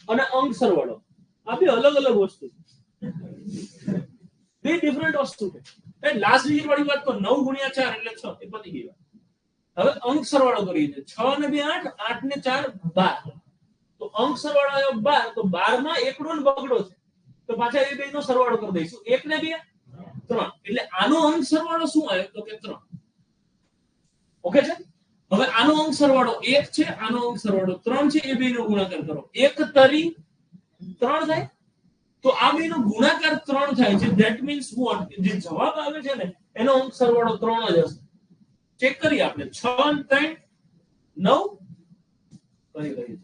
અને અંક સરવાળો આ બે અલગ અલગ વસ્તુ છે, બે ડિફરન્ટ વસ્તુ છે. એ લાસ્ટ ડિજિટ વાળી વાત તો 9 ગુણ્યા 4 એટલે 6, એ પતી ગઈ વાત. હવે અંક સરવાળો કરીએ છે 6 ને 2 8, 8 ને 4 12, તો અંક સરવાળો આવ્યો 12, તો 12 માં એકડો ને બગડો છે, તો પાછા એ બેનો સરવાળો કરી દઈશું, 1 ને 2 3, એટલે આનો અંક સરવાળો શું આવ્યો? તો કે 3. ઓકે છે? હવે આનો અંક સરવાળો 1 છે, આનો અંક સરવાળો 3 છે, એ બેનો ગુણાકાર કરો, 1 તરી 3 થાય. તો આ બેનો ગુણાકાર 3 થાય છે, ધેટ મીન્સ વોટ, જે જવાબ આવે છે ને એનો અંક સરવાળો 3 જ હશે. ચેક કરીએ આપણે 6 અને 3 9 કરી લઈએ.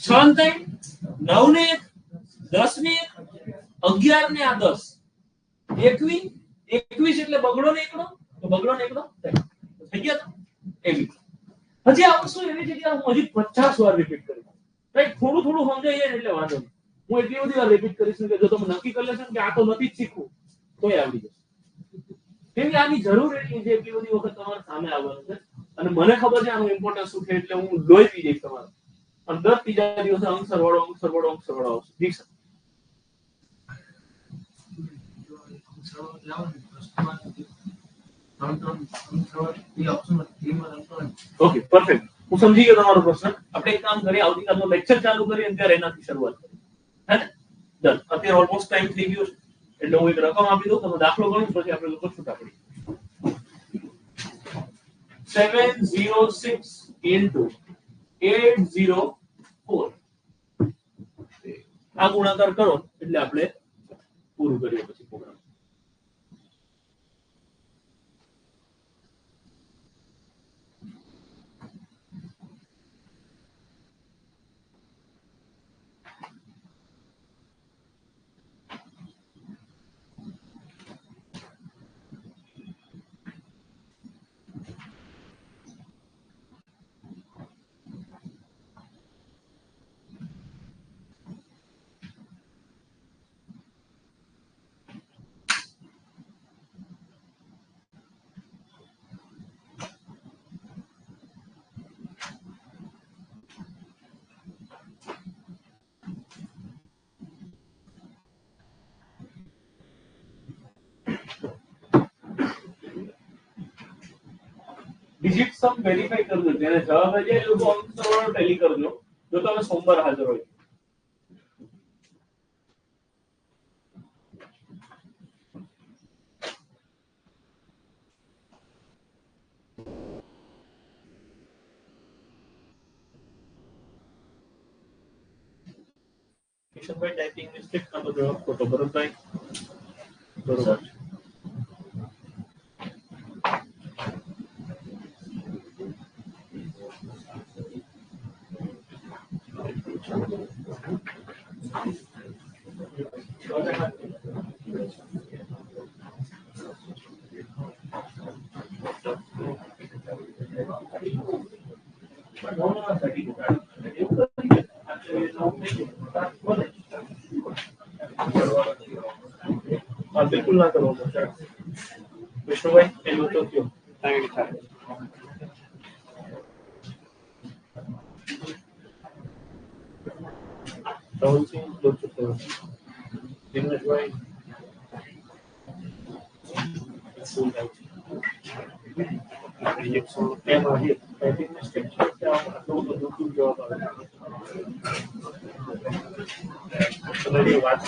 6 અને 3 9 ને 1 10 ને 1 11 ને આ 10 21, 21 એટલે બગડો ને એકડો, તો બગડો ને એકડો થઈ ગયા. એવી હજી આ વસ્તુ એવી જગ્યાએ હું હજી 50 વાર રિપીટ કરીશ, રાઈટ? થોડું થોડું સમજાય જાય એટલે વાંધો નહીં. હું એટલી બધી વાર રિપીટ કરીશ કે જો તમે નક્કી કરી લેશો કે આ તો નથી જ શીખવું તોય આવડી જશે. કેમ કે આની જરૂર એટલી છે, એટલી બધી વખત તમારે સામે આવવાનું છે અને મને ખબર છે આનું ઇમ્પોર્ટન્સ શું છે, એટલે હું લોહી પી જઈશ તમારે. અને દર ત્રીજા દિવસે અંક સરવાળો આવશે. જી સર. Okay, perfect. હું સમજી ગયો તમારો પ્રશ્ન. આપણે એક કામ કરીએ, આવતીકાલનો લેક્ચર ચાલુ કરીએ ત્યારે એનાથી શરૂઆત કરીએ, હે ને? ડન. અત્યારે ઓલમોસ્ટ ટાઈમ થઈ ગયો છે એટલે હું એક રકમ આપી દઉં, તમે દાખલો ગણો પછી આપણે લોકો છૂટા પડી. 706 into 804, આ ગુણાકાર કરો એટલે આપણે પૂરું કરીએ પછી પ્રોગ્રામ. ડિજિટ સમ વેરીફાઈ કરજો, જેને જવાબ આવી જાય એ લોકો અંક સરવાળો ટેલી કરજો જો તમે સોમવાર હાજર હોય. કિશનભાઈ ટાઈપિંગ મિસ્ટેક નો જવાબ ખોટો. ભરતભાઈ બરોબર. બિલકુલ ના કરો. વિષ્ણુભાઈ એનું તો કયો? રાહુલસિંહ દિનેશભાઈ ટાઈપિંગ મિસ્ટેક છે જવાબ આવે. વાત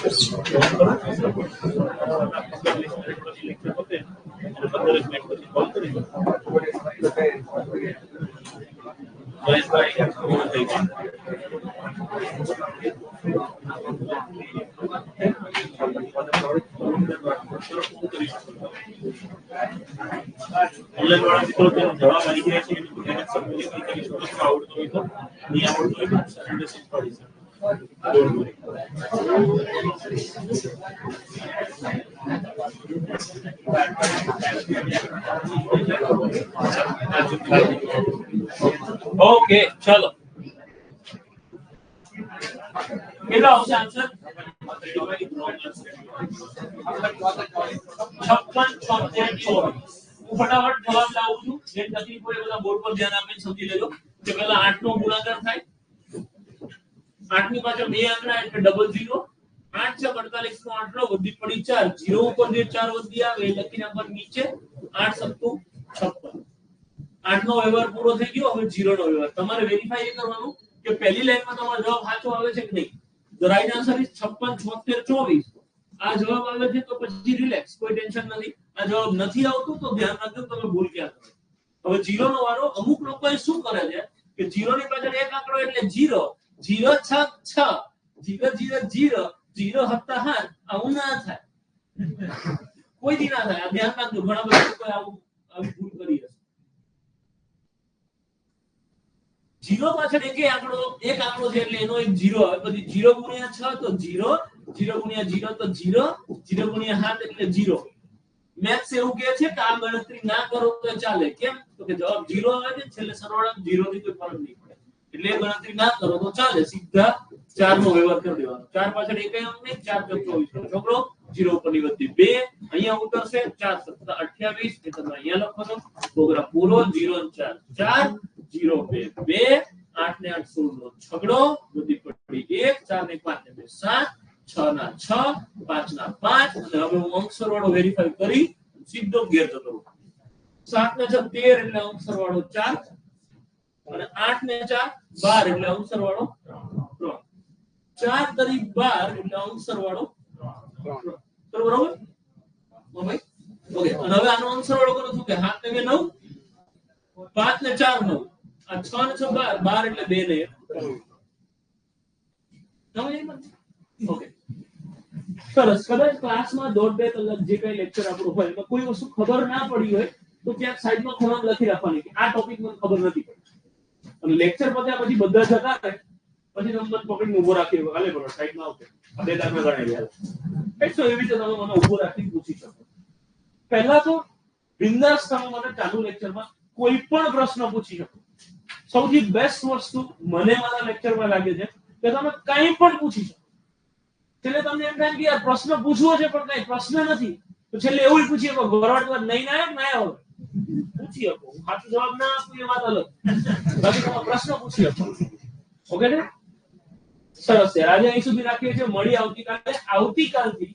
ઓનલાઈન વાળા મિત્રો તેનો જવાબ આવી ગયા છે એને સબમિટ કરી શકો છો. આવડતો હોય તો નહીં આવડતો હોય તો સરળ શીખવાડી શકો. ઓકે ચલો કેટલા આવશે આન્સર? 56, 54. હું ફટાફટ જવાબ લાવું છું. જે તકલીફ હોય એ બધા બોર્ડ પર ધ્યાન આપીને સમજી લેજો કે પહેલા 8 નો ગુણાકાર થાય. 8 ની પાછળ બે આંકડા એટલે ડબલ 0. 8 છે 48 નો આંકડો વધી પડી 4. 0 ઉપર જે 4 વધી આવે એ લખીને પર નીચે 8 સત્તું 56. 8 નો વ્યવહાર પૂરો થઈ ગયો. હવે 0 નો વ્યવહાર તમારે વેરીફાઈ એ કરવાનું કે પહેલી લાઈનમાં તમારો જવાબ સાચો આવે છે કે નહીં. The right answer is 56, 76, 24. આ જવાબ આવે છે તો પછી રિલેક્સ, કોઈ ટેન્શન નથી. આ જવાબ નથી આવતું તો ધ્યાન રાખજો તમે ભૂલ ક્યાં કરો. હવે 0 નો વારો અમુક લોકો શું કરે છે કે 0 ની પાછળ એક આંકડો એટલે 0, 0 6 6, 0 0 0, 0 7 7. આવું ના થાય, કોઈ દી ના થાય. આ ધ્યાન રાખજો. ઘણા બધા લોકો આવી ભૂલ કરી હશે. 0 પાછળ એક આંકડો છે એટલે એનો એક 0 આવે. પછી 0 ગુણ્યા 6 તો 0, 0 ગુણ્યા 0 તો 0, 0 ગુણ્યા 7 એટલે 0. મેથ્સ એવું કહે છે કે આ ગણતરી ના કરો તો ચાલે. કેમ? તો કે જવાબ 0 આવે છે છેલ્લે સરવાળા 0 થી કોઈ ફરક નહીં પડે. એટલે એ ગણતરી ના કરો તો ચાલે. સીધા 4 નો વ્યવહાર કરી દેવાનો. 4 પાછળ એક અંક નહીં, 4 × 24 છોકરો 0 ઉપર ની વધી 2 અહીંયા ઉતરશે. 4 × 7 = 28. એ તમે અહીંયા લખો છો. પ્રોગ્રામ પૂરો. 0 અને 4 0 2 2, 8 ને 8 16 નો છગડો વધી પડી 1, 4 ને 5 ને 2 7, 6 ના 6, 5 ના 5. અને હવે હું અંક સરવાળો વેરીફાઈ કરી સીધો ઘેર જતો રહું. 7 ને 6 13 એટલે અંક સરવાળો 4 અને 8 ને 4 12 એટલે અંક સરવાળો 3. 4 તરી 12 એટલે અંક સરવાળો 3. બરોબર ભાઈ? ઓકે. અને હવે આનો અંક સરવાળો કરું છું કે 7 ને 9, 5 ને 4 9, આ 6 ને 6 12, 12 એટલે 2 ને 1. ઓકે સરસ. કદાચ ક્લાસમાં 1.5-2 કલાક જે કઈ લેક્ચર આપણું હોય એમાં કોઈ વસ્તુ ખબર ના પડી હોય તો ક્યાંક સાઈડમાં ખૂણામાં લખી રાખવાની કે આ ટોપિક મને ખબર નથી પડી. અને લેક્ચર પત્યા પછી બધા જતા રહે પછી તમે મને પકડીને ઊભો રાખી હાલે બરો સાઈડમાં આવશે. આ બે દાખલા ગણાવી હાલ. એટલો એવી રીતે તમે મને ઊભો રાખીને પૂછી શકો. પહેલા તો બિંદાસ તમે મને ચાલુ લેક્ચરમાં કોઈ પણ પ્રશ્ન પૂછી શકો. સૌથી બેસ્ટ વસ્તુ મને મારા લેક્ચરમાં લાગે છે કે તમે કંઈ પણ પૂછી શકો. છેલ્લે તમને એમ થાય કે યાર પ્રશ્ન પૂછવો છે પણ કઈ પ્રશ્ન નથી તો છેલ્લે એવું પૂછી શકો ગરવાડ નહીં ના આવે પૂછી શકો. સાચો જવાબ ના આપું એ વાત અલગ, બાકી તમે પ્રશ્ન પૂછી શકો. ઓકે ને? સરસ છે. આજે અહીં સુધી રાખીએ છીએ. મળી આવતીકાલે. આવતીકાલથી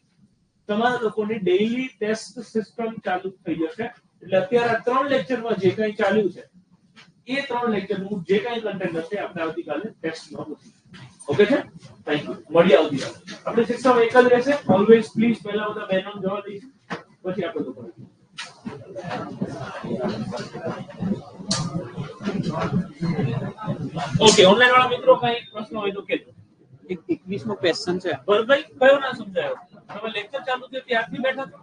તમારા લોકોની ડેઈલી ટેસ્ટ સિસ્ટમ ચાલુ થઈ જશે. એટલે અત્યારે આ 3 લેક્ચરમાં જે કંઈ ચાલ્યું છે એ 3 લેક્ચરનું જે કંઈ કન્ટેન્ટ હશે આપણે આવતીકાલે ટેસ્ટમાં મૂકીશું. ઓકે છે? Thank you. મળીએ આવતીકાલે. આપણે શિક્ષણ એક જ રહેશે. ઓલવેઝ પ્લીઝ પહેલા બધા બહેનો જવા દઈશું, પછી આપણે તો કરીશું. ઓકે, ઓનલાઈન વાળા મિત્રો કઈ પ્રશ્ન હોય તો કહેજો. એક 21 નો ક્વેશ્ચન છે. ભરતભાઈ કયો ના સમજાયો? તમે લેક્ચર ચાલુ થયો ત્યારથી બેઠા છો?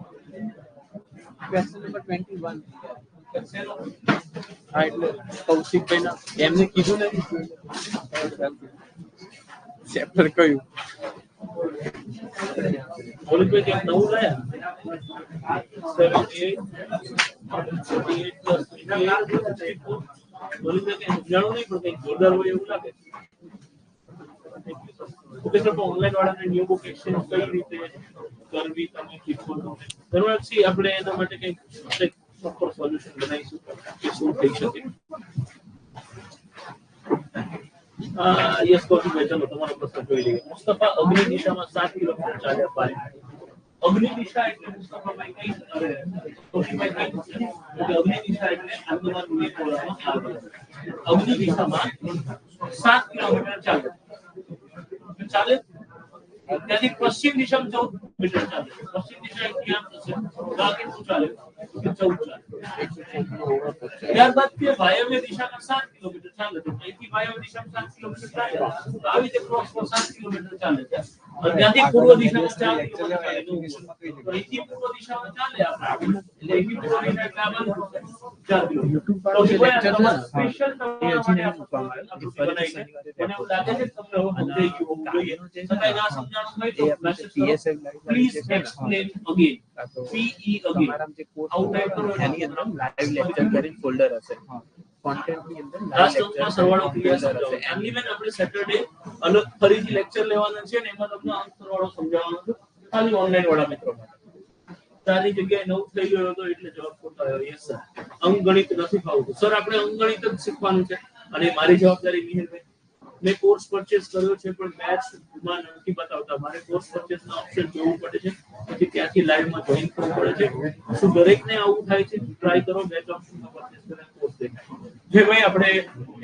Question number 21. શેનો? હા, એટલે કૌશિકભાઈ ના એમને કીધું નથી ચેપ્ટર કયું. મોલિકભાઈ કે નવું લાયા 78 48 મોલિકભાઈ કે જાણો નહીં પણ કંઈક જોરદાર હોય એવું લાગે. ઓકે સર, તો ઓનલાઈન વાળાને ન્યુ બુક એક્સચેન્જ કઈ રીતે કરવી તમે કીધું તમને ધન્યવાદથી આપણે એના માટે કંઈક પ્રોપર સોલ્યુશન બનાવીશું કે શું થઈ શકે. યસ કૌશિકભાઈ, ચલો તમારો પ્રશ્ન જોઈ લઈએ. મુસ્તફા અગ્નિ દિશામાં 7 કિલોમીટર ચાલ્યા બાય. અગ્નિ દિશા એટલે મુસ્તફાભાઈ કઈ અરે કૌશિકભાઈ કઈ એટલે અગ્નિ દિશા એટલે આંદોલન બોલવામાં આવે. અગ્નિ દિશામાં 7 કિલોમીટર ચાલ્યા. ચાલે ત્યાંથી પશ્ચિમ દિશામાં 14 મીટર ચાલે. પશ્ચિમ દિશા ક્યાં થશે? તો આ કેટલું ચાલે? 14 ચાલે. ત્યારબાદ તે વાયવ્ય દિશામાં 7 કિલોમીટર ચાલે છે. અહીંથી વાયવ્ય દિશામાં 7 કિલોમીટર ચાલે. તો આવી રીતે ક્રોસ પર 7 કિલોમીટર ચાલે છે. અને ત્યાંથી પૂર્વ દિશામાં 4 કિલોમીટર ચાલે. તો અહીંથી પૂર્વ દિશામાં ચાલે આપણે. એટલે અહીંથી પૂર્વ દિશા એટલે આ બાજુ 4 કિલોમીટર. તો લેક્ચર છે સ્પેશિયલ તમારા માટે આપવામાં બનાવી છે. મને એવું લાગે છે કે તમને હવે સમજાઈ ગયું જોઈએ. સકાઈ ના સમજાણું હોય તો મેસેજ કરો. Please explain again. PE again. Out type કરો. એની અંદર લાઈવ લેક્ચર કરીને ફોલ્ડર હશે. કોન્ટેન્ટ ની અંદર લાસ્ટ ક્લાસમાં સરવાળો ક્લિયર સમજાવો. એમની બેન આપણે સેટરડે અલગ ફરીથી લેક્ચર લેવાના છે ને એમાં તમને અંક સરવાળો સમજાવવાનો છે ખાલી ઓનલાઈન વાળા મિત્રો માટે. તારી જગ્યાએ 9 થઈ ગયો હતો એટલે જવાબ ખોટો આવ્યો. યસ સર, અંકગણિત નથી ફાવતું. સર આપણે અંકગણિત જ શીખવાનું છે અને મારી જવાબદારી મિહિરભાઈ. મેં કોર્સ પરચેસ કર્યો છે પણ બેચમાં નથી બતાવતા. મારે કોર્સ પરચેસના ઓપ્શન જોવું પડે છે, પછી ત્યાંથી લાઈવમાં જોઈન કરવું પડે છે. શું દરેકને આવું થાય છે? ટ્રાય કરો બેચ ઓપ્શનમાં પરચેસ કરીને કોર્સ દેખાય. જે ભાઈ આપણે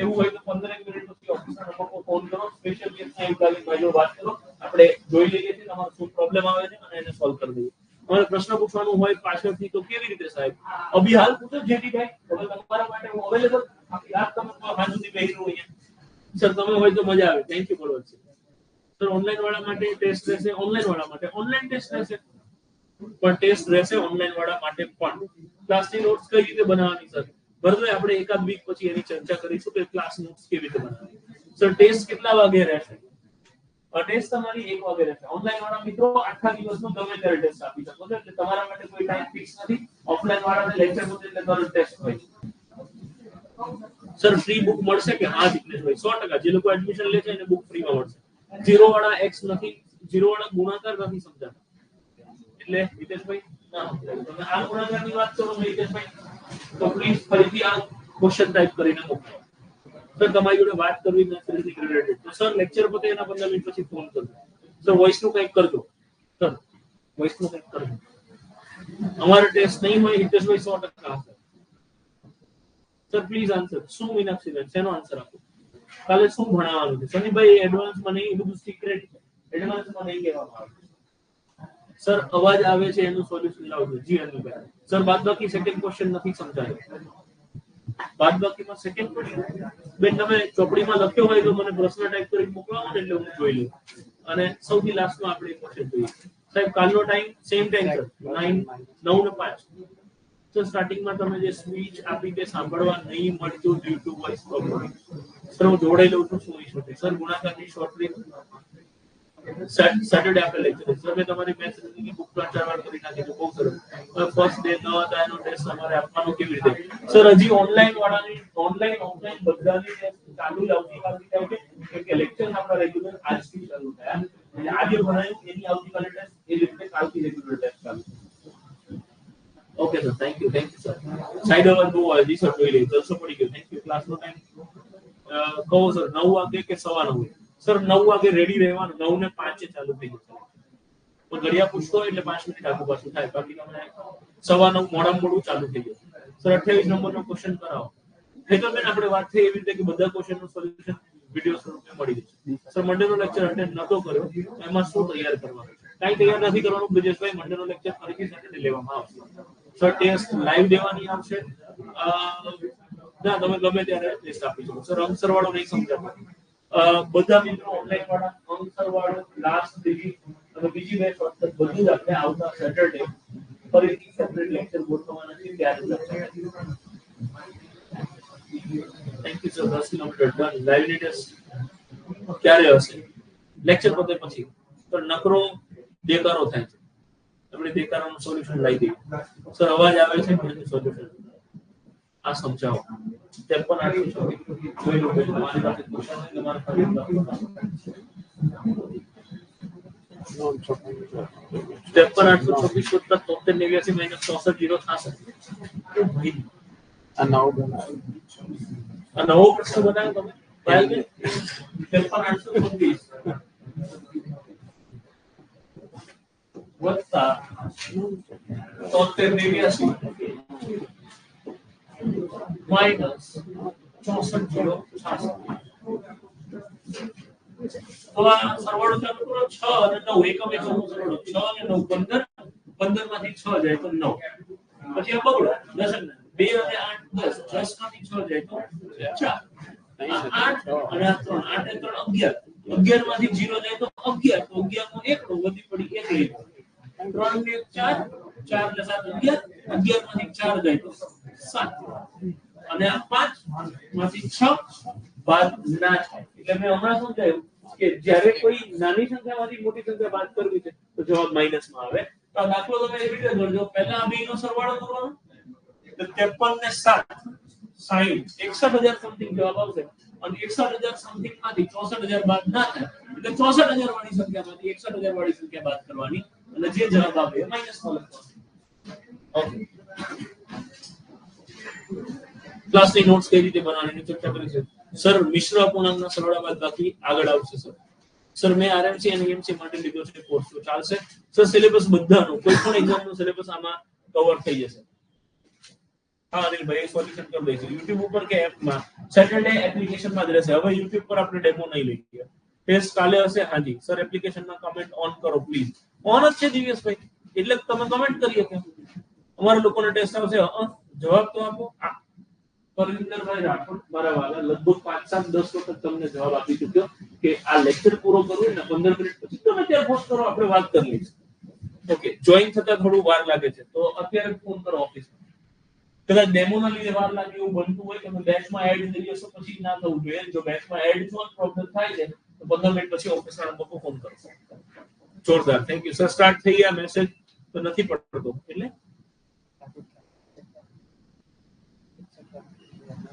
એવું હોય તો 15 મિનિટ પછી ઓફિસના નંબર પર ફોન કરો. સ્પેશિયલ કેસના ઇબ્રાહિમ ભાઈનો વાત કરો. આપણે જોઈ લઈએ છીએ તમારો શું પ્રોબ્લેમ આવે છે અને એને સોલ્વ કરી દઈએ. તમારે પ્રશ્ન પૂછવાનું હોય પાછળથી તો કેવી રીતે સાહેબ? અભી હાલ પૂછો જેટી ભાઈ. હવે તમારા માટે હું અવેલેબલ. આ તમે હાલ સુધી બેહી રહો અહીંયા. સર તમે હોય તો મજા આવે. થેન્ક યુ બરોબર છે સર. ઓનલાઈન વાળા માટે ટેસ્ટ રહેશે. ઓનલાઈન વાળા માટે ઓનલાઈન ટેસ્ટ રહેશે પણ ટેસ્ટ રહેશે ઓનલાઈન વાળા માટે પણ. ક્લાસની નોટ્સ કઈ રીતે બનાવવાની સર? બરાબર, આપણે એકાદ વીક પછી એની ચર્ચા કરીશું કે ક્લાસ નોટ્સ કેવી રીતે બનાવવાની. સર ટેસ્ટ કેટલા વાગે રહેશે? ટેસ્ટ તમારી 1 વાગે રહેશે. ઓનલાઈન વાળા મિત્રો આખા દિવસનો ગમે ત્યારે ટેસ્ટ આપી શકો છો. એટલે તમારા માટે કોઈ ટાઈમ ફિક્સ નથી. ઓફલાઈન વાળાને લેક્ચર પૂછે એટલે તરત ટેસ્ટ હોય. સર ફ્રી બુક મળશે કે? હા જીગ્નેશભાઈ 100%. જે લોકો એડમિશન લે છે એને બુક ફ્રીમાં મળશે. 0 વાળા x નથી, 0 વાળા ગુણાકાર નથી સમજાતા. એટલે હિતેશભાઈ ના તમે આ ગુણાકારની વાત કરો હિતેશભાઈ તો પ્લીઝ ફરીથી આ ક્વેશ્ચન ટાઈપ કરીને મોકલો. સર તમારી જોડે વાત કરવી નથી રિલેટેડ તો સર લેક્ચર પતે એના 15 મિનિટ પછી ફોન કરજો. સર વોઇસ નું કંઈક કરજો. સર વોઇસ નું કંઈક કરજો. અમારો ટેસ્ટ નહીં હોય હિતેશભાઈ 100% હશે. Sir please answer. શું મીનાક્ષી બેન શેનો આન્સર આપો? કાલે શું ભણાવવાનું છે? સનીભાઈ એડવાન્સમાં નહીં, એ બધું સિક્રેટ છે. એડવાન્સમાં નહીં કહેવામાં આવે. સર અવાજ આવે છે એનું સોલ્યુશન લાવજો. જી અનિલભાઈ. સર બાદબાકી સેકન્ડ ક્વેશ્ચન નથી સમજાયો. બાદબાકીમાં સેકન્ડ ક્વેશ્ચન બેન તમે ચોપડીમાં લખ્યો હોય તો મને પ્રશ્ન ટાઈપ કરીને મોકલાવો ને એટલે હું જોઈ લઉં. અને સૌથી લાસ્ટમાં આપણે ક્વેશ્ચન જોઈએ. સાહેબ કાલનો ટાઈમ સેમ ટાઈમ સર 9 ને 5. તો સ્ટાર્ટિંગમાં તમે જે સ્પીચ આપી તે સાંભળવા નહીં મળતું due to voice problem. Sir હું જોડાઈ લઉં છું શું ઇશ્યુ છે? સર ગુણાકારની શોર્ટ ટ્રીક સેટરડે આપણે લેક્ચર. સર મેં તમારી મેથ્સ ની બુક 3-4 વાર કરી નાખી તો બહુ સરસ. ફર્સ્ટ ડે તો એનો ટેસ્ટ તમારે આપવાનો કેવી રીતે? સર હજી ઓનલાઈન વાળાની ઓનલાઈન ઓફલાઈન બધાની ટેસ્ટ ચાલુ જ આવતીકાલથી થાય છે કે લેક્ચર આપણા રેગ્યુલર આજથી ચાલુ થયા. એટલે આજે ભણાયું એની આવતીકાલે ટેસ્ટ એ રીતે કાલથી રેગ્યુલર ટેસ્ટ ચાલુ. Okay sir, thank you sir. Side અવાજ બહુ આવે. જી સર જોઈ લઈએ. જલસો પડી ગયો. Thank you. ક્લાસનો ટાઈમ કહો સર 9 વાગે કે 9:15? સર 9 વાગે રેડી રહેવાનું. 9 ને 5 ચાલુ થઈ જશે. પણ ઘડિયા પૂછતો હોય એટલે 5 મિનિટ આગળ પાછું થાય. બાકી તમને 9:15 મોડામાં મોડું ચાલુ થઈ જશે. સર 28 નંબરનો ક્વેશ્ચન કરાવો. હેતલબેન આપણે વાત થઈ એવી રીતે કે બધા ક્વેશ્ચનનું સોલ્યુશન વિડિયો સ્વરૂપે મળી જશે. સર મંડેનો લેક્ચર અટેન્ડ નતો કર્યો, એમાં શું તૈયાર કરવાનું? કાંઈ તૈયાર નથી કરવાનું બ્રિજેશભાઈ, મંડેનો લેક્ચર ફરીથી સેટરડે લેવામાં આવશે. સર ટેસ્ટ લાઈવ દેવાની આવશે. ના તમે ગમે ત્યારે ટેસ્ટ આપી શકો. સર અંકસર વાળો નહીં સમજાતો. બધા મિત્રો ઓનલાઈન વાળા અંકસર વાળો લાસ્ટ ડિગ્રી અને બીજી બે શોર્ટકટ બધું જ આપણે આવતા સેટરડે ફરીથી સેપરેટ લેક્ચર ગોઠવવાના છે ત્યારે thank you sir. 10 kilometre done. Live test ક્યારે હશે? લેક્ચર પતે પછી. તો નકરો દેકારો થાય છે, આપણે દેકારાનું સોલ્યુશન લાવી દઈએ. સર અવાજ આવે છે કે સોલ્યુશન આ સમજાવો. 53 જોઈ લો કે તમારી પાસે ક્વેશ્ચન છે, તમારે ફરી 53 826 + 73 89 - 64 0 થશે. આ નવો બનાવ્યો. આ નવો પ્રશ્ન બનાવ્યો તમે ફાઇલ में 53 826 વત્તા 73 માઈનસ 64 0 તો આ સરવાળો ચાલુ કરો. 6 અને 9 એકમ એકમનો સરવાળો 6 અને 9 15 15 માંથી 6 જાય તો 9. પછી આ બગડો દશક 2 અને 8 10 10 માંથી 6 જાય તો 4 8 અને 3 8 અને 3 11 11 માંથી 0 જાય તો 11 તો 11 નો એકડો વધી પડી 1 લઈ 3 ને 4 4 ને 7 11 11 માંથી 4 જાય તો 7 અને આ 5 માંથી 6 બાદ ના થાય. એટલે મેં હમણાં સમજાયું કે જ્યારે કોઈ નાની સંખ્યામાંથી મોટી સંખ્યા બાદ કરવી છે તો જવાબ માઈનસ માં આવે. તો દાખલો તમે એવી રીતે ગણજો. પહેલા આ બેનો સરવાળો કરવાનો તો 53 ને 7 60 61000 સમથિંગ જવાબ આવશે. અને 61000 સમથિંગ માંથી 64000 બાદ ના થાય એટલે 64000 વાળી સંખ્યામાંથી 61000 વાળી સંખ્યા બાદ કરવાની અને જે જવાબ આવે એ માઈનસ માં લખવાનો. ઓકે. ક્લાસની નોટ્સ કઈ રીતે બનાવવાની ચર્ચા કરી છે. સર મિશ્ર અપૂર્ણાંકના સરવાળા બાદ બાકી આગળ આવશે. સર મેં આરએમસી અને એમસી માટે લીધો છે કોર્સ, તો ચાલશે. સર સિલેબસ બધાનો કોઈ પણ એક્ઝામનો સિલેબસ આમાં કવર થઈ જશે. હા અનિલભાઈ સોલ્યુશન કરી દઈશું YouTube ઉપર કે એપમાં. સેટરડે એપ્લિકેશનમાં જ રહેશે. હવે YouTube પર આપણે ડેમો નહીં લઈએ. ટેસ્ટ કાલે હશે. હાજી સર એપ્લિકેશનમાં કમેન્ટ ઓન કરો પ્લીઝ. ઓન જ છે દિવ્યેશભાઈ, એટલે તમે કમેન્ટ કરી શકો. અમારા લોકોને ટેસ્ટ આવશે. જવાબ તો આપો. પરવિંદરભાઈ રાઠોડ મારા વાલા લગભગ 5 7 10 વખત તમને જવાબ આપી ચૂક્યો કે આ લેક્ચર પૂરો કરવું ને 15 મિનિટ પછી તમે ત્યારે ફોન કરો, આપણે વાત કરી લઈશું. ઓકે. જોઈન થતા થોડું વાર લાગે છે તો અત્યારે ફોન કરો ઓફિસમાં. કદાચ ડેમોના લીધે વાર લાગે એવું બનતું હોય કે બેચમાં એડ થઈ જશો પછી ના થવું જોઈએ. જો બેચમાં એડ થવાનો પ્રોબ્લેમ થાય છે તો 15 મિનિટ પછી ઓફિસના નંબર પર ફોન કરો. જોરદાર. Thank you sir. સ્ટાર્ટ થઈ ગયા મેસેજ તો નથી પડતો એટલે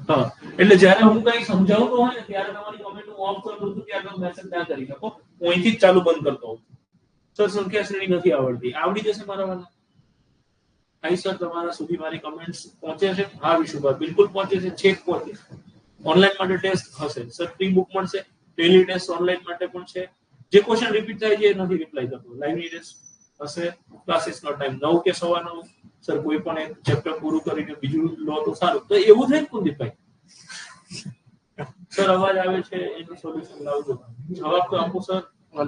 હા એટલે જ્યારે હું કઈ સમજાવતો હોય ને ત્યારે તમારી કમેન્ટ હું ઓફ કરી દઉં છું, ત્યારે તમે મેસેજ ના કરી શકો. હું અહીંથી જ ચાલુ બંધ કરતો હોઉં. સર સંખ્યા શ્રેણી નથી આવડતી. આવડી જશે મારા વાલા. આઈ સર તમારા સુધી મારી કમેન્ટ્સ પહોંચે છે? હા વિશુભા બિલકુલ પહોંચે છે. ચેક પહોંચે. ઓનલાઈન માટે ટેસ્ટ હશે સર. પ્રી બુક મળશે. ડેલી ટેસ્ટ ઓનલાઈન માટે પણ છે. જે ક્વેશ્ચન રિપીટ થાય છે એ નથી રિપ્લાય કરતો. લાઈવની ટેસ્ટ હશે. ક્લાસીસનો ટાઈમ 9 કે 9:15. સર કોઈ પણ એક ચેપ્ટર પૂરું કરીને બીજું લો તો સારું. તો એવું થાય ને કુલદીપભાઈ. સર અવાજ આવે છે એનું સોલ્યુશન લાવજો. જવાબ તો આપો સર.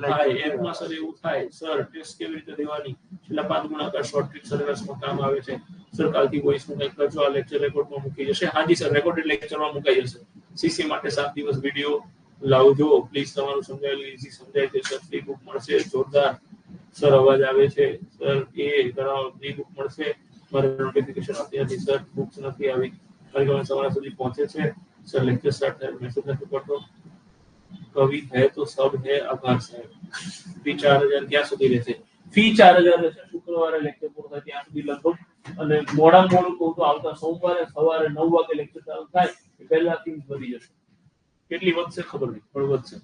થાય એપમાં સર એવું થાય. સર ટેસ્ટ કેવી રીતે દેવાની? છેલ્લા 5 ગુણાકાર શોર્ટ ટ્રિક સરેરાશમાં કામ આવે છે. સર કાલથી વોઇસનું કંઈક કરજો. આ લેક્ચર રેકોર્ડમાં મૂકી જશે. હાજી સર રેકોર્ડેડ લેક્ચરમાં મુકાઈ જશે. સીસી માટે 7 દિવસ વિડિયો લાવજો પ્લીઝ. તમારું સમજાયેલું ઈઝી સમજાય છે. સર ફ્રી બુક મળશે. જોરદાર. સર અવાજ આવે છે. સર એ ઘણા ફ્રી બુક મળશે. મારે નોટિફિકેશન આવતી નથી સર. બુક્સ નથી આવી. મારી કમેન્ટ તમારા સુધી પહોંચે છે. સર લેક્ચર સ્ટાર્ટ થાય મેસેજ નથી પડતો. કવિ હે તો સબ હે. આભાર સાહેબ. ફી 4000 ક્યાં સુધી રહેશે? ફી 4000 રહેશે. શુક્રવારે લેક્ચર પૂરો થાય ત્યાં સુધી લગભગ. અને મોડા મોડું કહું તો આવતા સોમવારે સવારે 9 વાગે લેક્ચર ચાલુ થાય પહેલા ફી વધી જશે. કેટલી વધશે ખબર નહીં પણ વધશે.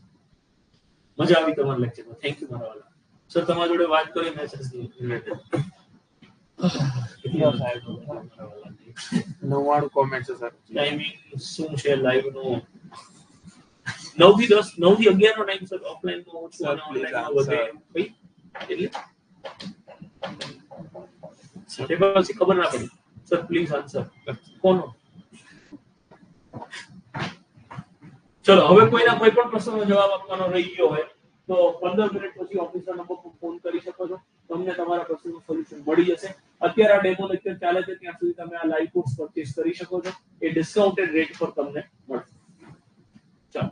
મજા આવી તમારા લેક્ચરમાં. થેન્ક યુ મારા વાલા. સર તમારી જોડે વાત કરી મેસેજ રિલેટેડ. 99 કોમેન્ટ છે સર. ટાઈમિંગ શું છે લાઈવ નો? 9 થી 10 9 થી 11 નો ટાઈમ સર. ઓફલાઈન માં ઓછું અને ઓનલાઈન માં વધે. ભાઈ એટલે એ પછી ખબર ના પડી. Sir please answer. કોનો? ચલો હવે કોઈના કોઈ પણ પ્રશ્નનો જવાબ આપવાનો રહી ગયો હોય તો 15 મિનિટ પછી ઓફિસર નંબર પર ફોન કરી શકો છો, તમને તમારા પ્રશ્નનું સોલ્યુશન મળી જશે. અત્યારે આ ડેમો લેક્ચર ચાલે છે ત્યાં સુધી તમે આ લાઈવ કોર્સ પરચેસ કરી શકો છો, એ ડિસ્કાઉન્ટેડ રેટ પર તમને મળશે. ચાલો.